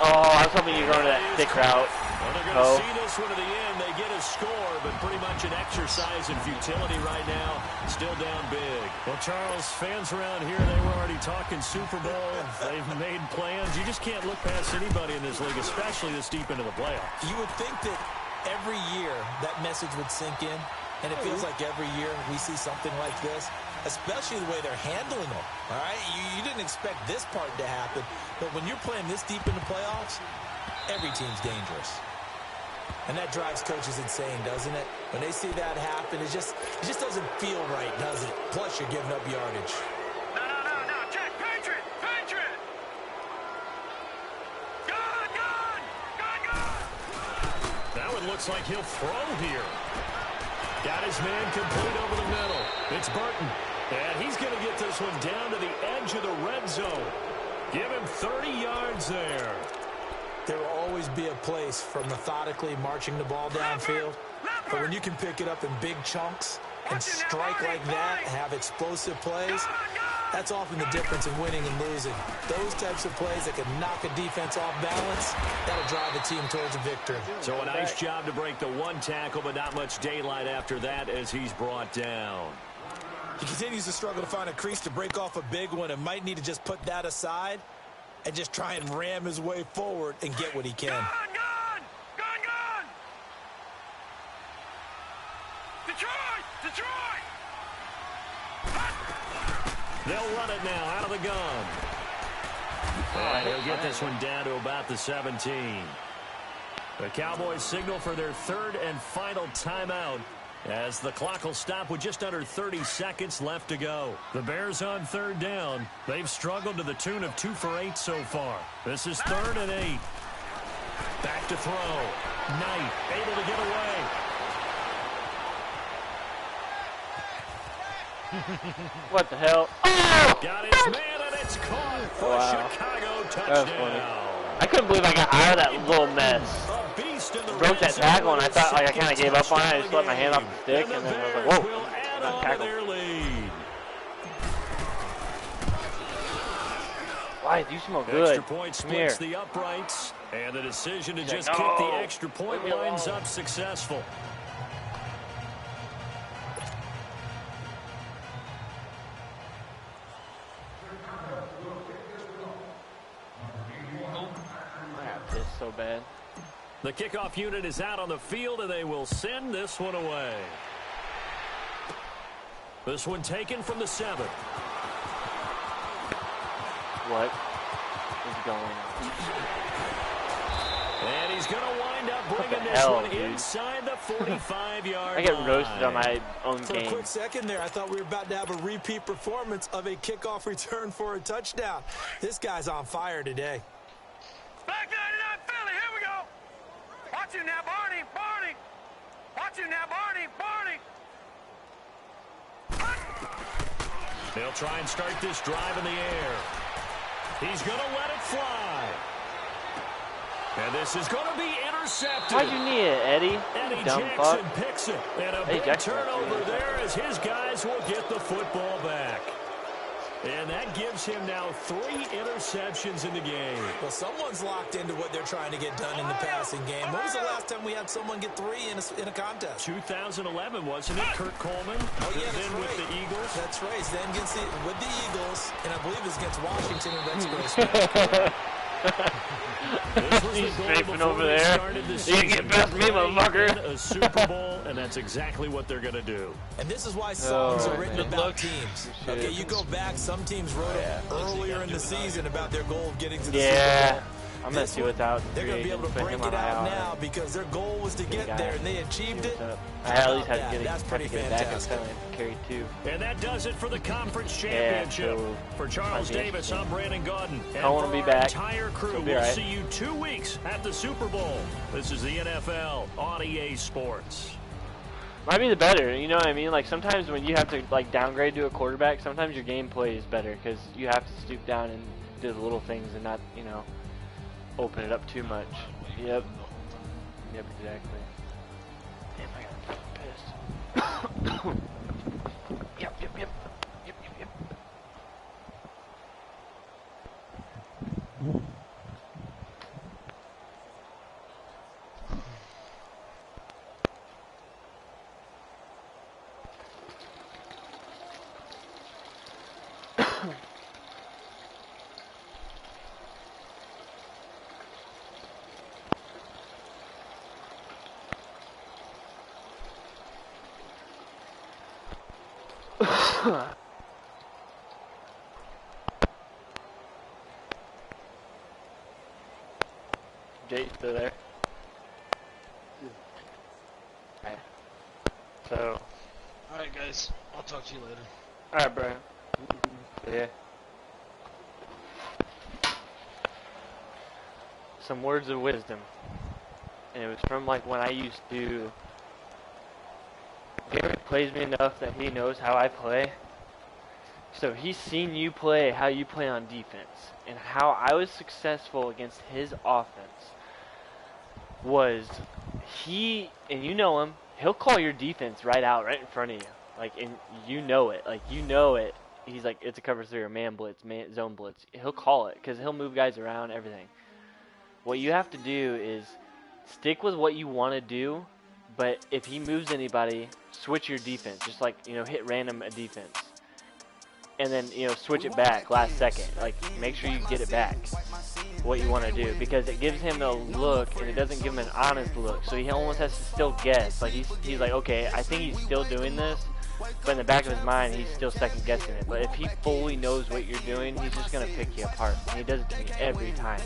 Oh, I was hoping you were going to that thick route. Well, they're going to see this one to the end. They get a score, but pretty much an exercise in futility right now. Still down big. Well, Charles, fans around here, they were already talking Super Bowl. They've made plans. You just can't look past anybody in this league, especially this deep into the playoffs. You would think that every year that message would sink in, and it feels like every year we see something like this. especially the way they're handling them. All right, you didn't expect this part to happen, but when you're playing this deep in the playoffs, every team's dangerous. And that drives coaches insane, doesn't it? When they see that happen, it just doesn't feel right, does it? Plus, you're giving up yardage. No. Check. Patriot. Gun. That one looks like he'll throw here. Got his man complete over the middle. It's Burton. And he's going to get this one down to the edge of the red zone. Give him 30 yards there. There will always be a place for methodically marching the ball downfield. But when you can pick it up in big chunks and strike like that, have explosive plays, that's often the difference in winning and losing. Those types of plays that can knock a defense off balance, that'll drive the team towards a victory. So a nice job to break the one tackle, but not much daylight after that as he's brought down. He continues to struggle to find a crease to break off a big one and might need to just put that aside and just try and ram his way forward and get what he can. Gun. Detroit. They'll run it now out of the gun. And he'll get this one down to about the 17. The Cowboys signal for their third and final timeout as the clock will stop with just under 30 seconds left to go. The Bears on third down. They've struggled to the tune of 2 for 8 so far. This is 3rd and 8. Back to throw. Knight able to get away. What the hell? Oh! Got his man, and it's caught for a Chicago touchdown. I couldn't believe I got out of that little mess. Broke that tackle, and I thought like I kind of gave up on it. I just let my hand off the stick, and then I was like, whoa, not tackled. Why, you smell good. Extra point Come here. splits the uprights, and the decision to just kick the extra point winds up successful. So bad. The kickoff unit is out on the field, and they will send this one away. This one taken from the 7. What is going on? And he's going to wind up bringing this one inside the 45-yard line. I get roasted on my own For game. a quick second there, I thought we were about to have a repeat performance of a kickoff return for a touchdown. This guy's on fire today. Back 99 Philly, here we go. Watch you now, Barney. Watch you now, Barney. They'll try and start this drive in the air. He's going to let it fly. And this is going to be intercepted. Why'd you need it, Eddie? Eddie Dumb Jackson fuck. picks it. And a big turnover there as his guys will get the football back. And that gives him now 3 interceptions in the game. Well, someone's locked into what they're trying to get done in the passing game. When was the last time we had someone get 3 in a contest? 2011, wasn't it? Kurt Coleman. Oh, yeah, then with the Eagles. That's right. Then with the Eagles, and I believe it's against Washington and Redskins. He's strafing over there. You can get past me, motherfucker. A Super Bowl, and that's exactly what they're going to do. And this is why songs are written about teams. Okay, you go back, some teams wrote it earlier in the season about their goal of getting to the Super Bowl. I'm going to see without. They're going to be able to break it out now because their goal was to get there, and they achieved it. I at least had to get it. That's pretty fantastic. Carry 2. And that does it for the conference championship. For Charles Davis, I'm Brandon Gaudin. And I want to be back. Entire crew, we'll see you 2 weeks at the Super Bowl. This is the NFL on EA Sports. Might be the better, you know what I mean? Like sometimes when you have to like downgrade to a quarterback, sometimes your gameplay is better because you have to stoop down and do the little things and not, you know, open it up too much. Yep, exactly. Damn, I got pissed. Yep. Jay still there? Alright. So. Alright, guys. I'll talk to you later. Alright, bro. Yeah. Some words of wisdom. And it was from like when I used to. Garrett plays me enough that he knows how I play. So he's seen you play, how you play on defense. And how I was successful against his offense was he, and you know him, he'll call your defense right out, right in front of you. Like, and you know it. Like, you know it. He's like, it's a cover 3 or man blitz, zone blitz. He'll call it because he'll move guys around, everything. What you have to do is stick with what you want to do, but if he moves anybody, switch your defense. Just like, you know, hit random defense. And then, you know, switch it back last second. Like, make sure you get it back, what you want to do. Because it gives him a look, and it doesn't give him an honest look. So he almost has to still guess. Like, he's like, okay, I think he's still doing this. But in the back of his mind, he's still second guessing it. But if he fully knows what you're doing, he's just going to pick you apart. And he does it to me every time.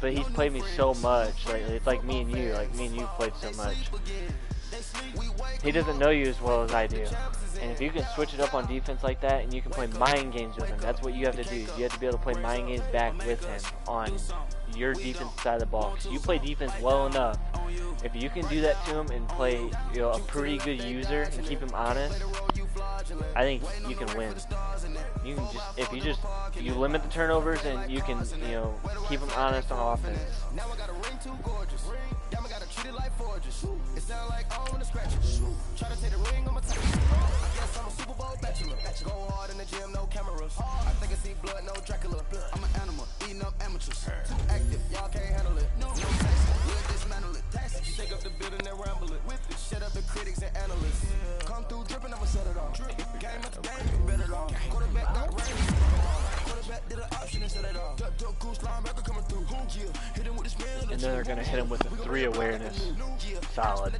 But he's played me so much. Like, it's like me and you. Like, me and you played so much. He doesn't know you as well as I do. And if you can switch it up on defense like that, and you can play mind games with him, that's what you have to do. You have to be able to play mind games back with him on your defense side of the ball. Because you play defense well enough. If you can do that to him and play, you know, a pretty good user and keep him honest, I think you can win. You can just, if you limit the turnovers and you can, you know, keep him honest on offense. It sound like all in the scratches. Try to take the ring on my time. I guess I'm a Super Bowl bachelor. Go hard in the gym, no cameras. I think I see blood, no Dracula. I'm an animal, eating up amateurs. Too active, y'all can't handle it. No taxi, we'll dismantle it. Shake up the building and ramble it. Shut up the critics and analysts. Come through dripping, I'ma set it off. Game after game, you bet it off. Quarterback got range. Quarterback did an option and set it off. Goose linebacker coming through. Hit him with the spin. And then they're gonna hit him with a 3 awareness. Solid.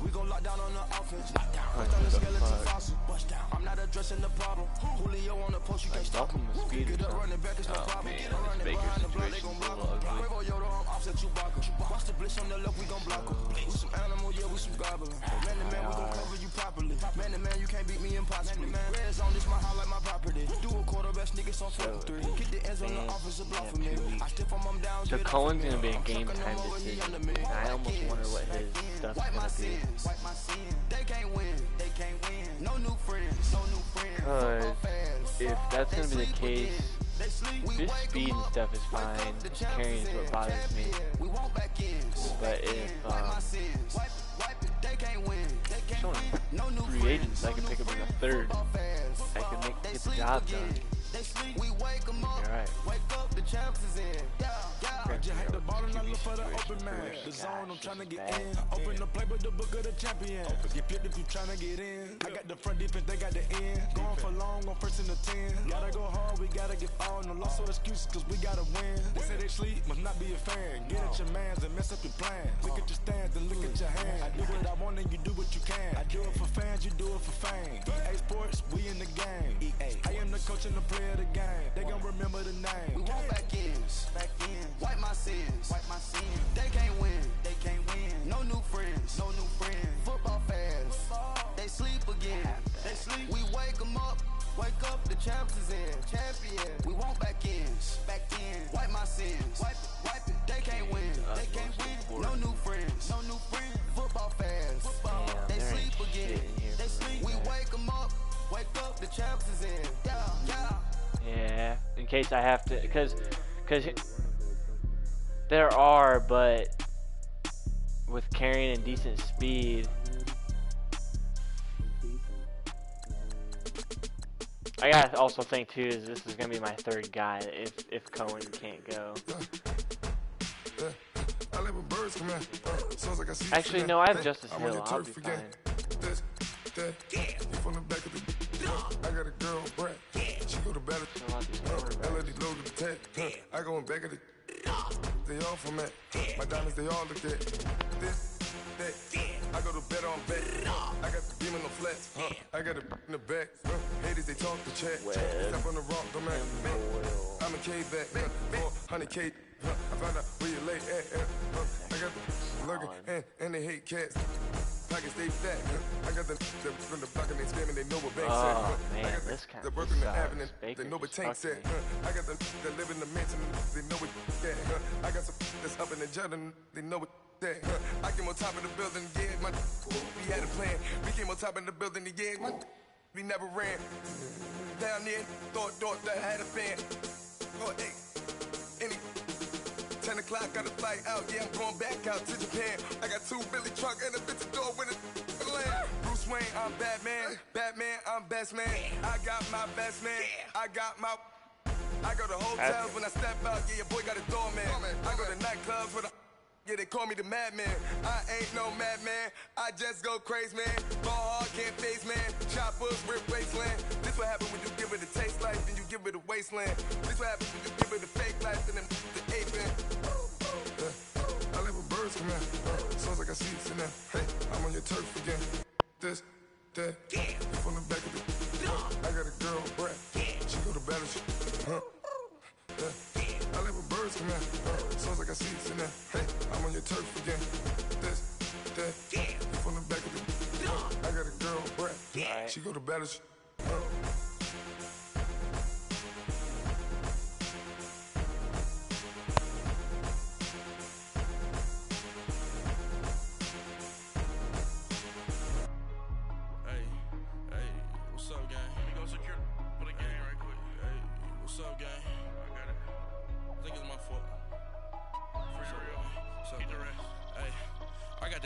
We gon' lock down on the offense. I'm not addressing the problem. Julio on the post, you can't stop him. Get up running back, it's no problem. This Baker situation's a little ugly. Watch the blitz on the left, we gon' block him. We some animal, yeah, we some goblin. Man to man, we gon' cover you properly. Man to man, you can't beat me impossibly. Red zone, this my highlight, my property. Do a quarterback, niggas on 4-3. Get the ends on the offensive block for me. I stiff on them down. So Cohen's gonna be a game time decision. I almost wonder what his stuff's gonna be. They can't win. They can't win. No new friends. No new friends. Because if that's gonna be the case, his speed and stuff is fine. His carrying is what bothers me. But if showing free agents, I can pick up in the 3rd. I can get the job done. Alright. Just had the ball and I look for the open man. The zone, I'm trying to get in. Open the play with the book of the champion. Get flipped if you trying to get in. I got the front defense, they got the end. Going for long, on 1st and the 10. Gotta go hard, we gotta get all. No loss or excuses, cause we gotta win. They say they sleep, must not be a fan. Get at your mans and mess up your plans. Look at your stands and look at your hands. I do what I want and you do what you can. I do it for fans, you do it for fame. EA Sports, we in the game. I am the coach and the player of the game. They gon' remember the name. We want back in. Wipe my sins. They can't win. No new friends. Football fans. They sleep again. We wake them up. Wake up, the champs is in. Champion. We want back in. Wipe my sins. Wipe it. They can't win. No new friends. Football fans. They sleep again. We wake them up. Wake up, the champs is in. Yeah, in case I have to, because there are, but with carrying and decent speed, I gotta also think too is this is gonna be my 3rd guy if Cohen can't go. Actually, no, I have Justice Hill. I'll be fine. I got a girl, Brett. She go to battle. LED low to the tech. I go in back of the. They all from that. My diamonds, they all look at this. That. I go to bed on bed. I got the demon on flats. I got it in the back. Haters, they talk to chat. Step on the rock, don't matter. I'm a K back. 400K. I found find out where you lay at. I got the lurking and they hate cats. Pockets stay fat. I got the from the block and they spamming, they know what banks at. Oh man, I got this kind the of work in the sucks. avenue, Baker they know what just tanks fucked at. me. I got the that live in the mansion, they know what that. I got some that's up in the Jordan, they know what that. I came on top of the building, yeah, my we had a plan. We came on top of the building, yeah, my we never ran. Down there, thought that had a fan. Oh, hey, any 10 o'clock, got a flight out, yeah, I'm going back out to Japan. I got 2 Billy truck and a bitch door with a land. Bruce Wayne, I'm Batman. Batman, I'm best man. I got my best man. I go to hotels when I step out, yeah, your boy got a doorman. I go to nightclubs with a yeah, they call me the madman. I ain't no madman. I just go crazy, man. Ball hard, can't face, man. Choppers, rip wasteland. This what happen when you give it a taste life and you give it a wasteland. This what happens when you give it a fake life and then the aping. I live with birds come in. Sounds like I see it in there. Hey, I'm on your turf again. This, that. You from the back of the. I got a girl, Brett. She go to battle. I live with birds come in. Sounds like I see it in there. Hey, I'm on your turf again. This, that. You from the back of the. I got a girl, Brett. She go to battle.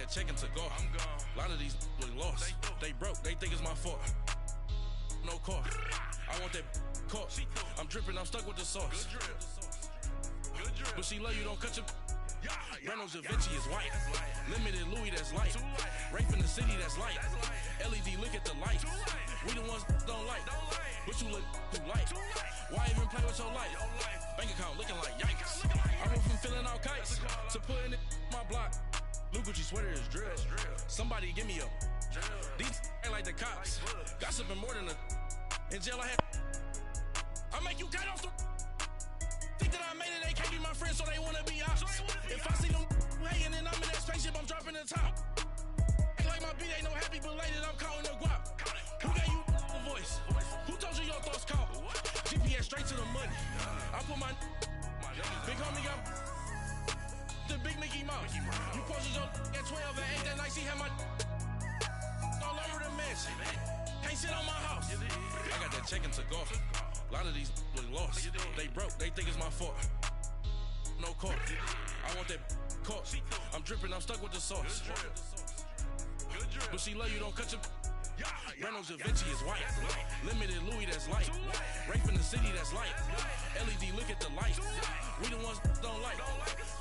Checking to go. I'm gone. A lot of these look lost. They broke. They think it's my fault. No car. I want that caught. I'm dripping. I'm stuck with the sauce. Good drip. But she love you. Don't cut your. Reynolds Da Vinci is white. Limited Louis that's light. Rape in the city that's light. LED look at the light. We the ones don't like. But you look too light. Why even play with your life? Bank account looking like yikes. I went from filling out kites to putting it in my block. Blue Gucci sweater is drill. Somebody give me a. These ain't like the cops. Gossiping more than a. In jail I had. I make you cut off the. Think that I made it, they can't be my friends, so they wanna be ops. If I see them hanging and I'm in that spaceship, I'm dropping the top. Ain't like my beat ain't no happy belated, I'm counting the guap. Who gave you the voice? Who told you your thoughts count? GPS straight to the money. I put my big homie got the big Mickey Mouse. You posted your at 12 and 8 that night, she had my all over the mansion. Can't sit on my house. I got that checking to go. A lot of these look lost. They broke, they think it's my fault. No car. I want that caught. I'm dripping, I'm stuck with the sauce. But she love you, don't cut your. Reynolds Da Vinci is white. Limited Louis that's light. Rape in the city that's light. LED look at the light. We the ones don't like.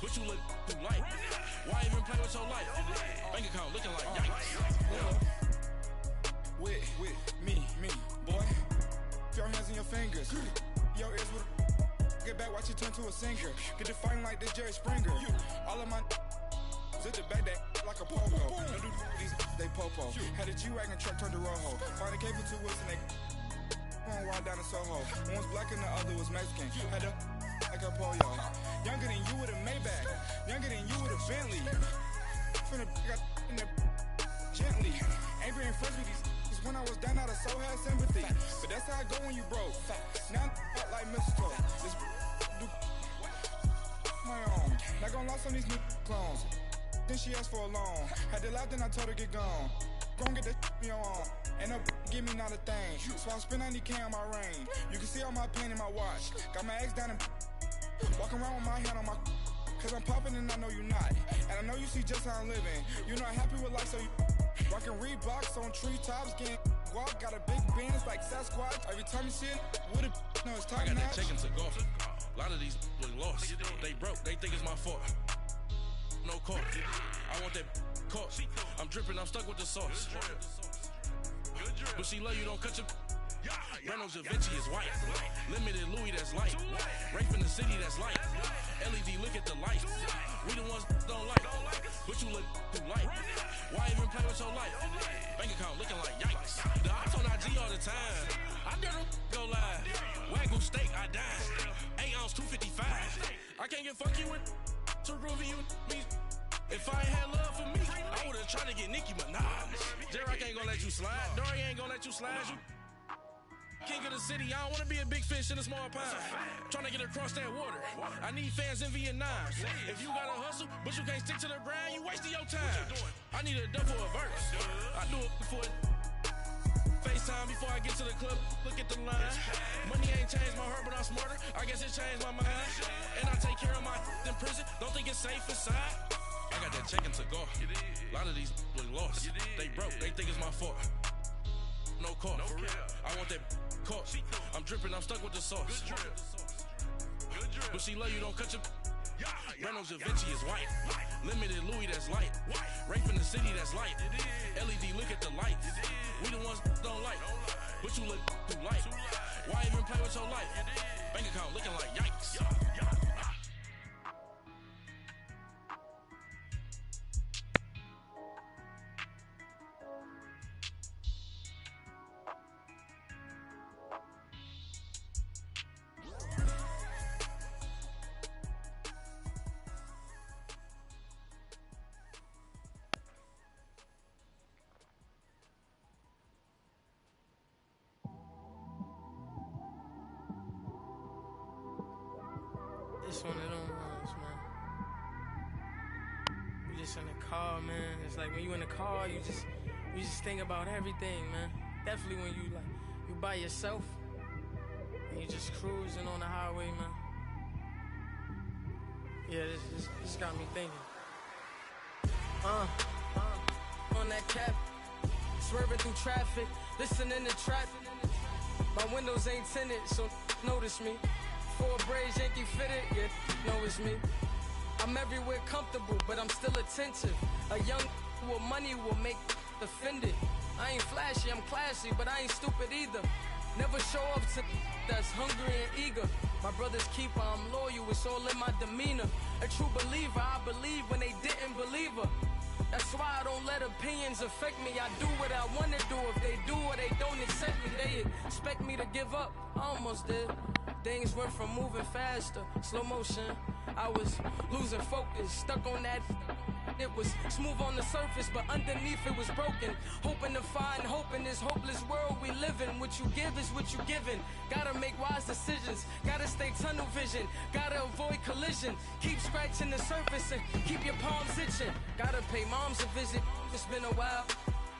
But you look too light. Why even play with your life? Bank account looking like yikes. With me, boy. Your hands in your fingers. Your ears with get back, watch you turn to a singer. Get it fighting like this Jerry Springer. All of my sit the back that like a pogo. No do these they popo. Had a G-Wagon truck turned to Rojo. Find a cable 2 wheels and they going wild down in Soho. One was black and the other was Mexican. Had a like a polio. Younger than you with a Maybach. Younger than you with a Bentley. Finna got in the gently. Angry and friends with these. When I was down out of soul had sympathy. But that's how it go when you broke. Now I'm like mistletoe. This do my own. Not gonna lost on these new clones. Then she asked for a loan. Had to laugh, then I told her get gone. Gon' get that me on. And up give me not a thing. So I spend 90K on my ring. You can see all my pain in my watch. Got my ex down and walking around with my hand on my. Cause I'm popping and I know you not. And I know you see just how I'm living. You're not happy with life, so you rockin' Reeboks on treetops, getting guap, got a big Benz like Sasquatch. Every time you see it, with it, no, it's top I got notch. that checking to go. A lot of these look lost. They broke, they think it's my fault. No car. I want that caught. I'm dripping, I'm stuck with the sauce. But she love you, don't cut your. Reynolds Da Vinci is white. Limited Louis that's light. Rape in the city that's light. LED look at the light. We the ones don't like. But you look too light. Why even play with your life? Bank account looking like yikes. The ops on IG all the time. I dare them go live. Wagyu steak, I dine. 8 ounce 255. I can't get fuck you with. to Ruby, you me. If I ain't had love for me, I would've tried to get Nicki Minaj. J-Rock ain't gonna let you slide. Dory ain't gonna let you slide. You king of the city, I don't wanna be a big fish in a small pond. Trying to get across that water. I need fans in Vietnam. If you gotta hustle, but you can't stick to the brand, you wasting your time. I need a double a verse. I do it for FaceTime before I get to the club. Look at the line. Money ain't changed my heart, but I'm smarter. I guess it changed my mind. And I take care of my in prison. Don't think it's safe inside. I got that chicken to go. A lot of these look lost. They broke. They think it's my fault. No call. I want that caught. I'm dripping. I'm stuck with the sauce. But she love you. Don't cut your. Renault Da Vinci is white. Limited Louis, that's light. Rape in the city, that's light. LED, look at the lights. We the ones don't like. But you look too light. Why even play with your life? Bank account looking like yikes. It's one of them ones, man. You just in the car, man. It's like when you in the car, you just think about everything, man. Definitely when you by yourself and you just cruising on the highway, man. Yeah, this got me thinking. On that cap, swerving through traffic, listening to trap. My windows ain't tinted, so notice me. 4 braids, Yankee fitted, yeah, know it's me. I'm everywhere comfortable, but I'm still attentive. A young with money will make offended. I ain't flashy, I'm classy, but I ain't stupid either. Never show up to that's hungry and eager. My brother's keeper, I'm loyal, it's all in my demeanor. A true believer, I believe when they didn't believe her. That's why I don't let opinions affect me. I do what I want to do. If they do or they don't accept me, they expect me to give up. I almost did. Things went from moving faster, slow motion. I was losing focus, stuck on that. It was smooth on the surface, but underneath it was broken. Hoping to find hope in this hopeless world we live in. What you give is what you given. Gotta make wise decisions. Gotta stay tunnel vision. Gotta avoid collision. Keep scratching the surface and keep your palms itching. Gotta pay moms a visit. It's been a while.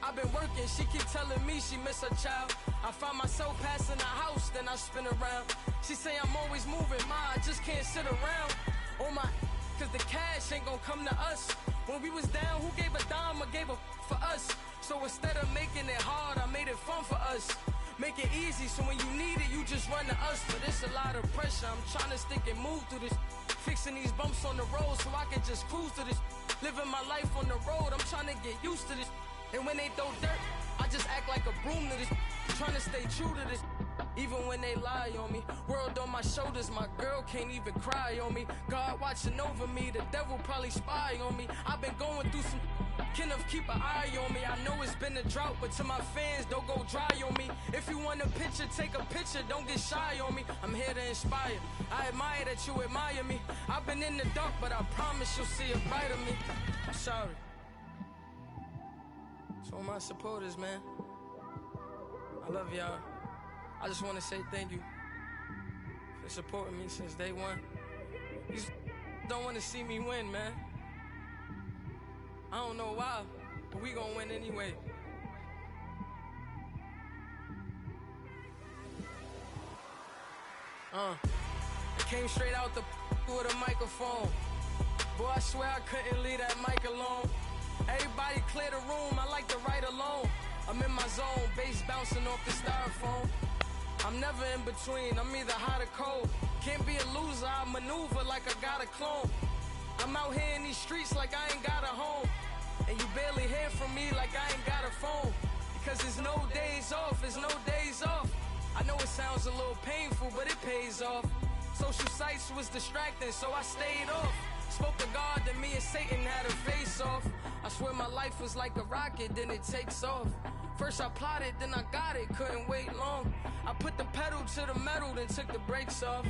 I've been working, she keep telling me she miss her child. I find myself passing the house, then I spin around. She say I'm always moving, ma, I just can't sit around. Oh my, cause the cash ain't gonna come to us. When we was down, who gave a dime or gave a for us? So instead of making it hard, I made it fun for us. Make it easy, so when you need it, you just run to us. But it's a lot of pressure, I'm trying to stick and move through this. Fixing these bumps on the road so I can just cruise to this. Living my life on the road, I'm trying to get used to this. And when they throw dirt, I just act like a broom to this. Trying to stay true to this. Even when they lie on me. World on my shoulders, my girl can't even cry on me. God watching over me, the devil probably spy on me. I've been going through some can of keep an eye on me. I know it's been a drought, but to my fans, don't go dry on me. If you want a picture, take a picture, don't get shy on me. I'm here to inspire. I admire that you admire me. I've been in the dark, but I promise you'll see a brighter me. I'm sorry. To all my supporters, man, I love y'all. I just want to say thank you for supporting me since day one. You don't want to see me win, man. I don't know why, but we gonna win anyway. I came straight out the with a microphone. Boy, I swear I couldn't leave that mic alone. Everybody clear the room, I like to write alone. I'm in my zone, bass bouncing off the styrofoam. I'm never in between, I'm either hot or cold. Can't be a loser, I maneuver like I got a clone. I'm out here in these streets like I ain't got a home. And you barely hear from me like I ain't got a phone. Because there's no days off, there's no days off. I know it sounds a little painful, but it pays off. Social sites was distracting, so I stayed off. Spoke to God, then me and Satan had a face off. I swear my life was like a rocket, then it takes off. First I plotted, then I got it, couldn't wait long. I put the pedal to the metal, then took the brakes off.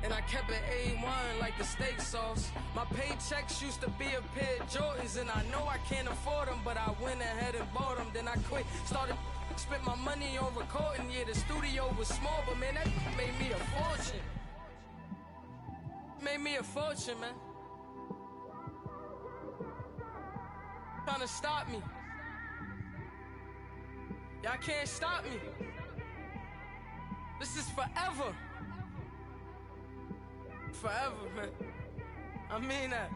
And I kept it A1 like the steak sauce. My paychecks used to be a pair of Jordans, and I know I can't afford them, but I went ahead and bought them. Then I quit, spent my money on recording. Yeah, the studio was small, but man, that made me a fortune. Made me a fortune, man. Trying to stop me. Y'all can't stop me. This is forever. Forever, man. I mean that.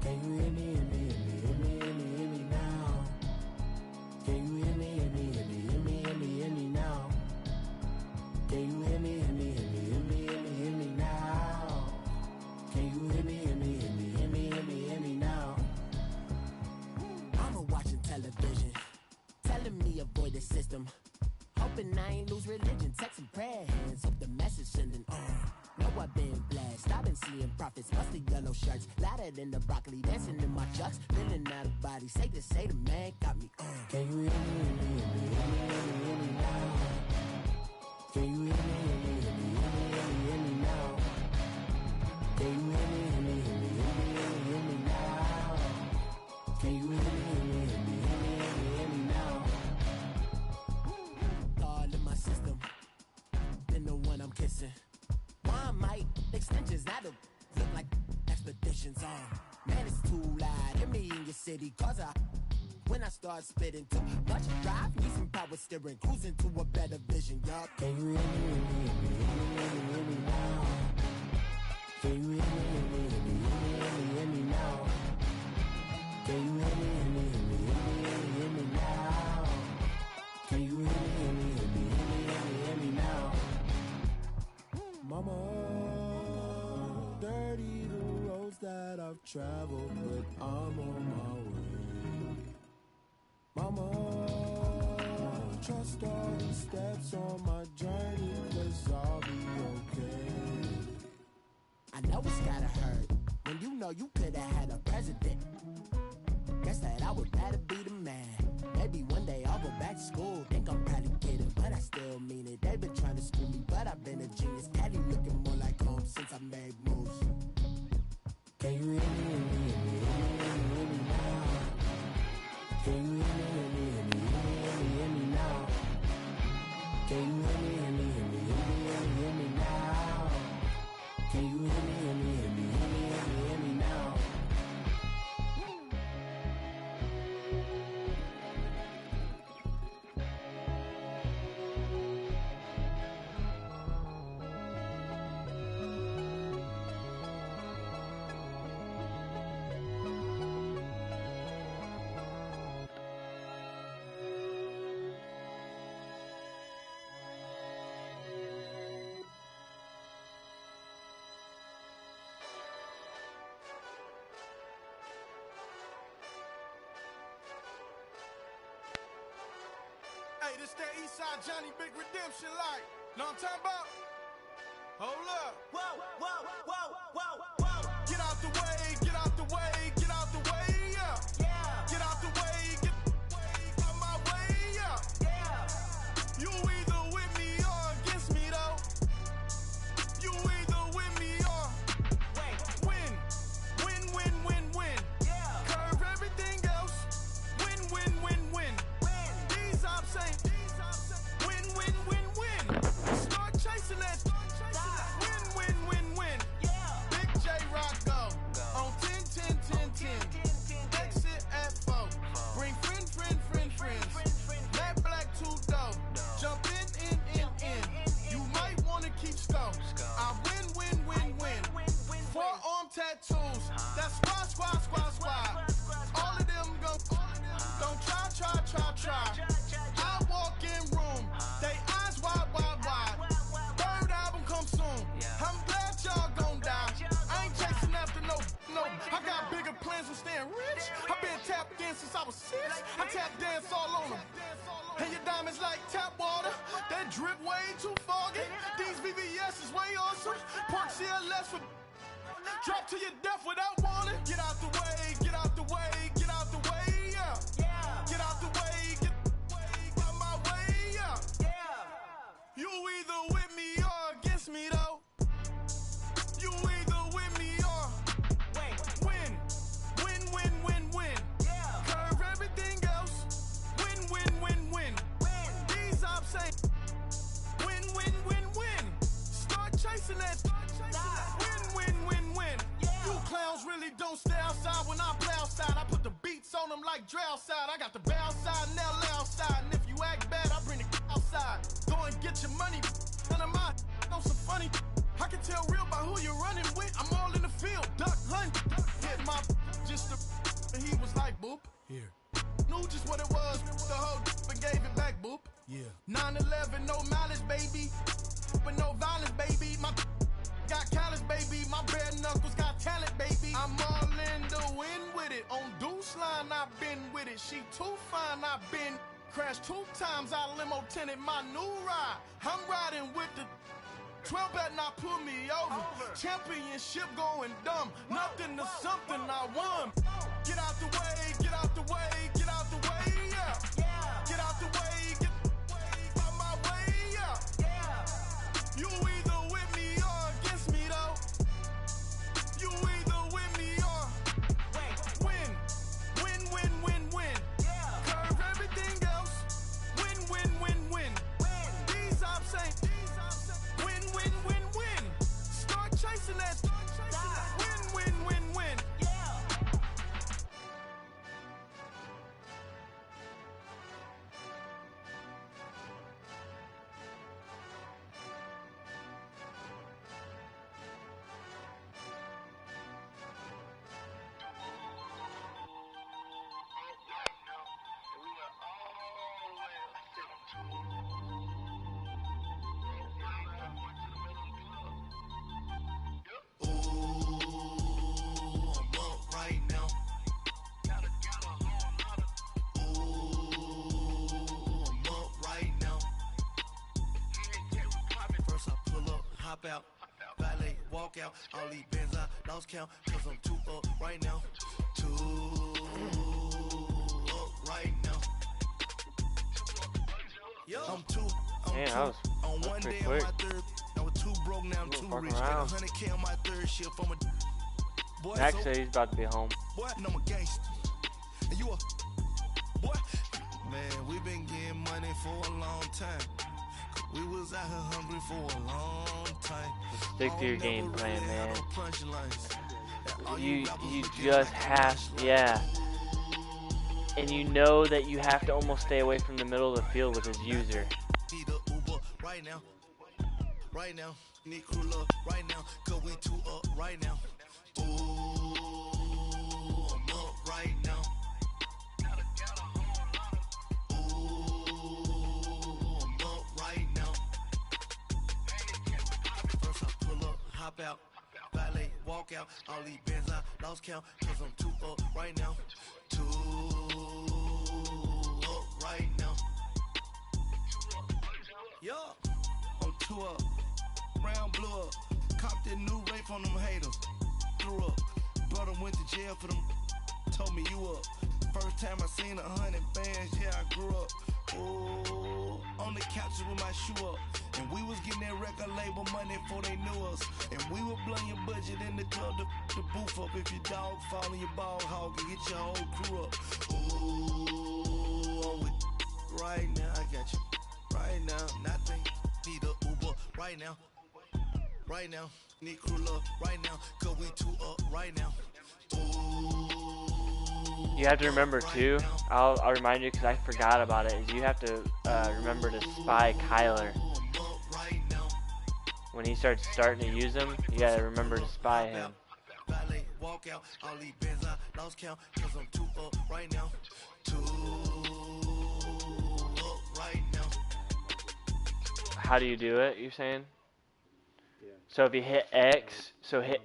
Can you hear me, hear me, hear me, hear me, hear me, hear me now? Can you hear me, hear me, hear me, hear me, hear me, hear me now? Can you hear me, hear me, hear me, hear me, hear me, hear me now? Can you hear me, hear me, hear me, hear me, hear me, hear me now? Mama watching television, telling me avoid the system. Hoping I ain't lose religion, texting prayer hands, hope the message sending on. Know I've been blessed, I've been seeing prophets, mostly yellow shirts, louder than the broccoli, dancing in my chucks, feeling out of body, say the man got me on. Can you hear me, hear me, hear me, hear me, hear me, hear me now? Can you hear me, hear me, hear me, hear me, hear me, hear me now? Can you hear me, hear me, hear me, hear me, hear me, hear me now? Can you hear me, hear me, hear me, hear me, hear me, hear me now? All in my system, been the one I'm kissing. One might extensions that'll look like expeditions on. Man, it's too loud. Hear me in your city, cause when I start spitting too much drive, need some power steering, cruising to a better vision, yup. Can you hear me, hear me, hear me, hear me, hear me, hear me now? Can you hear me, hear me, hear me, hear me, hear me, hear me now? Can you hear me, hear me, hear me, hear me, hear me, hear me now? Can you hear me, hear me, hear me, hear me, hear me, hear me now? Mama, dirty the roads that I've traveled, but I'm on my way. Mama, trust all the steps on my journey, 'cause I'll be okay. I know it's gotta hurt when you know you could've had a president. Guess that I would rather be the man. Maybe one day I'll go back to school. Think I'm probably kidding, but I still mean it. They've been trying to screw me, but I've been a genius. Caddy looking more like home since I made moves. Can you hear me, hear me, hear me, hear me, hear me now? Can you hear me, hear me, hear me, hear me, hear me, hear me now? Can you hear me, hear me, hear me, hear me, hear me, hear me now? Can you hear me, hear me, hear me, hear me, hear me, hear me now? Hey, this that Eastside Johnny Big Redemption like. Know what I'm talking about? Hold up. Whoa, whoa, whoa, whoa, whoa. Get out the way, get out the way, get out the way, yeah. Yeah. Get out the way, get out my way, yeah. Yeah. You either with me or against me though. You either with me or win. Win, win, win, win. Yeah. Curve everything else. Win, win, win, win. These I'm saying. Win, win, win, win. Start chasing that. Win, win, win, win. Big J Rock go. On 10, 10, 10, 10. Exit at 4. Bring friends. Matt Black 2 dough. Jump in. You might wanna keep score. I win. Forearm tattoos. That's squad. All of them go. Don't try. I walk in room. They eyes wide. Third album come soon. I'm glad y'all gon' die. I ain't chasing after no. I got bigger plans for staying rich. I've been tapped in since I was 6. I tap dance all on them. And your diamonds like tap water. That drip way too foggy. These VVS is way awesome. Park CLS for drop to your death without warning. Get out the way, get out the way, get out the way, yeah. Get out the way, get out my way, yeah. You either with me or against me though. You either with me or win. Win. Curve everything else. Win. These ops say win. Start chasing that. Win. You clowns really don't stay outside when I play outside. I put the beats on them like Dre outside. I got the bow side and LA outside. And if you act bad, I bring the outside. Go and get your money. None of my know some funny. I can tell real by who you're running with. I'm all in the field. Duck hunt. Hit my just the and he was like boop. Here. Knew just what it was. The whole and gave it back boop. Yeah. 9/11, no malice, baby. But no violence, baby. My got callous, baby. My bare knuckles got talent, baby. I'm all in the win with it. On Deuce line, I've been with it. She too fine, I've been crashed 2 times. I limo tinted my new ride. I'm riding with the 12 better not pull me over. Championship going dumb. Nothing to something I won. Get out the way, get out the way, get out the way, yeah. Get out the way, get out my way, yeah. You either with me or against me though. You either with me or win. Curve everything else. Win. These ops ain't win. Start chasing that. Win. Out, valet, walk out, all these bins I lost count, cause I'm too up right now. Too up right now. Yo, I'm two on one day on my third. I was too broke, now I'm too rich. Got 100K on my third shift from a boy. Max said he's about to be home. Boy, no, I'm a gangster. And you a boy. Man, we been getting money for a long time. We was out here hungry for a long time. Stick to your game plan, man. You just have, yeah. And you know that you have to almost stay away from the middle of the field with his user. Right now, need crew love right now, cause we too up right now. Ooh, I'm up right now. Hop out, valet, walk out, all these bins I lost count, cause I'm too up right now. Too up right now. Yo, I'm too up, round blew up, copped that new rape on them haters, threw up, brother went to jail for them, told me you up. First time I seen 100 bands, yeah, I grew up. Ooh, on the couches with my shoe up. And we was getting that record label money before they knew us. And we were blowing your budget in the club to boof up. If your dog fall in your ball hog and get your whole crew up. Ooh, I'm with right now, I got you. Right now, nothing. Need a Uber right now. Right now, need crew love right now. Cause we too up right now. Ooh. You have to remember too, I'll remind you because I forgot about it, is you have to remember to spy Kyler. When he starts starting to use him, you gotta remember to spy him. How do you do it, you're saying? So if you hit X, so hit...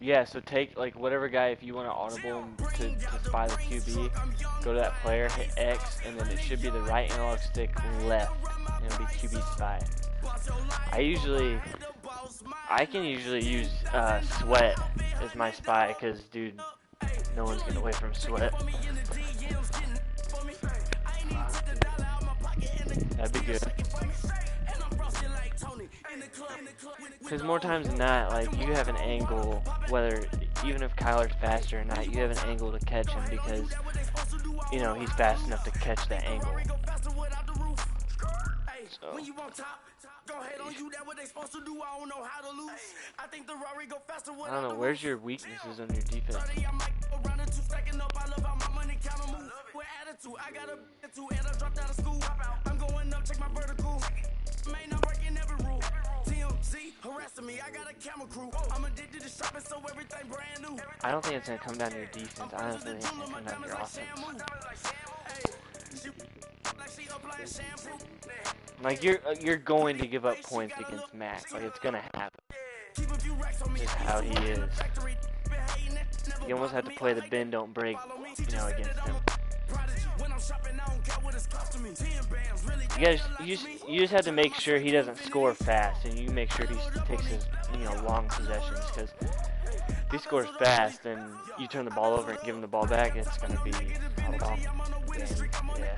Yeah, so take like whatever guy, if you want to audible him to spy the QB, go to that player, hit X, and then it should be the right analog stick left, and it'll be QB spy. I can usually use Sweat as my spy, because dude, no one's getting away from Sweat. That'd be good. Because more times than not, like, you have an angle, whether, even if Kyler's faster or not, you have an angle to catch him because, you know, he's fast enough to catch that angle. So. I don't know, where's your weaknesses on your defense? I don't think it's going to come down to your defense. I honestly think it's going to come down to your offense. Like, you're going to give up points against Mac. Like, it's going to happen. Just how he is. You almost have to play the bend, don't break, you know, against him. You just have to make sure he doesn't score fast, and you make sure he takes his, you know, long possessions, because if he scores fast, then you turn the ball over and give him the ball back, it's going to be a long game. Yeah.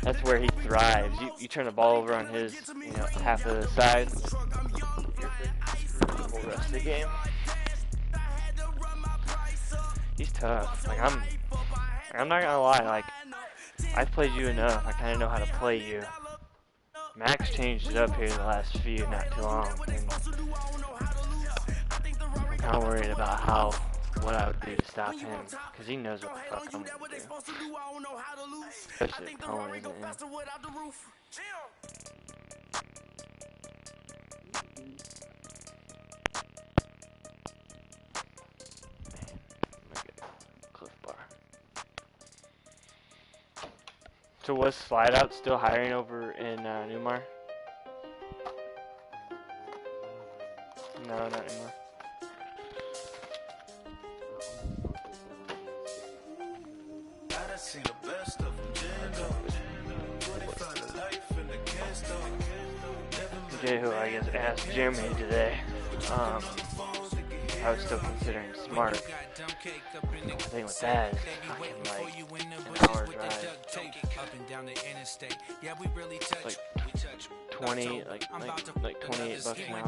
That's where he thrives. You turn the ball over on his, you know, half of the side, the whole rest of the game. He's tough. Like, I'm not gonna lie, like, I've played you enough. I kind of know how to play you. Max changed it up here the last few, not too long. And I'm kind of worried about what I would do to stop him, because he knows what the fuck I'm gonna do. Especially if Cohen isn't in. So was Slide Out still hiring over in Newmar? No, not anymore. Okay, who I guess asked Jeremy today. I was still considering Smart. The thing with that is fucking like an hour drive. Like 20, like $28 an hour.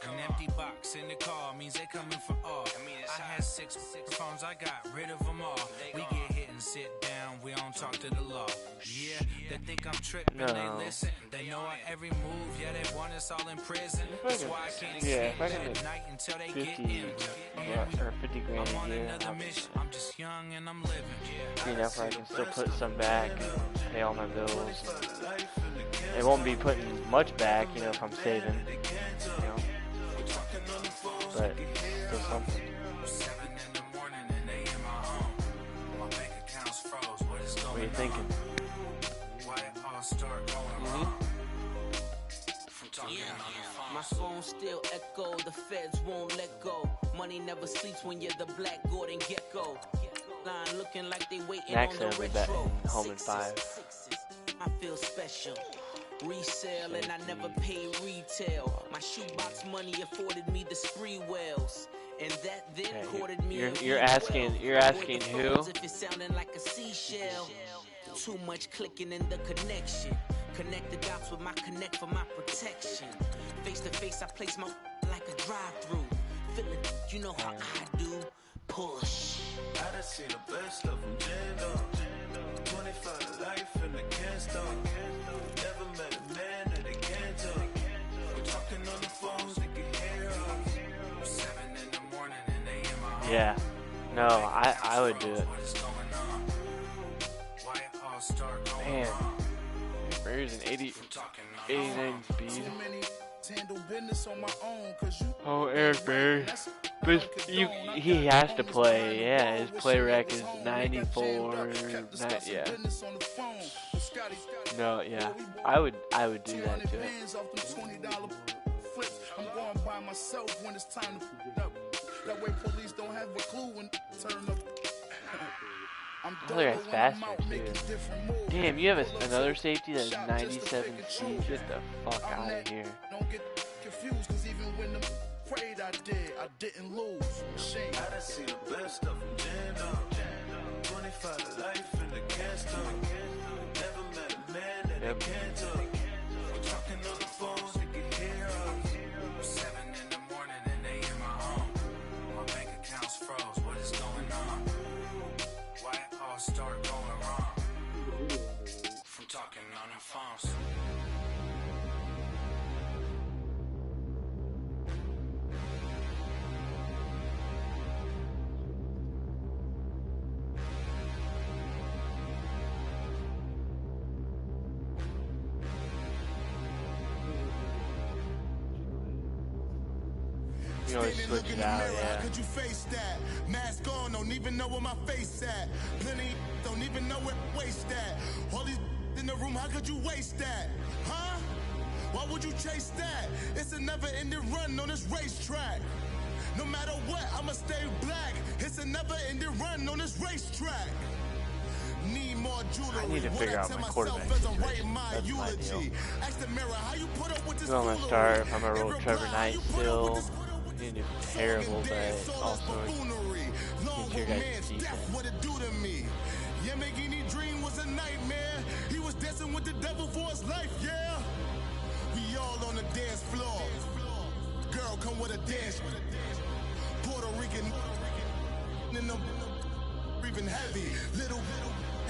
An empty box in the car means they coming for all. I had 6 phones, I got rid of them all. We get hit and sit down, we don't talk to the law. Yeah, they think I'm tripping, they listen. They know our every move, yeah, they want us all in prison. That's why I can't sleep at night until they get in. Or 50 grand a year. I'm just young and I'm living. Enough where I can still put some back and pay all my bills. It won't be putting much back, you know, if I'm saving. You know. But still something. What are you thinking? My phone still echo, the feds won't let go. Money never sleeps when you're the Black Gordon Gecko. Line looking like they waiting on the retro. Home in 5. I feel special. Resale and I never paid retail. My shoebox money afforded me the spree wells. And that then courted me. You're asking who? If it's sounding like a seashell. Too much clicking in the connection. Connect the dots with my connect for my protection. Face to face, I place my like a drive-through. Feeling, you know how I do. Push. I done seen the best of them jammed up. 25 life in the can't stop. Never met a man that they can't talk. We're talking on the phones, they can hear us. 7 in the morning and they in my home. Yeah. No, I would do it. Man. Where's an 89 speed? Oh, Eric Berry. But he has to play. Yeah, his play rec is 94. Yeah. No, yeah. I would do that to it. flips. I'm going by myself when it's time to up. That way police don't have a clue when turn up. Oh, that guy's faster too. Damn, you have another safety that's 97 speed. Get the fuck out of here. Don't get confused, cause even when I'm afraid I didn't lose. Shame. I done seen the best of them jammed up. 25 to life in the cast up. Never met a man that they can't talk. We're talking on the phones, they can hear us. 7 in the morning and they in my home. My bank account's froze, what is going on? Why it all start going wrong? From talking on the phones. You always switch it out, yeah. Could you face that? Mask on, don't even know where my face at. Plenty don't even know where waste at. All these in the room, how could you waste that? Huh? Why would you chase that? It's a never-ending run on this racetrack. No matter what, I'ma stay black. It's a never-ending run on this racetrack. Need more jewelry. I need to figure out my quarterback situation. That's my deal. I'm gonna start if I'm gonna roll Trevor Knight still. He's gonna do terrible, but also he's your guys' defense. Yamagini dream was a nightmare. He was dancing with the devil for his life, yeah. We all on the dance floor. Girl, come with a dance. Puerto Rican in them breathing heavy. Little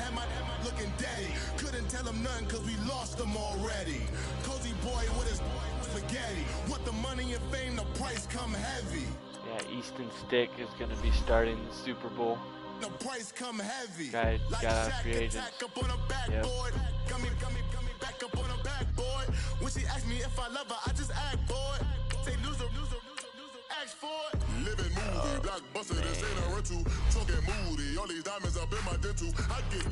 am I looking daddy. Couldn't tell him nothing cause we lost him already. Cozy boy with his spaghetti. Want the money and fame, the price come heavy. Yeah, Easton Stick is gonna be starting the Super Bowl. The price come heavy. Guy got out free agents. Yep. Gummy back up on a backboard. When she asked me if I love her, I just act bored. Say loser, ask for it. Living movie, black buster, this ain't a rental. Talking moody, all these diamonds up in my dental. I get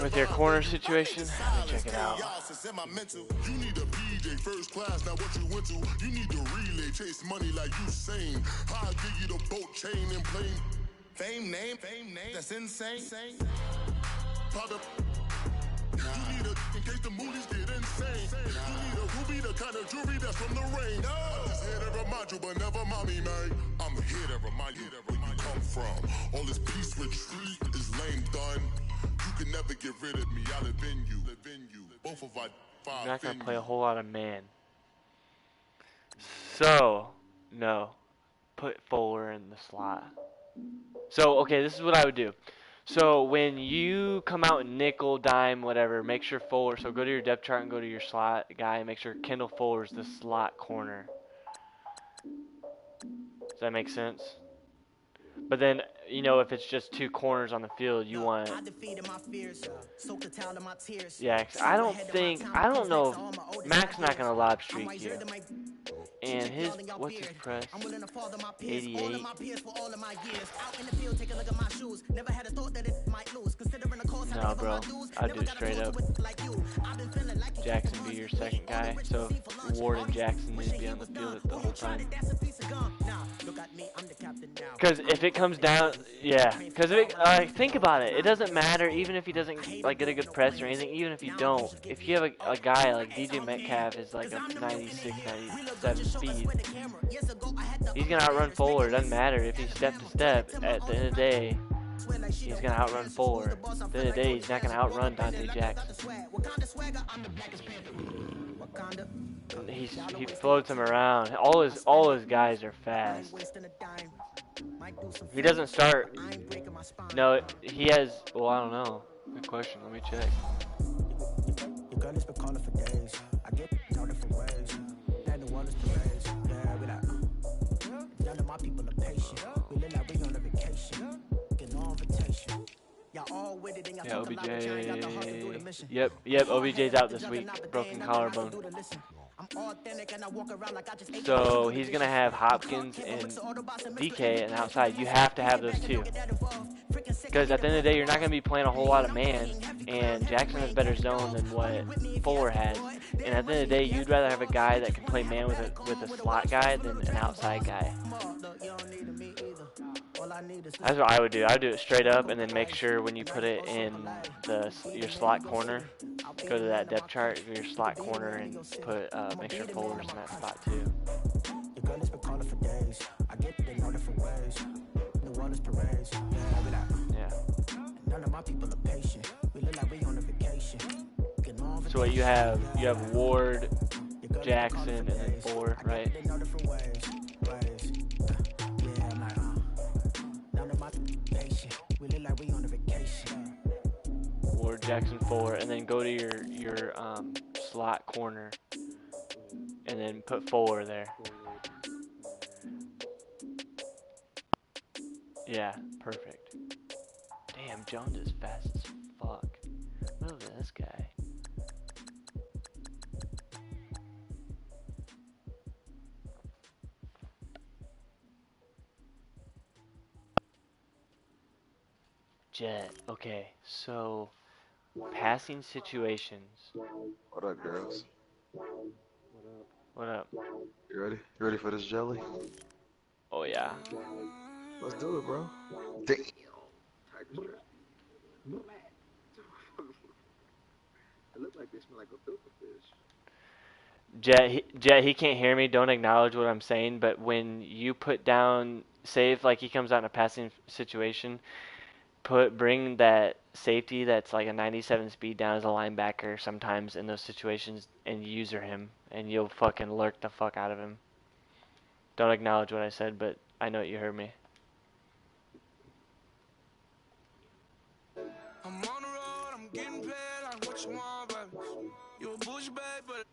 with your corner situation, check it out. You need a PJ first class, not what you went to. You need to relay, chase money like you sane. I'll give you the boat chain and plane. Fame name, that's insane. Pop up. You need a, in case the movies get insane. You need a ruby, the kind of jewelry that's from the rain. I'm just here to remind you, but never mommy, man. I'm here to remind you where you come from. All this peace retreat is lame done. You can never get rid of me, I live in you. Both of our I'm not gonna play a whole lot of man. So, no. Put Fuller in the slot. So, okay, this is what I would do. So, when you come out in nickel, dime, whatever, make sure Fuller, so go to your depth chart and go to your slot guy and make sure Kendall Fuller's the slot corner. Does that make sense? But then, you know, if it's just two corners on the field, you want... Yeah, I don't know. Mac's not going to lob streak you. And his, what's his press? 88. No, bro. I'd do it straight up. Jackson be your second guy. So Ward and Jackson need to be on the field the whole time. Because if it comes down, yeah. Because think about it. It doesn't matter even if he doesn't like get a good press or anything. Even if you don't, if you have a guy like DJ Metcalf is like a 96, 97 speed, he's gonna outrun Fuller. It doesn't matter if he's step to step. At the end of the day, he's gonna outrun Fuller. At the end of the day, he's not gonna outrun Dante Jackson. He floats him around. All his guys are fast. He doesn't start. No, he has. Well, I don't know. Good question. Let me check. Yeah, OBJ. Yep, OBJ's out this week. Broken collarbone. So he's gonna have Hopkins and DK and outside. You have to have those two. Because at the end of the day, you're not going to be playing a whole lot of man, and Jackson has better zone than what Fuller has. And at the end of the day, you'd rather have a guy that can play man with a slot guy than an outside guy. That's what I would do. I would do it straight up, and then make sure when you put it in your slot corner, go to that depth chart of your slot corner and put make sure Fuller's in that spot too. Yeah. So what you have Ward, Jackson, and then Fuller, right? Ward, Jackson, Fuller, and then go to your slot corner, and then put Fuller there. Yeah, perfect. Damn, Jones is fast as fuck. Look at this guy. Jet. Okay, so passing situations. What up, girls? What up? You ready? You ready for this jelly? Oh yeah. Let's do it, bro. Damn. It looked like they smell like a filter fish. Jet, he can't hear me. Don't acknowledge what I'm saying. But when you put down, say if like he comes out in a passing situation, bring that safety that's like a 97 speed down as a linebacker sometimes in those situations and user him, and you'll fucking lurk the fuck out of him. Don't acknowledge what I said, but I know you heard me. I'm on the road, I'm getting paid like what you want, baby. You a bush, babe, but